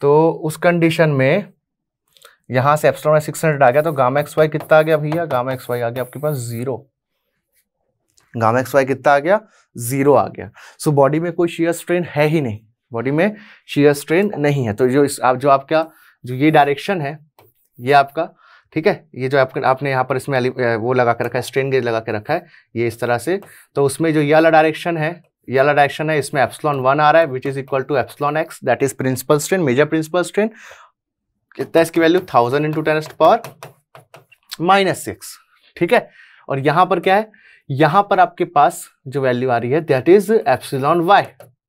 तो उस कंडीशन में यहां से एप्सिलॉन y 600 आ गया, तो गामा एक्स वाई कितना आ गया भैया, गामा एक्स वाई आ गया आपके पास 0। गामा एक्स वाई कितना आ गया, 0 आ गया। सो बॉडी में कोई शियर स्ट्रेन है ही नहीं, बॉडी में शियर स्ट्रेन नहीं है। तो जो आपका जो ये डायरेक्शन है ये आपका, ठीक है, ये जो आपने यहाँ पर इसमें वो लगा के रखा है, स्ट्रेन गेज लगा के रखा है ये इस तरह से, तो उसमें जो ये वाला डायरेक्शन है, इसमें एप्सिलॉन 1 आ रहा है which is equal to epsilon x, that is principal strain, major principal strain. कितना इसकी वैल्यू 1000 इंटू 10⁻⁻6। ठीक है, और यहां पर क्या है, यहां पर आपके पास जो वैल्यू आ रही है that is epsilon y.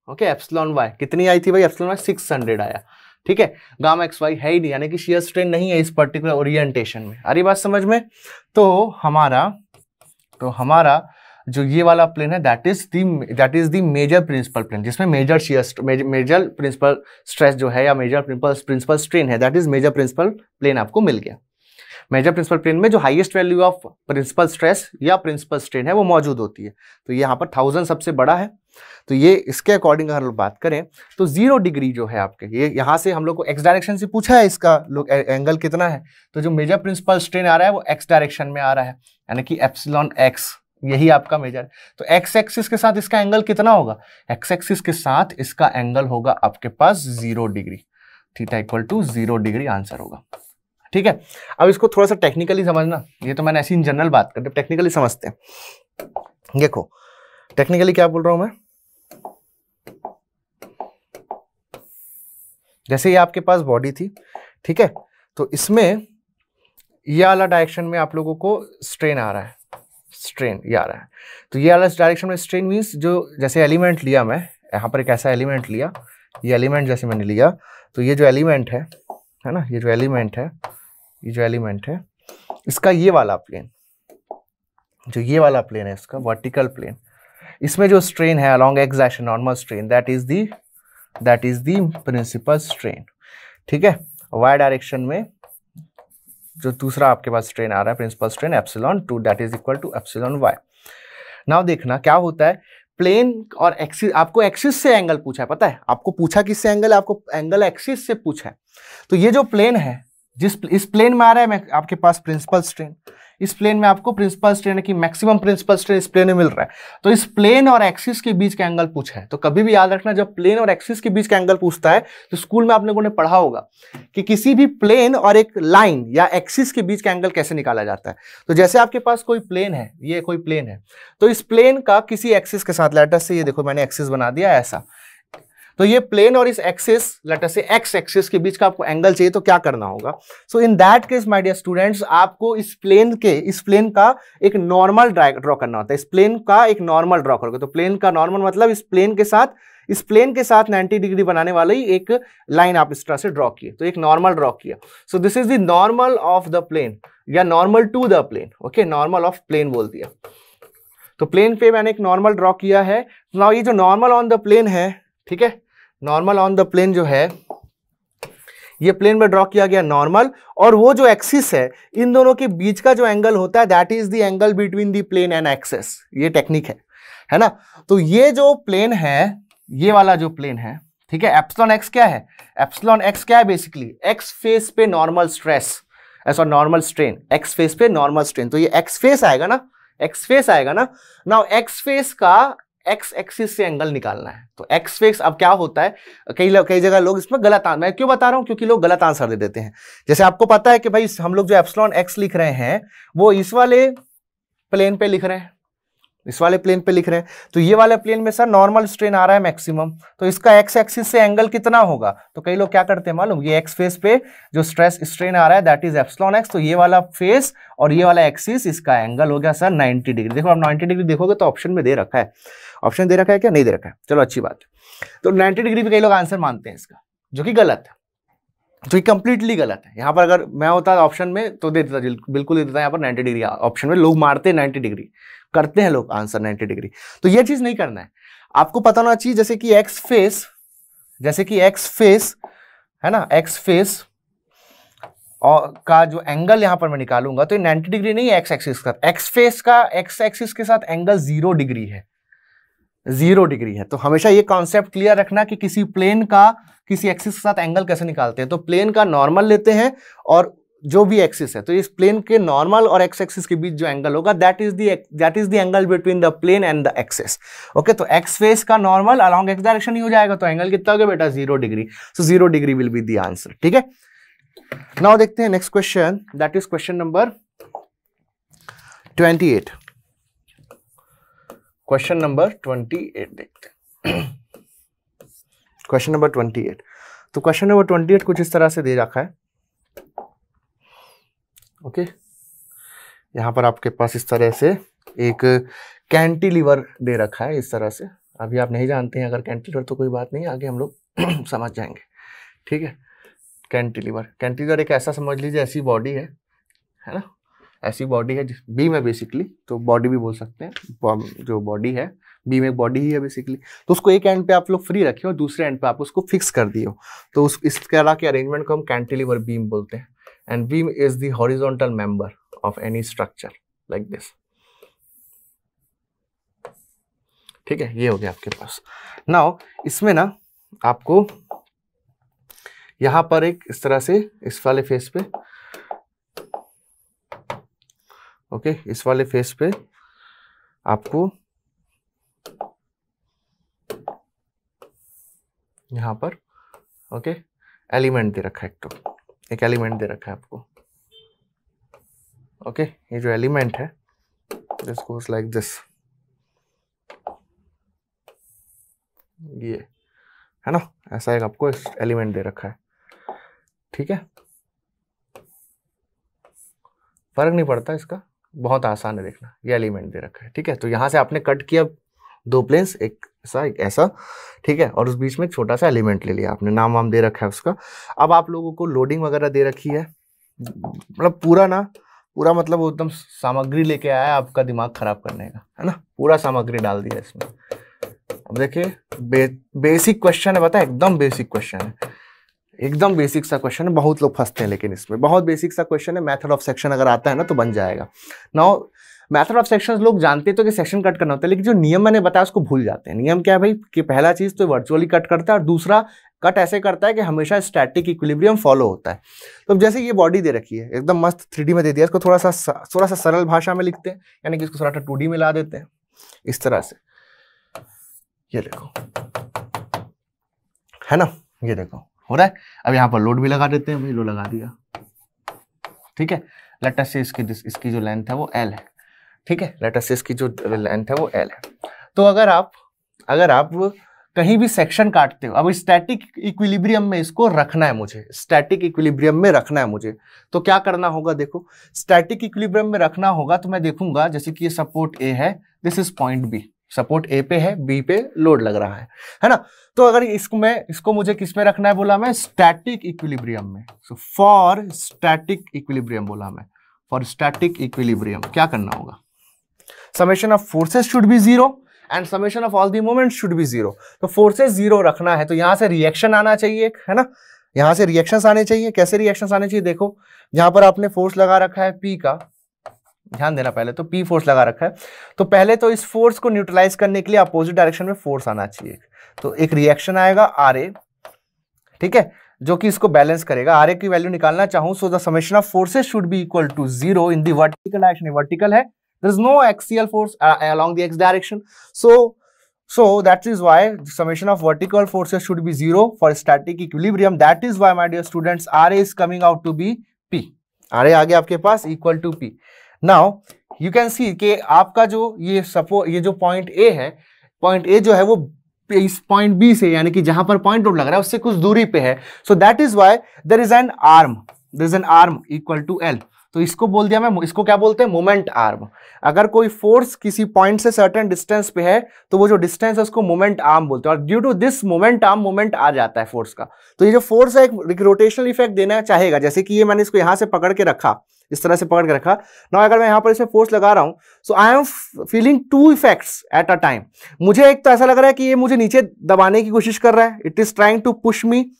Okay, epsilon y कितनी आई थी भाई, एप्सिलॉन वाई 600 आया। ठीक है, गामा एक्स वाई है ही नहीं, यानी कि शियर स्ट्रेन नहीं है इस पर्टिकुलर ओरिएंटेशन में। आ रही बात समझ में। तो हमारा जो ये वाला प्लेन है that is the major principal plane, जिसमें मेजर प्रिंसिपल स्ट्रेस जो है या मेजर प्रिंसिपल स्ट्रेन है, that is major principal plane आपको मिल गया। मेजर प्रिंसिपल प्लेन में जो highest value of principal stress या प्रिंसिपल स्ट्रेन है वो मौजूद होती है। तो यहाँ पर 1000 सबसे बड़ा है, तो ये इसके अकॉर्डिंग अगर हम लोग बात करें तो 0 डिग्री जो है आपके, ये यहाँ से हम लोग को एक्स डायरेक्शन से पूछा है इसका एंगल कितना है, तो जो मेजर प्रिंसिपल स्ट्रेन आ रहा है वो एक्स डायरेक्शन में आ रहा है, यानी कि एप्सिलॉन एक्स, यही आपका मेजर है। तो एक्स एक्सिस के साथ इसका एंगल कितना होगा, एक्स एक्सिस के साथ इसका एंगल होगा आपके पास 0 degree, theta equal to 0 degree answer होगा। ठीक है, अब इसको थोड़ा सा टेक्निकली समझना, ये तो मैंने ऐसी इन जनरल बात करते, टेक्निकली समझते हैं। देखो टेक्निकली क्या बोल रहा हूं मैं, जैसे ये आपके पास बॉडी थी, ठीक है, तो इसमें ये वाला डायरेक्शन में आप लोगों को स्ट्रेन आ रहा है, स्ट्रेन ये आ रहा है, तो ये वाला डायरेक्शन में स्ट्रेन मीन्स जो जैसे एलिमेंट लिया मैं यहाँ पर, एक ऐसा एलिमेंट लिया, ये एलिमेंट जैसे मैंने लिया, तो ये जो एलिमेंट है ना, ये जो एलिमेंट है इसका ये वाला प्लेन, जो ये वाला प्लेन है इसका वर्टिकल प्लेन, इसमें जो स्ट्रेन है along x direction normal strain, that is the principal strain. ठीक है, वाई डायरेक्शन में जो दूसरा आपके पास स्ट्रेन आ रहा है principal strain epsilon 2, that is equal to epsilon y. Now देखना क्या होता है, प्लेन और एक्सिस, आपको एक्सिस से एंगल पूछा है, पता है आपको पूछा किससे एंगल है, आपको एंगल एक्सिस से पूछा है। तो ये जो प्लेन है, इस प्लेन में आ रहा है आपके पास प्रिंसिपल स्ट्रेन, इस प्लेन में आपको प्रिंसिपल स्ट्रेन की मैक्सिमम प्रिंसिपल स्ट्रेन इस प्लेन में मिल रहा है, तो इस प्लेन और एक्सिस के बीच का एंगल पूछा है। तो कभी भी याद रखना, जब प्लेन और एक्सिस के बीच का एंगल पूछता है तो स्कूल में आप लोगों ने पढ़ा होगा कि किसी भी प्लेन और एक लाइन या एक्सिस के बीच का एंगल कैसे निकाला जाता है। तो जैसे आपके पास कोई प्लेन है, ये कोई प्लेन है, तो इस प्लेन का किसी एक्सिस के साथ, लेटर से ये देखो मैंने एक्सिस बना दिया ऐसा, तो ये प्लेन और इस एक्सिस, लेटर से एक्स एक्सिस के बीच का आपको एंगल चाहिए, तो क्या करना होगा। So in that case my dear students, आपको इस प्लेन का एक नॉर्मल ड्रॉ करना होता है, इस प्लेन का एक नॉर्मल ड्रॉ करोगे, तो प्लेन का नॉर्मल मतलब इस प्लेन के साथ 90 डिग्री बनाने वाली एक लाइन आप इस तरह से ड्रॉ किए, तो एक नॉर्मल ड्रॉ किया। So this is the normal of the plane या normal to the plane. Okay, normal of plane बोल दिया, तो प्लेन पे मैंने एक नॉर्मल ड्रॉ किया है। नाउ ये जो नॉर्मल ऑन द प्लेन है, ठीक है, नॉर्मल ऑन द प्लेन जो है, ये प्लेन में ड्रॉ किया गया नॉर्मल, और वो जो एक्सिस है, इन दोनों के बीच का जो एंगल होता है that is the angle between the plane and axis. ये टेक्निक है ना। तो ये जो प्लेन है, ये वाला जो प्लेन है, ठीक है। एप्सिलॉन एक्स क्या है? एप्सिलॉन एक्स क्या है? बेसिकली एक्स फेस पे नॉर्मल स्ट्रेस, ऐसा नॉर्मल स्ट्रेन, एक्स फेस पे नॉर्मल स्ट्रेन, तो ये एक्स फेस आएगा ना, एक्स फेस आएगा ना। नाउ एक्स फेस का एक्स एक्सिस से एंगल निकालना है, तो एक्स फेस अब क्या होता है, कई जगह लोग इसमें गलत आंसर, मैं क्यों बता रहा हूं, क्योंकि लोग गलत आंसर दे देते हैं। जैसे आपको पता है कि भाई हम लोग जो एप्सिलॉन एक्स लिख रहे हैं वो इस वाले प्लेन पे लिख रहे हैं, इस वाले प्लेन पे लिख रहे हैं, तो ये वाले प्लेन में सर नॉर्मल स्ट्रेन आ रहा है मैक्सिमम, तो इसका एक्स एक्सिस से एंगल कितना होगा, तो कई लोग क्या करते हैं मालूम, ये एक्स फेस पे जो स्ट्रेस स्ट्रेन आ रहा है दैट इज एप्सिलॉन एक्स, तो ये वाला फेस और ये वाला एक्सिस, इसका एंगल हो गया सर 90 डिग्री। देखो आप 90 डिग्री देखोगे तो ऑप्शन में दे रखा है, ऑप्शन दे रखा है क्या, नहीं दे रखा है, चलो अच्छी बात है। तो 90 डिग्री पे कई लोग आंसर मानते हैं इसका, जो कि गलत है, तो ये कंप्लीटली गलत है। यहाँ पर अगर मैं होता ऑप्शन में तो दे देता, बिल्कुल दे देता, यहाँ पर 90 डिग्री ऑप्शन में लोग मारते हैं, 90 डिग्री करते हैं लोग आंसर 90 डिग्री, तो ये चीज नहीं करना है। आपको पता होना चाहिए जैसे कि एक्स फेस, जैसे कि एक्स फेस है ना, एक्स फेस और का जो एंगल यहां पर मैं निकालूंगा तो ये 90 डिग्री नहीं है एक्स एक्सिस का, एक्स फेस का एक्स एक्सिस के साथ एंगल 0 डिग्री है, 0 डिग्री है। तो हमेशा ये कॉन्सेप्ट क्लियर रखना कि किसी प्लेन का किसी एक्सिस के साथ एंगल कैसे निकालते हैं, तो प्लेन का नॉर्मल लेते हैं और जो भी एक्सिस है, तो इस प्लेन के नॉर्मल और एक्स एक्सिस के बीच जो एंगल होगा that is the angle between the plane and the axis. Okay, तो एक्स फेस का नॉर्मल अलोंग एक्स डायरेक्शन ही हो जाएगा, तो एंगल कितना हो गया बेटा 0 degree, so 0 degree will be the answer. ठीक है, नाउ देखते हैं next question, that is question number 28। Question number 28 देखते हैं। क्वेश्चन नंबर 28, तो क्वेश्चन नंबर 28 कुछ इस तरह से दे रखा है। ओके, यहां पर आपके पास इस तरह से एक कैंटिलीवर दे रखा है, इस तरह से। अभी आप नहीं जानते हैं अगर कैंटिलीवर तो कोई बात नहीं, आगे हम लोग समझ जाएंगे। ठीक है, कैंटिलीवर, कैंटिलीवर एक ऐसा समझ लीजिए ऐसी बॉडी है ना, ऐसी बॉडी है बीम है बेसिकली, तो बॉडी भी बोल सकते हैं, जो बॉडी है बीम एक बॉडी ही है बेसिकली, तो उसको एक एंड पे आप लोग फ्री रखिए और दूसरे एंड पे आप उसको फिक्स कर दिए हो, तो इस तरह के अरेंजमेंट को हम कैंटिलीवर बीम बोलते हैं। And beam is the horizontal member of any structure like this. ठीक है, ये हो गया आपके पास। नाउ इसमें ना आपको यहां पर एक इस तरह से इस वाले फेस पे, ओके, इस वाले फेस पे आपको यहां पर ओके एलिमेंट दे रखा है, एक एलिमेंट दे रखा है आपको। ओके, ये जो एलिमेंट है दिस गोस लाइक दिस, ये है ना, ऐसा एक आपको एलिमेंट दे रखा है। ठीक है, फर्क नहीं पड़ता इसका, बहुत आसान है देखना, ये एलिमेंट दे रखा है। ठीक है, तो यहां से आपने कट किया दो प्लेन्स, एक ऐसा एक ऐसा, ठीक है, और उस बीच में एक छोटा सा एलिमेंट ले लिया आपने, नाम वाम दे रखा है उसका। अब आप लोगों को लोडिंग वगैरह दे रखी है, मतलब पूरा ना पूरा, मतलब वो एकदम सामग्री लेके आया आपका दिमाग खराब करने का, है ना, पूरा सामग्री डाल दिया इसमें। अब देखिए बेसिक क्वेश्चन है, बता, एकदम बेसिक क्वेश्चन है, एकदम बेसिक सा क्वेश्चन है, बहुत लोग फंसते हैं लेकिन इसमें बहुत बेसिक सा क्वेश्चन है। मेथड ऑफ सेक्शन अगर आता है ना तो बन जाएगा। नाउ मेथड ऑफ सेक्शन लोग जानते तो कि सेक्शन कट करना होता है, लेकिन जो नियम मैंने बताया उसको भूल जाते हैं। नियम क्या है भाई, कि पहला चीज तो वर्चुअली कट करता है और दूसरा कट ऐसे करता है कि हमेशा स्टैटिक इक्विलिब्रियम फॉलो होता है। तो जैसे ये बॉडी दे रखी है एकदम मस्त 3D में दे दिया, इसको थोड़ा सा सरल भाषा में लिखते हैं, यानी कि इसको थोड़ा सा 2D में ला देते हैं इस तरह से। ये देखो, है ना, ये देखो हो रहा है। अब यहाँ पर लोड भी लगा देते हैं, भाई लोड लगा दिया। ठीक है, लेट अस से इसकी जो लेंथ है वो L है। ठीक है, लेट अस से इसकी जो लेंथ है वो L है। तो अगर आप कहीं भी सेक्शन काटते हो, अब स्टैटिक इक्विलिब्रियम में इसको रखना है मुझे, स्टैटिक इक्विलिब्रियम में रखना है मुझे, तो क्या करना होगा, देखो स्टैटिक इक्विलिब्रियम में रखना होगा तो मैं देखूंगा जैसे कि ये सपोर्ट A है, this is point B, support A पे है, B पे लोड लग रहा है ना। तो अगर इसको मुझे किस में रखना है, बोला मैं स्टैटिक इक्विलिब्रियम में। सो फॉर स्टैटिक इक्विलिब्रियम बोला मैं, फॉर स्टैटिक इक्विलिब्रियम क्या करना होगा, summation of forces should B 0 and summation of all the moments should be 0। तो फोर्सेस 0 रखना है तो यहां से रिएक्शन आना चाहिए, है ना, यहां से रिएक्शंस आने चाहिए। कैसे रिएक्शंस आने चाहिए, देखो यहां पर आपने फोर्स लगा रखा है P का, ध्यान देना, पहले तो P फोर्स लगा रखा है, तो पहले तो इस फोर्स को न्यूट्रलाइज करने के लिए अपोजिट डायरेक्शन में फोर्स आना चाहिए, तो एक रिएक्शन आएगा RA, ठीक है, जो कि इसको बैलेंस करेगा। RA की वैल्यू निकालना चाहूं, so the summation of forces should be equal to 0 in the vertical direction, vertical है, there is no axial force along the x direction, so that is why the summation of vertical forces should be 0 for static equilibrium. That is why my dear students RA is coming out to be P, RA आ गया आपके पास equal to P। Now you can see कि आपका जो ये जो point A है, पॉइंट A जो है वो इस पॉइंट B से, यानी कि जहां पर पॉइंट लग रहा है उससे कुछ दूरी पे है, so that is why there is an arm equal to L। तो इसको बोल दिया मैं, इसको क्या बोलते हैं, मोमेंट आर्म। अगर कोई फोर्स किसी पॉइंट से सर्टेन डिस्टेंस पे है तो वो जो डिस्टेंस है उसको मोमेंट आर्म बोलते हैं, और due to this moment arm moment आ जाता है फोर्स का। तो ये जो फोर्स है एक रोटेशनल इफेक्ट देना चाहेगा, जैसे कि ये मैंने इसको यहां से पकड़ के रखा, इस तरह से पकड़ के रखा ना, अगर मैं यहां पर इसमें फोर्स लगा रहा हूं, so I am feeling two effects at a time. मुझे एक तो ऐसा लग रहा है कि ये मुझे नीचे दबाने की कोशिश कर रहा है, it is trying to push me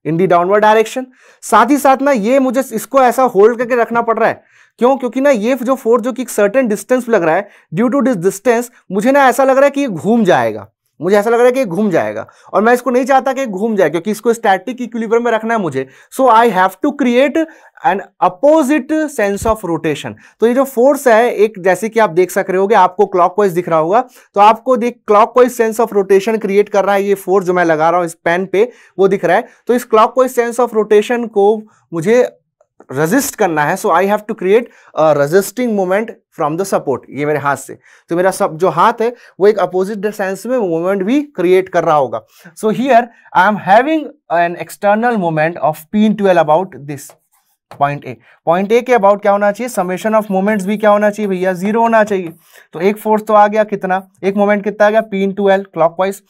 in the downward direction, साथ ही साथ ना ये मुझे इसको ऐसा होल्ड करके रखना पड़ रहा है। क्यों? क्योंकि ना ये जो फोर्स जो कि एक सर्टेन डिस्टेंस लग रहा है, ड्यू टू दिस डिस्टेंस मुझे ना ऐसा लग रहा है कि ये घूम जाएगा, मुझे ऐसा लग रहा है कि घूम जाएगा, और मैं इसको नहीं चाहता कि घूम जाए, क्योंकि इसको स्टैटिक इक्विलिब्रियम में रखना है मुझे। So I have to create an opposite sense of rotation. तो ये जो फोर्स है, एक जैसे कि आप देख सक रहे होगे, आपको क्लॉकवाइज दिख रहा होगा, तो आपको देख clockwise sense of rotation create कर रहा है। ये फोर्स जो मैं लगा रहा हूं इस पेन पे वो दिख रहा है, तो इस क्लॉकवाइज सेंस ऑफ रोटेशन को मुझे रेजिस्ट करना है। So I have to create a resisting moment from the support, ये मेरे हाथ से, तो मेरा सब जो हाथ है वो एक अपोजिट सेंस में मोमेंट भी क्रिएट कर रहा होगा। So here I am having an external moment of P into L about this point A। Point A के अबाउट क्या होना चाहिए, समेशन ऑफ मोमेंट्स भी क्या होना चाहिए भैया, 0 होना चाहिए। तो एक फोर्स तो आ गया, कितना, एक मोमेंट कितना आ गया, P into L क्लॉकवाइज।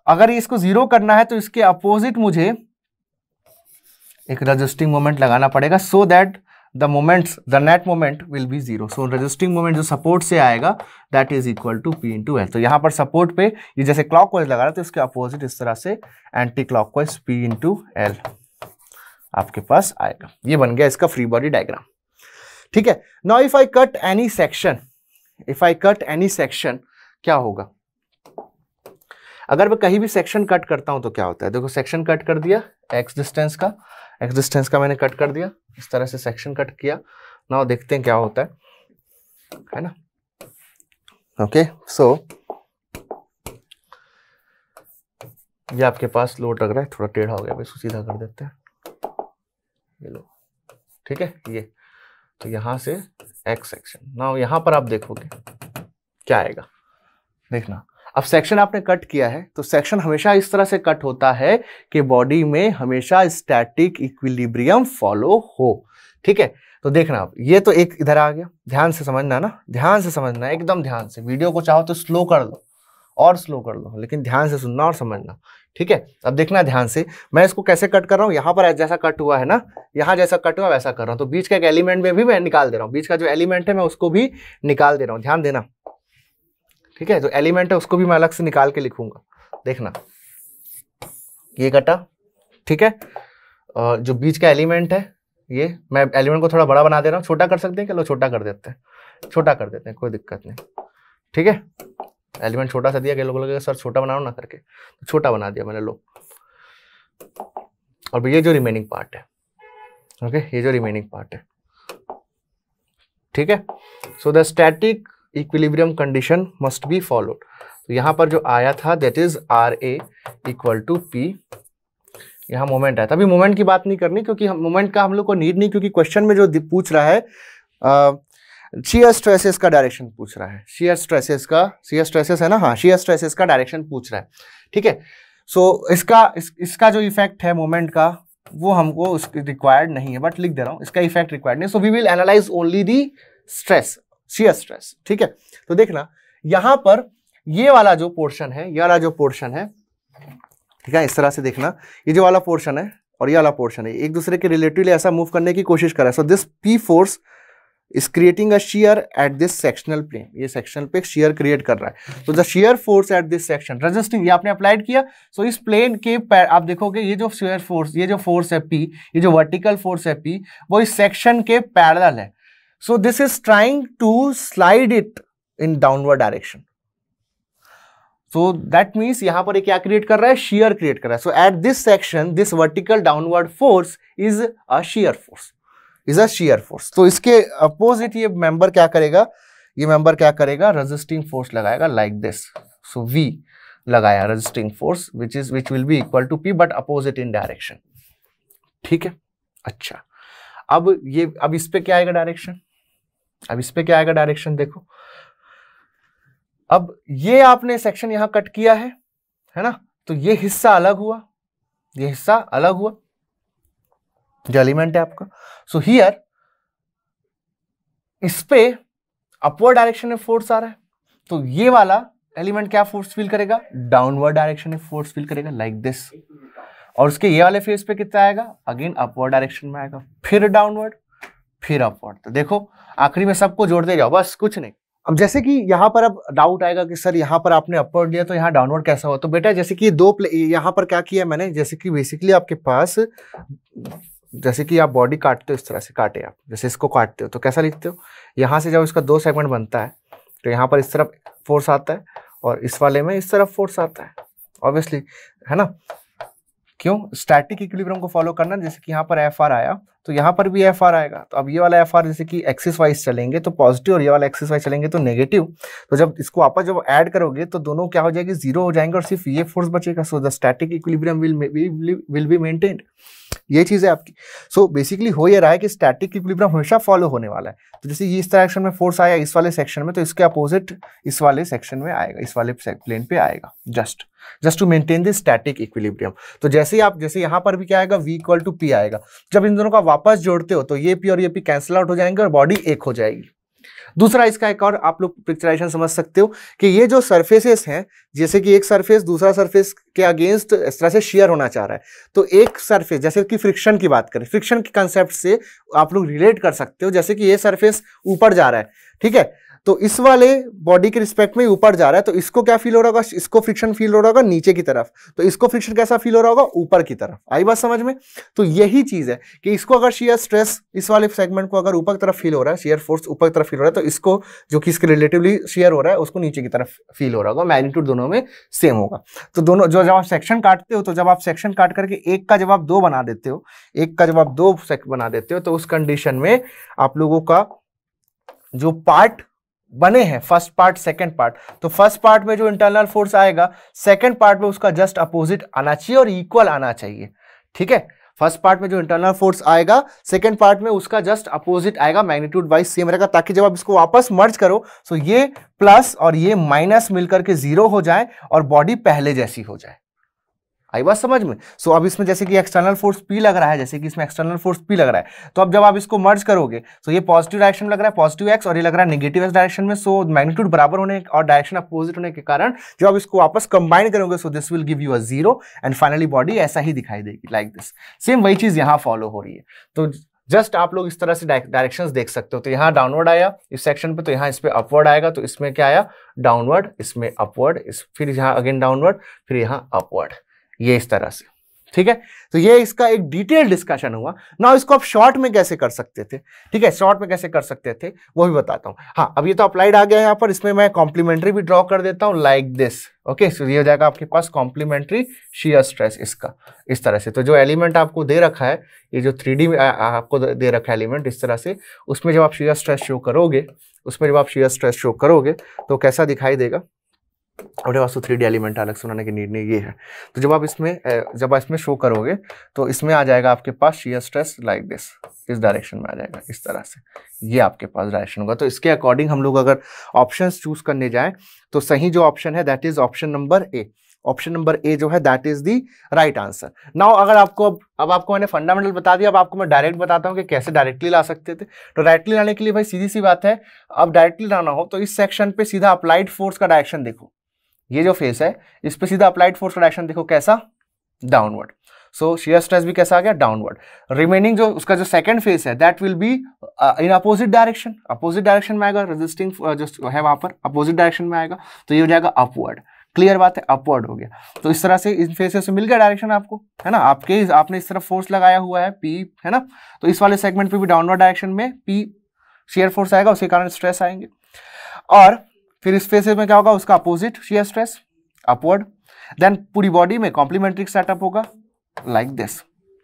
अगर इसको 0 करना है तो इसके अपोजिट मुझे एक रेजिस्टिंग मोमेंट लगाना पड़ेगा, so that the net moment will be 0। So resisting moment जो सपोर्ट से आएगा that is equal to P into L। तो यहां पर सपोर्ट पे ये जैसे क्लॉकवाइज लगा रहा है, तो इसके अपोजिट इस तरह से anti clockwise P into L आपके पास आएगा। ये बन गया इसका फ्री बॉडी डायग्राम, ठीक है। Now if I cut any section, क्या होगा, अगर मैं कहीं भी सेक्शन कट करता हूं तो क्या होता है, देखो सेक्शन कट कर दिया, एक्स डिस्टेंस का मैंने कट कर दिया, इस तरह से सेक्शन कट किया। नाउ देखते हैं क्या होता है ना। ओके, सो ये आपके पास लोड लग रहा है, थोड़ा टेढ़ा हो गया, इसको सीधा कर देते हैं, ये लो, ठीक है। ये तो यहां से एक्स सेक्शन, नाउ यहां पर आप देखोगे क्या आएगा, देखना। अब सेक्शन आपने कट किया है, तो सेक्शन हमेशा इस तरह से कट होता है कि बॉडी में हमेशा स्टैटिक इक्विलिब्रियम फॉलो हो, ठीक है। तो देखना आप, ये तो एक इधर आ गया, ध्यान से समझना ना, ध्यान से समझना, एकदम ध्यान से। वीडियो को चाहो तो स्लो कर लो और स्लो कर लो, लेकिन ध्यान से सुनना और समझना, ठीक है। अब देखना ध्यान से, मैं इसको कैसे कट कर रहा हूँ। यहाँ पर जैसा कट हुआ है ना, यहाँ जैसा कट हुआ वैसा कर रहा हूँ, तो बीच का एक एलिमेंट में भी मैं निकाल दे रहा हूँ, बीच का जो एलिमेंट है मैं उसको भी निकाल दे रहा हूँ, ध्यान देना, ठीक है। जो एलिमेंट है उसको भी मैं अलग से निकाल के लिखूंगा, देखना। ये कटा, ठीक है। जो बीच का एलिमेंट है, ये मैं एलिमेंट को थोड़ा बड़ा बना दे रहा हूँ, छोटा कर सकते हैं क्या, लो छोटा कर देते हैं, छोटा कर देते हैं, कोई दिक्कत नहीं, ठीक है। एलिमेंट छोटा सा दिया, लोग लगेगा सर छोटा बनाओ ना करके, तो छोटा बना दिया मैंने, लो। और ये जो रिमेनिंग पार्ट है, ओके, ये जो रिमेनिंग पार्ट है, ठीक है। So the static equilibrium condition must be followed. तो यहां पर जो आया था that is RA equal to P, यहां मोमेंट आया था। अभी मोमेंट की बात नहीं करनी, क्योंकि मोमेंट का हम लोग को नीड नहीं, क्योंकि क्वेश्चन में जो पूछ रहा है शियर स्ट्रेसेस का डायरेक्शन पूछ रहा है, शियर स्ट्रेसेस है ना, हाँ, शियर स्ट्रेसेस का डायरेक्शन पूछ रहा है, ठीक है। सो इसका जो इफेक्ट है मोमेंट का वो हमको रिक्वायर्ड नहीं है, बट लिख दे रहा हूं, इसका इफेक्ट रिक्वायर्ड नहीं। So we will analyze only the stress, shear stress, ठीक है। तो देखना यहां पर ये वाला जो पोर्शन है, ये वाला जो पोर्शन है, ठीक है, इस तरह से देखना, ये जो वाला पोर्शन है और ये वाला पोर्शन है, एक दूसरे के रिलेटिवली ऐसा मूव करने की कोशिश कर रहा है। So this P force is creating a shear at this sectional plane, ये सेक्शनल पे शियर क्रिएट कर रहा है। तो the shear force at this section resisting, ये आपने अप्लाइड किया। सो इस प्लेन के आप देखोगे ये जो शियर फोर्स, ये जो फोर्स है P, ये जो वर्टिकल फोर्स है P, वो इस सेक्शन के पैरेलल है। So this is trying to slide it in downward direction. So that means यहां पर क्या क्रिएट कर रहा है, shear क्रिएट कर रहा है. So at this section this vertical downward force is a shear force, is a shear force. तो इसके अपोजिट ये मेंबर क्या करेगा, ये मेंबर क्या करेगा, रेजिस्टिंग फोर्स लगाएगा लाइक दिस. सो V लगाया resisting force which will be equal to P but opposite in direction. ठीक है. अच्छा, अब इस पे क्या आएगा डायरेक्शन, अब इस पे क्या आएगा डायरेक्शन देखो. अब ये आपने सेक्शन यहां कट किया है ना, तो ये हिस्सा अलग हुआ, ये हिस्सा अलग हुआ जो एलिमेंट है आपका. सो हियर इस पे अपवर्ड डायरेक्शन में फोर्स आ रहा है, तो ये वाला एलिमेंट क्या फोर्स फील करेगा, डाउनवर्ड डायरेक्शन में फोर्स फील करेगा लाइक दिस. और उसके ये वाले फेस पे कितना आएगा, अगेन अपवर्ड डायरेक्शन में आएगा, फिर डाउनवर्ड, फिर अपवर्ड. तो देखो आखिरी में सबको जोड़ते जाओ, बस कुछ नहीं. अब जैसे कि यहाँ पर अब डाउट आएगा कि सर यहाँ पर आपने अपवर्ड लिया तो यहाँ डाउनवर्ड कैसा हुआ. तो बेटा जैसे कि यहाँ पर क्या किया मैंने, जैसे कि बेसिकली आपके पास, जैसे कि आप बॉडी काटते हो इस तरह से काटे, आप जैसे इसको काटते हो तो कैसा लिखते हो, यहाँ से जब इसका 2 सेगमेंट बनता है तो यहाँ पर इस तरफ फोर्स आता है और इस वाले में इस तरफ फोर्स आता है, ऑब्वियसली है ना. क्यों, स्टैटिक इक्विलिब्रियम को फॉलो करना. जैसे कि यहाँ पर एफ आर आया तो यहाँ पर भी एफ आर आएगा. तो अब ये वाला एफ आर जैसे कि एक्सिस वाइज चलेंगे तो पॉजिटिव और ये वाला एक्सिस वाइज चलेंगे तो नेगेटिव. तो जब इसको आपस जब ऐड करोगे तो दोनों क्या हो जाएगी, जीरो हो जाएंगे और सिर्फ ये फोर्स बचेगा. सो the static equilibrium will be maintained. ये चीज है आपकी. सो बेसिकली हो ये रहा है कि स्टैटिक इक्विलिब्रियम हमेशा फॉलो होने वाला है. तो जैसे ये इस डायरेक्शन में फोर्स आया इस वाले सेक्शन में, तो इसके अपोजिट इस वाले सेक्शन में आएगा, इस वाले प्लेन पे आएगा, just to maintain this static equilibrium. तो जैसे यहाँ पर भी क्या आएगा, V इक्वल टू P आएगा. जब इन दोनों का वापस जोड़ते हो तो ये P और ये P कैंसिल आउट हो जाएंगे और बॉडी एक हो जाएगी. दूसरा इसका एक और आप लोग पिक्चराइजेशन समझ सकते हो कि ये जो सरफेसेस हैं, जैसे कि एक सरफेस दूसरा सरफेस के अगेंस्ट इस तरह से शेयर होना चाह रहा है, तो एक सरफेस, जैसे कि फ्रिक्शन की बात करें, फ्रिक्शन के कंसेप्ट से आप लोग रिलेट कर सकते हो. जैसे कि ये सरफेस ऊपर जा रहा है, ठीक है, तो इस वाले बॉडी के रिस्पेक्ट में ऊपर जा रहा है, तो इसको क्या फील हो रहा होगा, इसको फ्रिक्शन फील हो रहा होगा नीचे की तरफ, तो इसको फ्रिक्शन कैसा फील हो रहा होगा, ऊपर की तरफ. आई बात समझ में. तो यही चीज है कि इसको अगर शेयर स्ट्रेस इस वाले सेगमेंट को अगर ऊपर की तरफ फील हो रहा है, शेयर फोर्स ऊपर की तरफ फील हो रहा है, तो इसको जो कि इसके रिलेटिवली शेयर हो रहा है उसको नीचे की तरफ फील हो रहा होगा. मैग्नीट्यूड दोनों में सेम होगा. तो दोनों जो जब आप सेक्शन काटते हो, तो जब आप सेक्शन काट करके एक का जब आप 2 बना देते हो, एक का जब आप 2 बना देते हो, तो उस कंडीशन में आप लोगों का जो पार्ट बने हैं, फर्स्ट पार्ट सेकंड पार्ट, तो फर्स्ट पार्ट में जो इंटरनल फोर्स आएगा सेकंड पार्ट में उसका जस्ट अपोजिट आना चाहिए और इक्वल आना चाहिए. ठीक है, फर्स्ट पार्ट में जो इंटरनल फोर्स आएगा सेकंड पार्ट में उसका जस्ट अपोजिट आएगा, मैग्नीट्यूड वाइज सेम रहेगा, ताकि जब आप इसको वापस मर्ज करो तो ये प्लस और ये माइनस मिलकर के 0 हो जाए और बॉडी पहले जैसी हो जाए. आई बात समझ में. सो अब इसमें जैसे कि एक्सटर्नल फोर्स P लग रहा है, जैसे कि इसमें एक्सटर्नल फोर्स P लग रहा है, तो अब जब आप इसको मर्ज करोगे तो ये पॉजिटिव डायरेक्शन लग रहा है, पॉजिटिव x, और ये लग रहा है नेगेटिव x डायरेक्शन में. सो मैग्नीट्यूड बराबर होने और डायरेक्शन अपोजिट होने के कारण जब आप इसको वापस कंबाइन करोगे, सो this will give you a 0 and finally body ऐसा ही दिखाई देगी लाइक दिस. सेम वही चीज यहाँ फॉलो हो रही है. तो जस्ट आप लोग इस तरह से डायरेक्शंस देख सकते हो. तो यहाँ डाउनवर्ड आया इस सेक्शन पे, तो यहाँ इस पे अपवर्ड आएगा, तो इसमें क्या आया, डाउनवर्ड, इसमें अपवर्ड, फिर यहाँ अगेन डाउनवर्ड, फिर यहाँ अपवर्ड, ये इस तरह से. ठीक है, तो ये इसका एक डिटेल डिस्कशन हुआ. नाउ इसको आप शॉर्ट में कैसे कर सकते थे, ठीक है, शॉर्ट में कैसे कर सकते थे वो भी बताता हूं. हाँ, अब ये तो अप्लाइड आ गया यहाँ पर, इसमें मैं कॉम्प्लीमेंट्री भी ड्रॉ कर देता हूं लाइक दिस. ओके, सो ये हो जाएगा आपके पास कॉम्प्लीमेंट्री शियर स्ट्रेस इसका इस तरह से. तो जो एलिमेंट आपको दे रखा है, ये जो 3D में आपको दे रखा है एलिमेंट इस तरह से, उसमें जब आप शियर स्ट्रेस शो करोगे, तो कैसा दिखाई देगा. और वास्तु 3D एलिमेंट अलग से बनाने की नीड नहीं, ये है. तो जब आप इसमें शो करोगे तो इसमें आ जाएगा आपके पास शियर स्ट्रेस लाइक दिस, इस डायरेक्शन में आ जाएगा इस तरह से, ये आपके पास डायरेक्शन होगा. तो इसके अकॉर्डिंग हम लोग अगर ऑप्शंस चूज करने जाएं तो सही जो ऑप्शन है that is option number A. Option number A जो है that is the right answer. Now अगर आपको अब आपको मैंने फंडामेंटल बता दिया, अब आपको मैं डायरेक्ट बताता हूं कि कैसे डायरेक्टली ला सकते थे. तो डायरेक्टली लाने के लिए भाई सीधी सी बात है, अब डायरेक्टली लाना हो तो इस सेक्शन पे सीधा अप्लाइड फोर्स का डायरेक्शन देखो, ये जो फेस है इस पे सीधा अप्लाइड फोर्स का डायरेक्शन देखो कैसा, डाउनवर्ड. सो शियर स्ट्रेस भी कैसा आ गया, डाउनवर्ड. रिमेनिंग जो उसका जो सेकंड फेस है that will be in opposite direction में आएगा, रेजिस्टिंग जो है वहां पर अपोजिट डायरेक्शन में आएगा, तो ये हो जाएगा अपवर्ड. क्लियर बात है, अपवर्ड हो गया. तो इस तरह से इन फेसेस से मिल गया डायरेक्शन आपको, है ना. आपने इस तरफ फोर्स लगाया हुआ है P, है ना, तो इस वाले सेगमेंट पे भी डाउनवर्ड डायरेक्शन में P शेयर फोर्स आएगा, उसके कारण स्ट्रेस आएंगे। और फिर इस फेसेस में क्या होगा, उसका opposite shear stress upward. Then पूरी बॉडी में कॉम्प्लीमेंट्री सेटअप होगा लाइक दिस।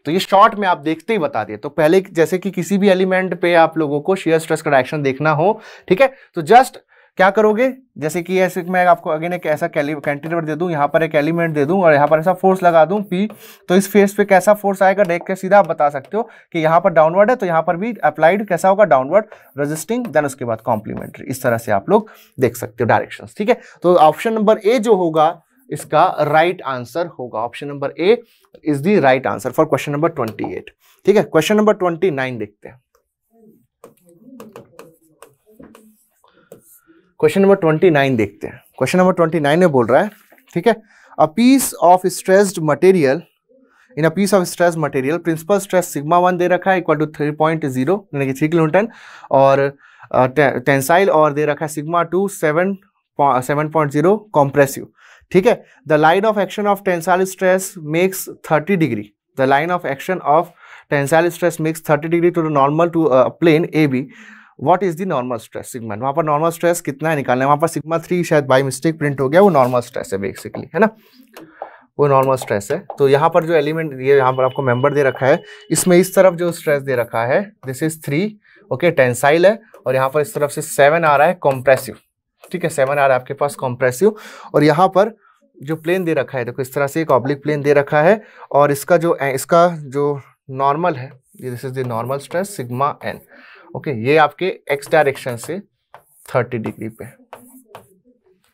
तो ये शॉर्ट में आप देखते ही बता दिए। तो पहले जैसे कि किसी भी एलिमेंट पे आप लोगों को शेयर स्ट्रेस का डायरेक्शन देखना हो, ठीक है, तो जस्ट क्या करोगे, जैसे कि ऐसे मैं आपको अगेन एक ऐसा कैंटिलीवर दे दूं, यहाँ पर एक एलिमेंट दे दूं और यहाँ पर ऐसा फोर्स लगा दूं P, तो इस फेस पे कैसा फोर्स आएगा देख के सीधा आप बता सकते हो कि यहाँ पर डाउनवर्ड है, तो यहाँ पर भी अप्लाइड कैसा होगा, डाउनवर्ड रेजिस्टिंग, देन उसके बाद कॉम्प्लीमेंट्री। इस तरह से आप लोग देख सकते हो डायरेक्शंस, ठीक है। तो ऑप्शन नंबर ए जो होगा इसका राइट आंसर होगा। Option number A is the right answer for question number 28, ठीक है। क्वेश्चन नंबर 29 देखते हैं। क्वेश्चन नंबर 29 देखते हैं। क्वेश्चन नंबर 29 में बोल रहा है, ठीक है, a piece of stressed material, in a piece of stressed material principal stress sigma 1 दे रखा है इक्वल टू 3.0 यानी कि 3 किलोन्यूटन, और टेंसाइल और दे रखा है सिग्मा 2 7.0 कॉम्प्रेसिव, ठीक है। The line of action of tensile stress makes 30 degree, the line of action of tensile stress makes 30 degree to the normal to plane A B, what is the normal stress sigma. वहां पर normal stress कितना है निकालना है, वहां पर sigma 3 शायद by mistake print हो गया, वो नॉर्मल स्ट्रेस है बेसिकली, है ना, वो नॉर्मल स्ट्रेस है। तो यहाँ पर जो एलिमेंट ये यहाँ पर आपको मेंबर दे रखा है, इसमें इस तरफ जो स्ट्रेस दे रखा है दिस इज 3, ओके, टेंसाइल है, और यहाँ पर इस तरफ से 7 आ रहा है कॉम्प्रेसिव, ठीक है, 7 आ रहा है आपके पास कॉम्प्रेसिव। और यहाँ पर जो प्लेन दे रखा है देखो इस तरह से एक ऑब्लिक प्लेन दे रखा है, और इसका जो नॉर्मल है this is the normal stress sigma n, okay, ये आपके एक्स डायरेक्शन से 30 डिग्री पे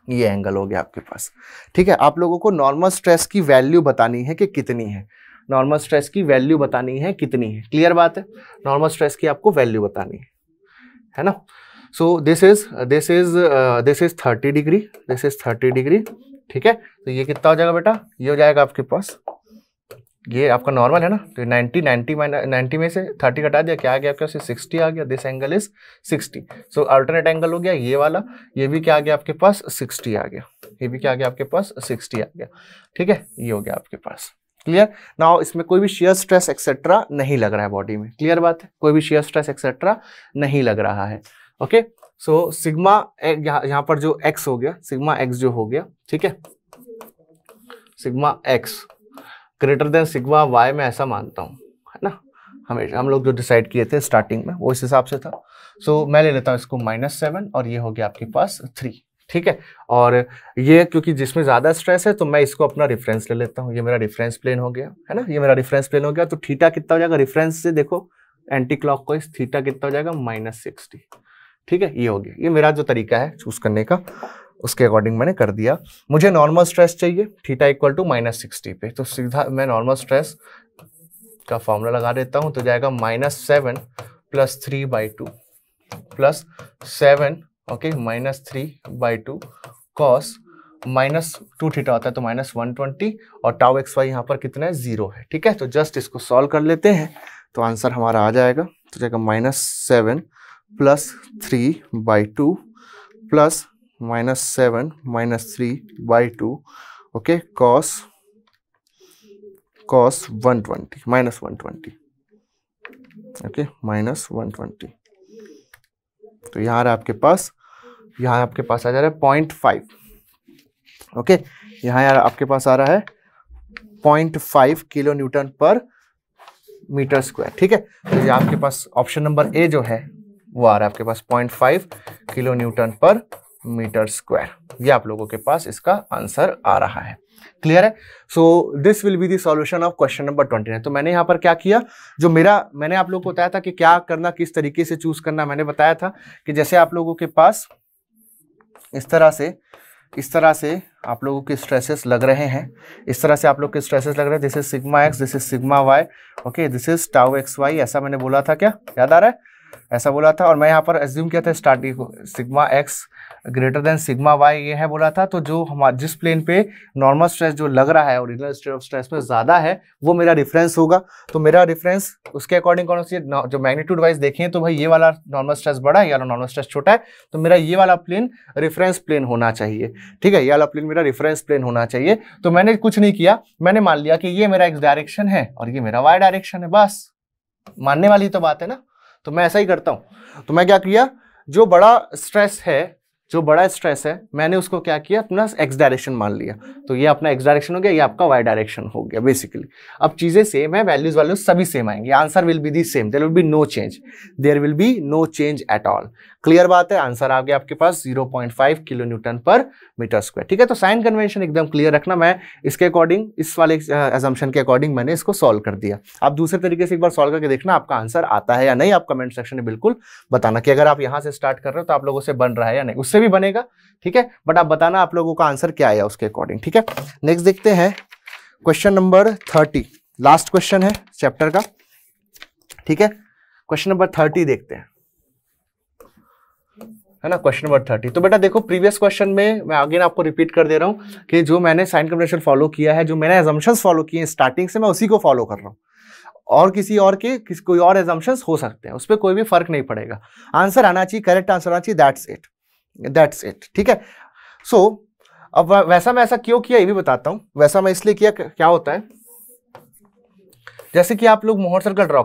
ये एंगल हो गया आपके पास, ठीक है। आप लोगों को नॉर्मल स्ट्रेस की वैल्यू बतानी है कि कितनी है, नॉर्मल स्ट्रेस की वैल्यू बतानी है कितनी है, क्लियर बात है, नॉर्मल स्ट्रेस की आपको वैल्यू बतानी है ना। सो this is 30 degree, this is 30 degree, ठीक है। तो ये कितना हो जाएगा बेटा, ये हो जाएगा आपके पास, ये आपका नॉर्मल है ना, तो 90 में से 30 घटा दिया, क्या आ गया आपके पास, 60 आ गया, this angle is 60। So alternate angle हो गया ये वाला, ये भी क्या आ गया आपके पास 60 आ गया, ये भी क्या आ गया आपके पास 60 आ गया, ठीक है, ये हो गया आपके पास, क्लियर। नाउ इसमें कोई भी शेयर स्ट्रेस एक्सेट्रा नहीं लग रहा है बॉडी में, क्लियर बात है, कोई भी शेयर स्ट्रेस एक्सेट्रा नहीं लग रहा है, ओके। सो सिग्मा यहाँ पर जो एक्स हो गया, सिग्मा एक्स जो हो गया, ठीक है, sigma x greater than sigma y में ऐसा मानता हूँ, है ना, हमेशा हम लोग जो डिसाइड किए थे स्टार्टिंग में वो इस हिसाब से था। सो मैं ले लेता हूँ इसको -7 और ये हो गया आपके पास 3, ठीक है। और ये क्योंकि जिसमें ज़्यादा स्ट्रेस है तो मैं इसको अपना रेफरेंस ले लेता हूँ, ये मेरा रेफरेंस प्लेन हो गया, है ना, ये मेरा रेफरेंस प्लेन हो गया। तो थीटा कितना हो जाएगा, रेफरेंस से देखो एंटी क्लॉकवाइज थीटा कितना हो जाएगा -60, ठीक है, ये हो गया। ये मेरा जो तरीका है चूज करने का उसके अकॉर्डिंग मैंने कर दिया। मुझे नॉर्मल स्ट्रेस चाहिए थीटा इक्वल टू -60 पे, तो सीधा मैं नॉर्मल स्ट्रेस का फॉर्मूला लगा देता हूं, तो जाएगा -7 + 3/2 प्लस 7, ओके, -3/2 कॉस -2 थीटा होता है तो -120, और टाउ एक्स वाई यहाँ पर कितना है 0 है, ठीक है। तो जस्ट इसको सॉल्व कर लेते हैं तो आंसर हमारा आ जाएगा, तो जाएगा -7 + 3/2 प्लस -7 - 3/2, ओके, cos 120 -120, ओके, -120। तो यहाँ आपके पास आ जा रहा है 0.5, ओके, यहाँ यार आपके पास आ रहा है 0.5 किलो न्यूटन पर मीटर स्क्वायर, ठीक है। तो ये आपके पास ऑप्शन नंबर ए जो है वो आ रहा है आपके पास 0.5 किलो न्यूटन पर मीटर स्क्वायर, ये आप लोगों के पास इसका आंसर आ रहा है, क्लियर है। So this will be the solution of question number 29। तो मैंने यहाँ पर क्या किया, जो मैंने आप लोगों को बताया था कि क्या करना, किस तरीके से चूज करना, मैंने बताया था कि जैसे आप लोगों के पास इस तरह से आप लोगों के स्ट्रेसेस लग रहे हैं, इस तरह से आप लोग के स्ट्रेसेस लग रहे हैं, this is sigma x, this is sigma y, okay, this is tau x y, ऐसा मैंने बोला था, क्या याद आ रहा है, ऐसा बोला था। और मैं यहाँ पर एज्यूम किया था starting sigma x greater than sigma y ये है बोला था। तो जो हमारा जिस प्लेन पे नॉर्मल स्ट्रेस जो लग रहा है ओरिजिनल स्टेट ऑफ स्ट्रेस में ज़्यादा है वो मेरा रेफरेंस होगा। तो मेरा रेफरेंस उसके अकॉर्डिंग कौन सी है, जो मैग्नीट्यूड वाइज देखें तो भाई ये वाला नॉर्मल स्ट्रेस बड़ा है, ये वाला नॉर्मल स्ट्रेस छोटा है, तो मेरा ये वाला प्लेन रेफरेंस प्लेन होना चाहिए, ठीक है, ये वाला प्लेन मेरा रेफरेंस प्लेन होना चाहिए। तो मैंने कुछ नहीं किया, मैंने मान लिया कि ये मेरा एक्स डायरेक्शन है और ये मेरा वाई डायरेक्शन है, बस मानने वाली तो बात है ना। तो मैं ऐसा ही करता हूं। तो मैं क्या किया, जो बड़ा स्ट्रेस है मैंने उसको क्या किया, अपना एक्स डायरेक्शन मान लिया। तो ये अपना एक्स डायरेक्शन हो गया, ये आपका वाई डायरेक्शन हो गया बेसिकली। अब चीजें सेम है, वैल्यूज सभी सेम आएंगे, answer will be the same, there will be no change at all. Clear बात है, आंसर आ गया आपके पास 0.5 किलो न्यूटन पर मीटर स्क्वायर। ठीक है, तो साइन कन्वेंशन एकदम क्लियर रखना। मैं इसके अकॉर्डिंग, इस वाले असम्पशन के अकॉर्डिंग मैंने इसको सॉल्व कर दिया। आप दूसरे तरीके से एक बार सॉल्व करके देखना आपका आंसर आता है या नहीं। आप कमेंट सेक्शन में बिल्कुल बताना कि अगर आप यहां से स्टार्ट कर रहे हो तो आप लोगों से बन रहा है या नहीं, उससे भी बनेगा। ठीक है, बट आप बताना आप लोगों का आंसर क्या आया उसके अकॉर्डिंग। ठीक है, नेक्स्ट देखते हैं क्वेश्चन नंबर 30, लास्ट क्वेश्चन है चैप्टर का। ठीक है, क्वेश्चन नंबर 30 देखते हैं, है ना, क्वेश्चन नंबर 30। तो बेटा देखो, प्रीवियस क्वेश्चन में मैं अगेन आपको रिपीट कर दे रहा हूं कि जो मैंने साइन कन्वेंशन फॉलो किया है, जो मैंने assumptions फॉलो किए हैं स्टार्टिंग से, मैं उसी को फॉलो कर रहा हूं। और किसी और के कोई और assumptions हो सकते हैं, उस पर कोई भी फर्क नहीं पड़ेगा। आंसर आना चाहिए, करेक्ट आंसर आना चाहिए, दैट्स इट। ठीक है, सो अब वैसा मैं ऐसा क्यों किया ये भी बताता हूं। वैसा मैं इसलिए किया, क्या होता है, जैसे कि आप लोग मोहर सर्कल ड्रॉ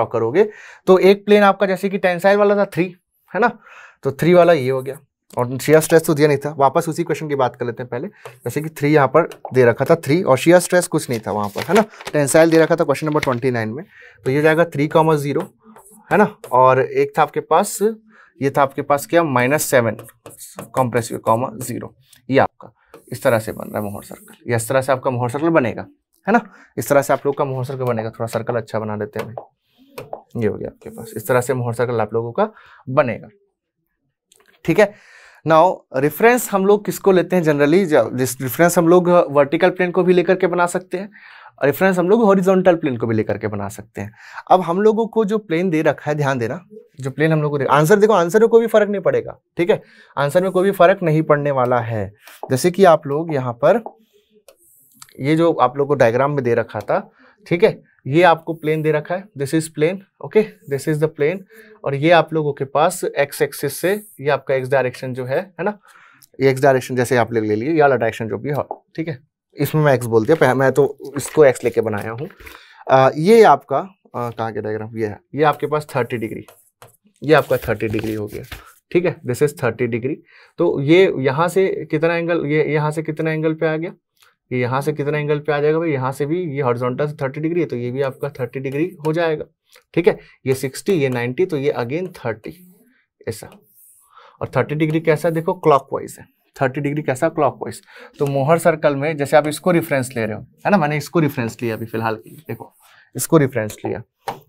करोगे तो एक प्लेन आपका जैसे कि टेंसाइल वाला था 3, है ना, तो 3 वाला ये हो गया, और शियर स्ट्रेस तो दिया नहीं था। वापस उसी क्वेश्चन की बात कर लेते हैं पहले। जैसे कि 3 यहाँ पर दे रखा था 3, और शियर स्ट्रेस कुछ नहीं था वहां पर, है ना, टेंसाइल दे रखा था क्वेश्चन नंबर 29 में। तो ये जाएगा 3,0, है ना, और एक था आपके पास, ये था आपके पास क्या, -7 कॉम्प्रेसिव, 0। ये आपका इस तरह से बन रहा है मोहर सर्कल। ये इस तरह से आपका मोहर सर्कल बनेगा, है ना, इस तरह से आप लोग का मोहर सर्कल बनेगा। थोड़ा सर्कल अच्छा बना देते हैं भाई, ये हो गया आपके पास, इस तरह से मोहर सर्कल आप लोगों का बनेगा। ठीक है, नाउ रेफरेंस हम लोग किसको लेते हैं जनरली, रेफरेंस हम लोग वर्टिकल प्लेन को भी लेकर के बना सकते हैं, रेफरेंस हम लोग हॉरिजॉन्टल प्लेन को भी लेकर के बना सकते हैं। अब हम लोगों को जो प्लेन दे रखा है, ध्यान देना, जो प्लेन हम लोग को आंसर देखो, आंसर में कोई भी फर्क नहीं पड़ेगा। ठीक है, आंसर में कोई भी फर्क नहीं पड़ने वाला है। जैसे कि आप लोग यहाँ पर ये जो आप लोग को डायग्राम में दे रखा था, ठीक है, ये आपको प्लेन दे रखा है, this is plane, okay, this is the plane, और ये आप लोगों के पास एक्स एक्सिस से ये आपका एक्स डायरेक्शन जो है ना, ये एक्स डायरेक्शन जैसे आप ले लिए, ये वाला डायरेक्शन जो भी है, ठीक है, इसमें मैं एक्स बोल दिया, मैं तो इसको एक्स लेके बनाया हूँ। ये आपका कहाँ के डायग्राम, ये है, ये आपके पास 30 डिग्री, ये आपका 30 डिग्री हो गया। ठीक है, दिस इज 30 डिग्री। तो ये यहाँ से कितना एंगल, ये यहाँ से कितना एंगल पे आ गया, ये यहाँ से कितना एंगल पे आ जाएगा भाई, यहाँ से भी ये हॉरिजॉन्टल से 30 डिग्री है, तो ये भी आपका 30 डिग्री हो जाएगा। ठीक है, ये 60, ये 90, तो ये अगेन 30 ऐसा, और 30 डिग्री कैसा देखो, क्लॉकवाइज है, 30 डिग्री कैसा, क्लॉकवाइज। तो मोहर सर्कल में जैसे आप इसको रिफरेंस ले रहे हो, है ना, मैंने इसको रिफरेंस लिया अभी फिलहाल के लिए, देखो इसको रिफरेंस लिया,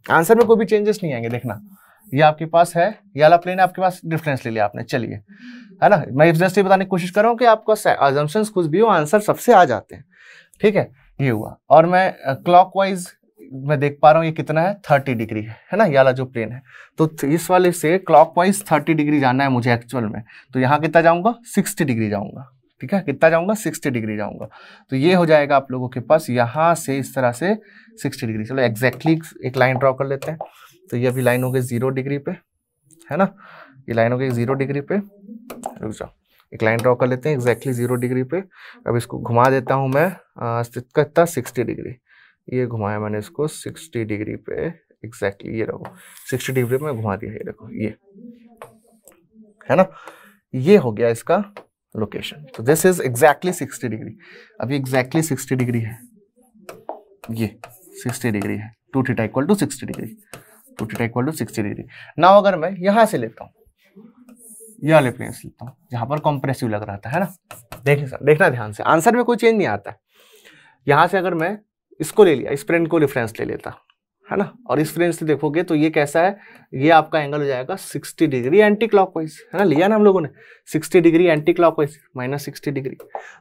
आंसर में कोई भी चेंजेस नहीं आएंगे, देखना ये आपके पास है, ये वाला प्लेन आपके पास, डिफरेंस ले लिया आपने, चलिए, है ना, मैं जस्ट ये बताने की कोशिश कर रहा हूँ कि आपका अजम्पशंस कुछ भी हो, आंसर सबसे आ जाते हैं। ठीक है, ये हुआ, और मैं क्लॉकवाइज मैं देख पा रहा हूँ ये कितना है, 30 डिग्री है ना, ये वाला जो प्लेन है, तो इस वाले से क्लॉकवाइज 30 डिग्री जाना है मुझे एक्चुअल में, तो यहाँ कितना जाऊंगा, 60 डिग्री जाऊंगा। ठीक है, कितना जाऊंगा, 60 डिग्री जाऊंगा, तो ये हो जाएगा आप लोगों के पास यहाँ से इस तरह से 60 डिग्री। चलो एग्जैक्टली एक लाइन ड्रॉ कर लेते हैं, तो ये अभी लाइन हो गई 0 डिग्री पे, है ना, ये लाइन हो गई 0 डिग्री पे, रुक जाओ एक लाइन ड्रॉ कर लेते हैं एग्जैक्टली 0 डिग्री पे। अब इसको घुमा देता हूँ मैं, कितना 60 डिग्री, ये घुमाया मैंने इसको 60 डिग्री पे एग्जैक्टली, ये देखो 60 डिग्री पे मैं घुमा दिया, ये देखो, ये है ना, ये हो गया इसका लोकेशन। तो दिस इज एग्जैक्टली 60 डिग्री, अभी एग्जैक्टली 60 डिग्री है, ये 60 डिग्री है, 2 theta equal to 60 degree, 2 theta equal to 60 degree. Now अगर मैं यहाँ से लेता हूँ, ये वाले प्लेन से लेता हूँ जहाँ पर कॉम्प्रेसिव लग रहा था, है ना, देखिए सर, देखना ध्यान से, आंसर में कोई चेंज नहीं आता है। यहाँ से अगर मैं इसको ले लिया, इस प्लेन को रेफरेंस ले लेता, है ना, और इस प्लेन से देखोगे तो ये कैसा है, ये आपका एंगल हो जाएगा 60 डिग्री एंटी क्लॉकवाइज, है ना, लिया ना हम लोगों ने 60 डिग्री एंटी क्लॉकवाइज -60 डिग्री।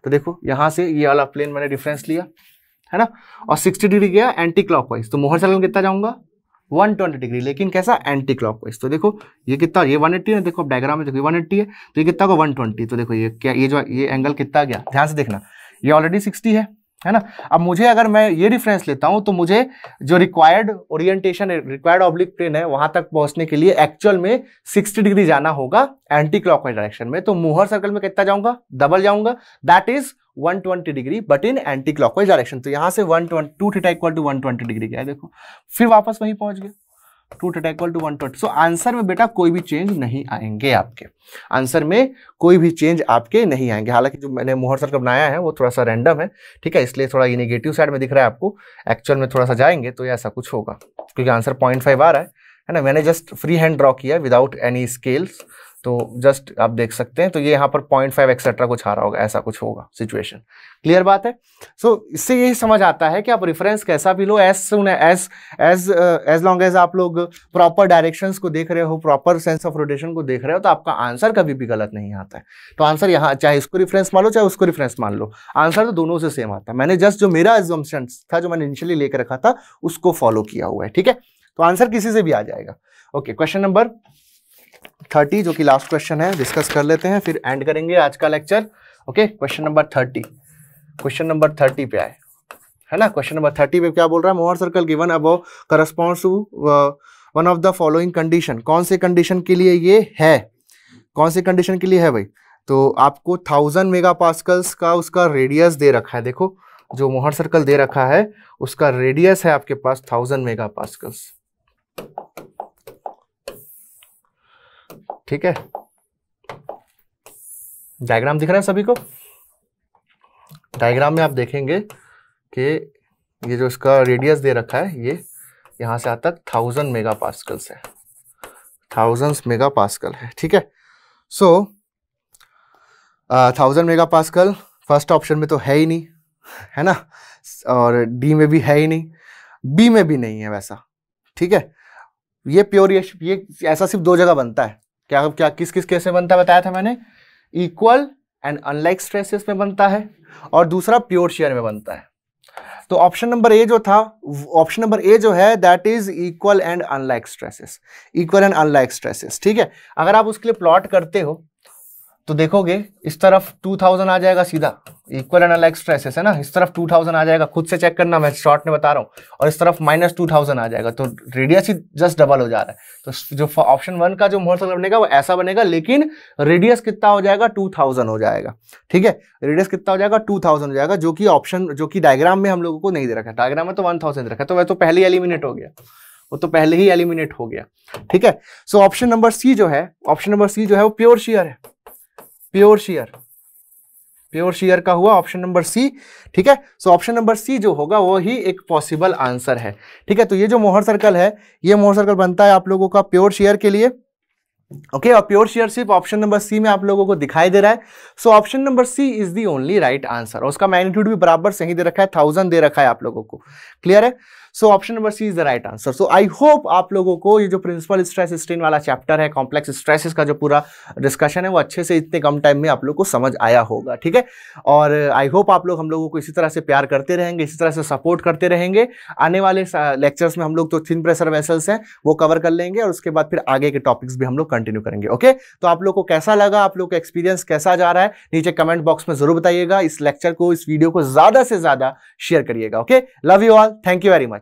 तो देखो यहाँ से ये वाला प्लेन मैंने डिफरेंस लिया, है ना, और 60 डिग्री गया एंटी क्लॉकवाइज, तो मोहर सर्कल में कितना जाऊंगा, 120 डिग्री, लेकिन कैसा, एंटी क्लॉकवाइज। तो देखो ये कितना, ये 180 है, देखो डायग्राम में देखो 180 है, तो ये कितना होगा 120। तो देखो ये क्या, ये जो ये एंगल कितना गया, ध्यान से देखना, ये ऑलरेडी 60 है ना। अब मुझे अगर मैं ये रिफरेंस लेता हूं तो मुझे जो required orientation, required oblique plane है, वहां तक पहुंचने के लिए एक्चुअल में 60 डिग्री जाना होगा एंटी क्लॉकवाइज डायरेक्शन में। तो मोहर सर्कल में कितना जाऊंगा, डबल जाऊंगा, that is 120 degree but in anti clockwise direction. तो यहां से 2 थीटा इक्वल टू 120 डिग्री गया, देखो फिर वापस वहीं पहुंच गया। 2 theta equal to 120। So answer में बेटा कोई भी चेंज नहीं आएंगे आपके, आंसर में कोई भी चेंज आपके नहीं आएंगे। हालांकि जो मैंने मोहर सर्कल बनाया है वो थोड़ा सा रैंडम है, ठीक है, इसलिए थोड़ा ये नेगेटिव साइड में दिख रहा है आपको। एक्चुअल में थोड़ा सा जाएंगे तो ये ऐसा कुछ होगा, क्योंकि आंसर 0.5 आ रहा है ना। मैंने जस्ट फ्री हैंड ड्रॉ किया विदाउट एनी स्केल्स, तो जस्ट आप देख सकते हैं, तो ये यहाँ पर 0.5 एक्सेट्रा कुछ आ रहा होगा, ऐसा कुछ होगा सिचुएशन। क्लियर बात है। सो इससे यही समझ आता है कि आप रेफरेंस कैसा भी लो, एज लॉन्ग एज आप लोग प्रॉपर डायरेक्शंस को देख रहे हो, प्रॉपर सेंस ऑफ रोटेशन को देख रहे हो, तो आपका आंसर कभी भी गलत नहीं आता है। तो आंसर यहाँ चाहे इसको रेफरेंस मान लो चाहे उसको रेफरेंस मान लो, आंसर तो दोनों से सेम आता है। मैंने जस्ट जो मेरा एजम्पशन था, जो मैंने इनिशियली लेकर रखा था, उसको फॉलो किया हुआ है, ठीक है। तो आंसर किसी से भी आ जाएगा। ओके, क्वेश्चन नंबर 30 जो कि लास्ट क्वेश्चन है, डिस्कस कर लेते हैं, फिर एंड करेंगे आज का lecture. Okay, question number 30, question number 30 पे आए, है ना। क्वेश्चन नंबर 30 पे क्या बोल रहा है, Mohr circle given above corresponds to one of the following condition. कौन से कंडीशन के लिए ये है, कौन से कंडीशन के लिए है भाई? तो आपको 1000 मेगापास्कल्स का उसका रेडियस दे रखा है। देखो जो मोहर सर्कल दे रखा है उसका रेडियस है आपके पास 1000 मेगापास्कल्स, ठीक है। डायग्राम दिख रहा है सभी को? डायग्राम में आप देखेंगे कि ये जो इसका रेडियस दे रखा है, ये यहां से आता 1000 मेगापास्कल्स है, 1000 मेगापास्कल है, ठीक है। सो 1000 मेगापास्कल फर्स्ट ऑप्शन में तो है ही नहीं, है ना, और डी में भी है ही नहीं, बी में भी नहीं है वैसा, ठीक है। ये प्योर ये ऐसा सिर्फ दो जगह बनता है। क्या क्या किस किस केस में बनता है बताया था मैंने? इक्वल एंड अनलाइक स्ट्रेसेस में बनता है, और दूसरा प्योर शेयर में बनता है। तो ऑप्शन नंबर ए जो था, ऑप्शन नंबर ए जो है that is equal and unlike stresses, equal and unlike stresses, ठीक है। अगर आप उसके लिए प्लॉट करते हो तो देखोगे इस तरफ 2000 आ जाएगा सीधा, इक्वल एंड अनलाइक स्ट्रेसेस है ना, इस तरफ 2000 आ जाएगा, खुद से चेक करना, मैं शॉर्ट में बता रहा हूँ, और इस तरफ -2000 आ जाएगा, तो रेडियस ही जस्ट डबल हो जा रहा है। तो जो ऑप्शन 1 का जो मोहर सर्कल बनेगा वो ऐसा बनेगा, लेकिन रेडियस कितना हो जाएगा? 2000 हो जाएगा, ठीक है। रेडियस कितना हो जाएगा? 2000 हो जाएगा, जो कि ऑप्शन, जो कि डायग्राम में हम लोगों को नहीं दे रखा है। डायग्राम में तो 1000 रखा है, तो वह तो पहले ही एलिमिनेट हो गया, वो तो पहले ही एलिमिनेट हो गया, ठीक है। सो ऑप्शन नंबर सी जो है, ऑप्शन नंबर सी जो है वो प्योर शेयर है, प्योर शेयर, प्योर शेयर का हुआ ऑप्शन नंबर सी, ठीक है। सो ऑप्शन नंबर सी जो होगा वो ही एक पॉसिबल आंसर है, ठीक है। तो ये जो मोहर सर्कल है, ये मोहर सर्कल बनता है आप लोगों का प्योर शेयर के लिए, ओके, और प्योर शेयर सिर्फ ऑप्शन नंबर सी में आप लोगों को दिखाई दे रहा है। So option number C is the only right answer, और उसका मैग्नीट्यूड भी बराबर सही दे रखा है, 1000 दे रखा है आप लोगों को, क्लियर है। So option number C is the right answer. So I hope आप लोगों को ये जो प्रिंसिपल स्ट्रेस स्ट्रेन वाला चैप्टर है, कॉम्प्लेक्स स्ट्रेसेस का जो पूरा डिस्कशन है, वो अच्छे से इतने कम टाइम में आप लोग को समझ आया होगा, ठीक है। और आई होप आप लोग हम लोगों को इसी तरह से प्यार करते रहेंगे, इसी तरह से सपोर्ट करते रहेंगे। आने वाले लेक्चर्स में हम लोग तो थिन प्रेशर वेसल्स हैं वो कवर कर लेंगे, और उसके बाद फिर आगे के टॉपिक्स भी हम लोग कंटिन्यू करेंगे, ओके। तो आप लोग को कैसा लगा, आप लोग का एक्सपीरियंस कैसा जा रहा है, नीचे कमेंट बॉक्स में जरूर बताइएगा। इस लेक्चर को, इस वीडियो को ज्यादा से ज्यादा शेयर करिएगा, okay. Love you all, thank you very much.